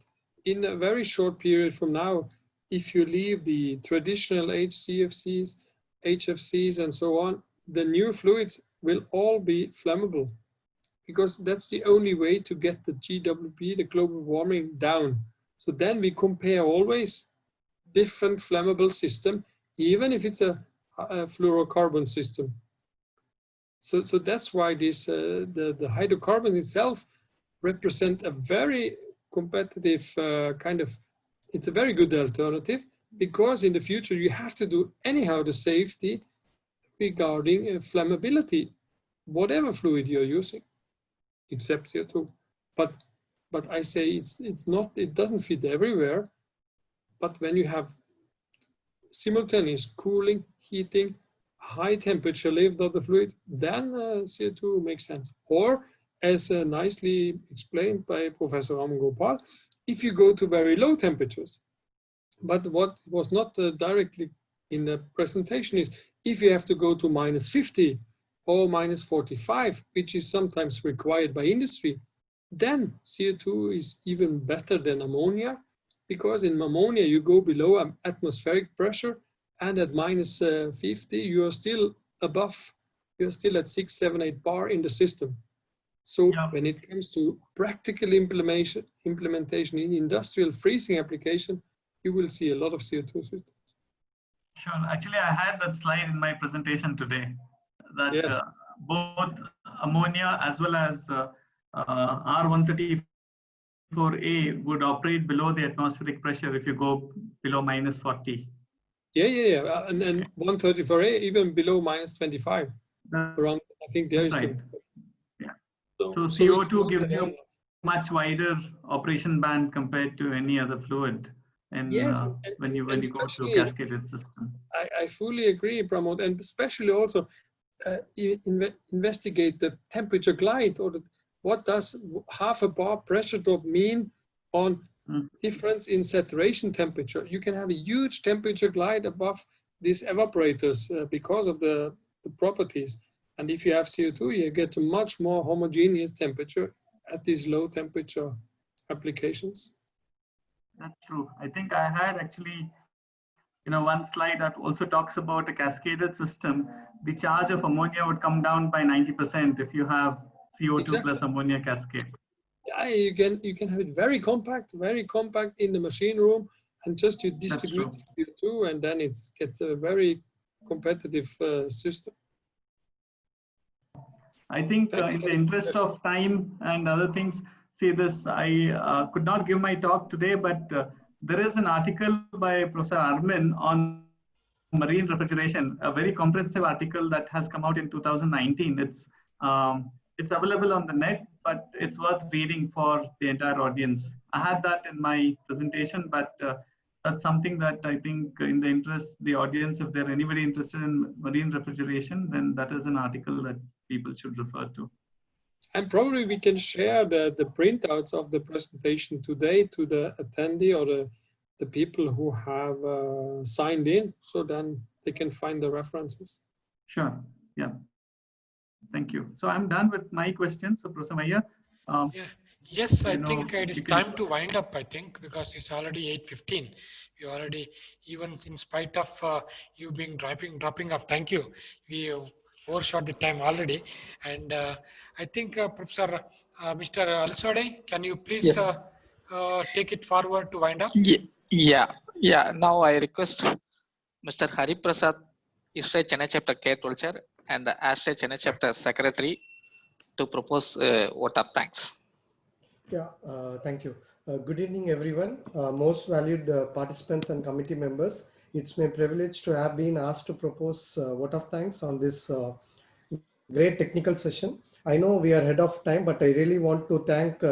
[SPEAKER 5] In a very short period from now, if you leave the traditional HCFCs, HFCs, and so on, the new fluids will all be flammable, because that's the only way to get the GWP, the global warming, down. So then we compare always different flammable system, even if it's a fluorocarbon system. So that's why this the hydrocarbon itself represent a very competitive kind of, it's a very good alternative, because in the future you have to do anyhow the safety regarding flammability, whatever fluid you're using, except CO2. But I say it's not, it doesn't fit everywhere. But when you have simultaneous cooling, heating, high temperature lift of the fluid, then CO2 makes sense. Or, as nicely explained by Professor Raman Gopal, if you go to very low temperatures. But what was not directly in the presentation is, if you have to go to -50 or -45, which is sometimes required by industry, then CO2 is even better than ammonia, because in ammonia you go below atmospheric pressure, and at -50 you are still above, you're still at 6, 7, 8 bar in the system. So when it comes to practical implementation in industrial freezing application, you will see a lot of CO2 systems.
[SPEAKER 7] Sure. Actually, I had that slide in my presentation today, that
[SPEAKER 5] yes.
[SPEAKER 7] Both ammonia as well as R134A would operate below the atmospheric pressure if you go below -40.
[SPEAKER 5] Yeah. And 134A even below -25. Around, I think there is
[SPEAKER 7] right.
[SPEAKER 5] Yeah.
[SPEAKER 7] So CO2 gives you much wider operation band compared to any other fluid. And
[SPEAKER 5] yes,
[SPEAKER 7] when you go to a cascaded system.
[SPEAKER 5] I fully agree, Pramod, and especially also investigate the temperature glide, or what does half a bar pressure drop mean on difference in saturation temperature. You can have a huge temperature glide above these evaporators because of the properties. And if you have CO2, you get a much more homogeneous temperature at these low temperature applications.
[SPEAKER 7] That's true. I think I had actually, one slide that also talks about a cascaded system. The charge of ammonia would come down by 90% if you have CO2 plus ammonia cascade.
[SPEAKER 5] Yeah, you can have it very compact in the machine room, and just you distribute CO2, and then it gets a very competitive system.
[SPEAKER 7] I think in the interest of time and other things, see this, I could not give my talk today, but there is an article by Professor Armin on marine refrigeration, a very comprehensive article that has come out in 2019. It's available on the net, but it's worth reading for the entire audience. I had that in my presentation, but that's something that I think in the interest, the audience, if there's anybody interested in marine refrigeration, then that is an article that people should refer to.
[SPEAKER 5] And probably we can share the printouts of the presentation today to the attendee or the people who have signed in, so then they can find the references.
[SPEAKER 7] Sure, yeah. Thank you. So I'm done with my questions. So Professor Meyer.
[SPEAKER 1] Yes, I think it is time to wind up, I think, because it's already 8:15. We already, even in spite of you being dropping off, thank you. We overshot the time already. And I think Professor Mr. Alsode, can you please take it forward to wind up?
[SPEAKER 2] Yeah. Now I request Mr. Hari Prasad, ISRE Chennai Chapter K12 Chair and the ASTRE Chennai Chapter Secretary, to propose vote of thanks.
[SPEAKER 10] Yeah, thank you. Good evening, everyone. Most valued participants and committee members. It's my privilege to have been asked to propose vote of thanks on this great technical session. I know we are ahead of time, but I really want to thank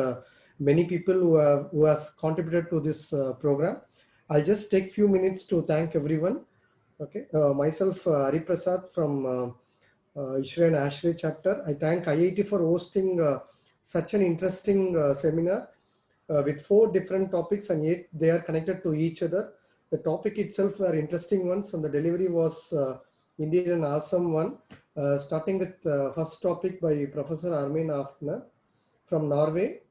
[SPEAKER 10] many people who has contributed to this program. I'll just take few minutes to thank everyone. Okay, myself, Hari Prasad from IIT and ASHRAE chapter. I thank IIT for hosting such an interesting seminar with 4 different topics, and yet they are connected to each other. The topic itself were interesting ones, and the delivery was indeed an awesome one. Starting with first topic by Professor Armin Afner from Norway.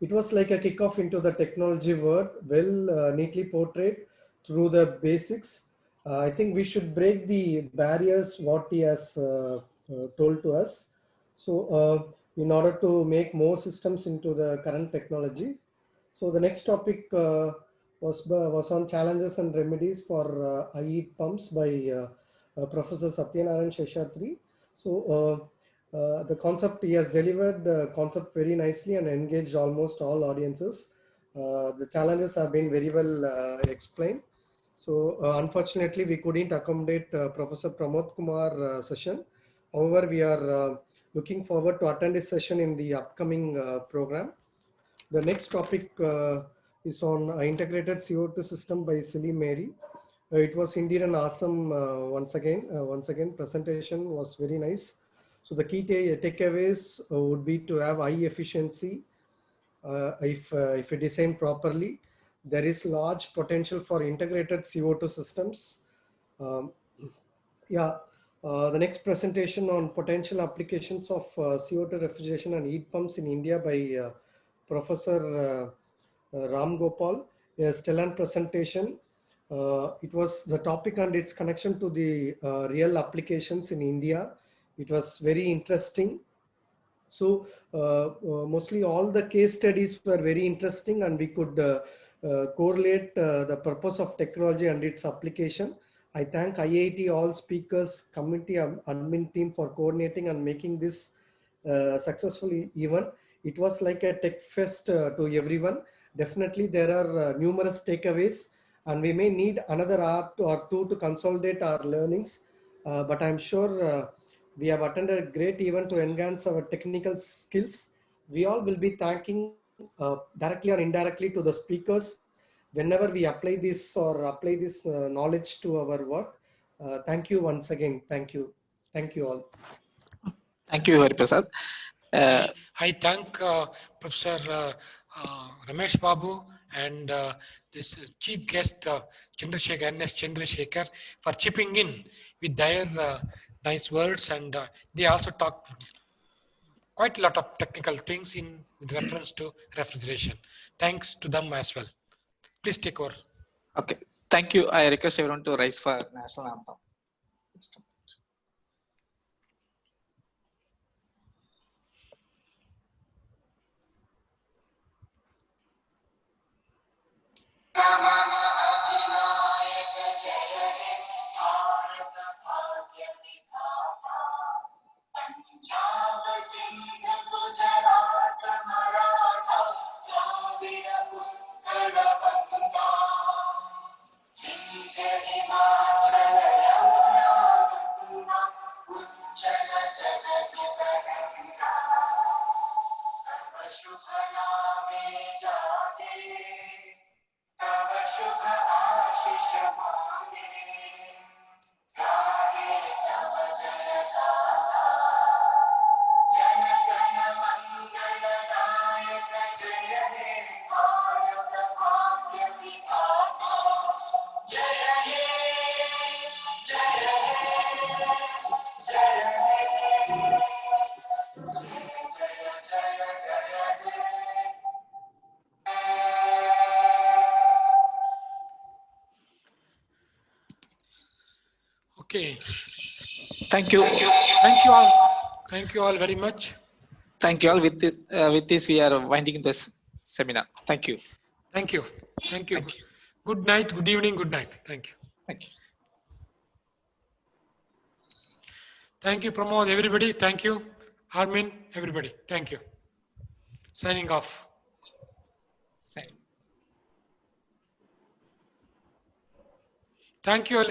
[SPEAKER 10] It was like a kickoff into the technology world, well neatly portrayed through the basics. I think we should break the barriers what he has told to us. So in order to make more systems into the current technology. So the next topic was on challenges and remedies for IE pumps by Professor Satyanarayan Sheshatri. So the concept, he has delivered the concept very nicely and engaged almost all audiences. The challenges have been very well explained. So unfortunately, we couldn't accommodate Professor Pramod Kumar session. However, we are looking forward to attend this session in the upcoming program. The next topic is on integrated CO2 system by Silly Mary. It was indeed an awesome once again presentation was very nice. So the key takeaways would be to have high efficiency if you design properly. There is large potential for integrated CO2 systems. The next presentation on potential applications of CO2 refrigeration and heat pumps in India by Professor Ram Gopal, a stellar presentation. It was the topic and its connection to the real applications in India. It was very interesting. So mostly all the case studies were very interesting, and we could correlate the purpose of technology and its application. I thank IIT, all speakers, committee, admin team for coordinating and making this successful event. It was like a tech fest to everyone. Definitely there are numerous takeaways, and we may need another hour or two to consolidate our learnings. But I'm sure we have attended a great event to enhance our technical skills. We all will be thanking directly or indirectly to the speakers whenever we apply this knowledge to our work. Thank you once again. Thank you. Thank you all.
[SPEAKER 2] Thank you, Hari Prasad.
[SPEAKER 1] I thank Professor Ramesh Babu and this chief guest Chandrasekhar, N.S. Chandrasekhar, for chipping in with their nice words, and they also talked quite a lot of technical things in with reference to refrigeration. Thanks to them as well. Please take over.
[SPEAKER 2] Okay, thank you. I request everyone to rise for national anthem.
[SPEAKER 1] Okay.
[SPEAKER 2] Thank you.
[SPEAKER 1] Thank you all. Thank you all very much.
[SPEAKER 2] Thank you all. With this, we are winding this seminar. Thank you.
[SPEAKER 1] Thank you. Thank you. Good night. Good evening. Good night. Thank you.
[SPEAKER 2] Thank you.
[SPEAKER 1] Thank you, Pramod. Everybody. Thank you. Armin, everybody. Thank you. Signing off. Thank you all.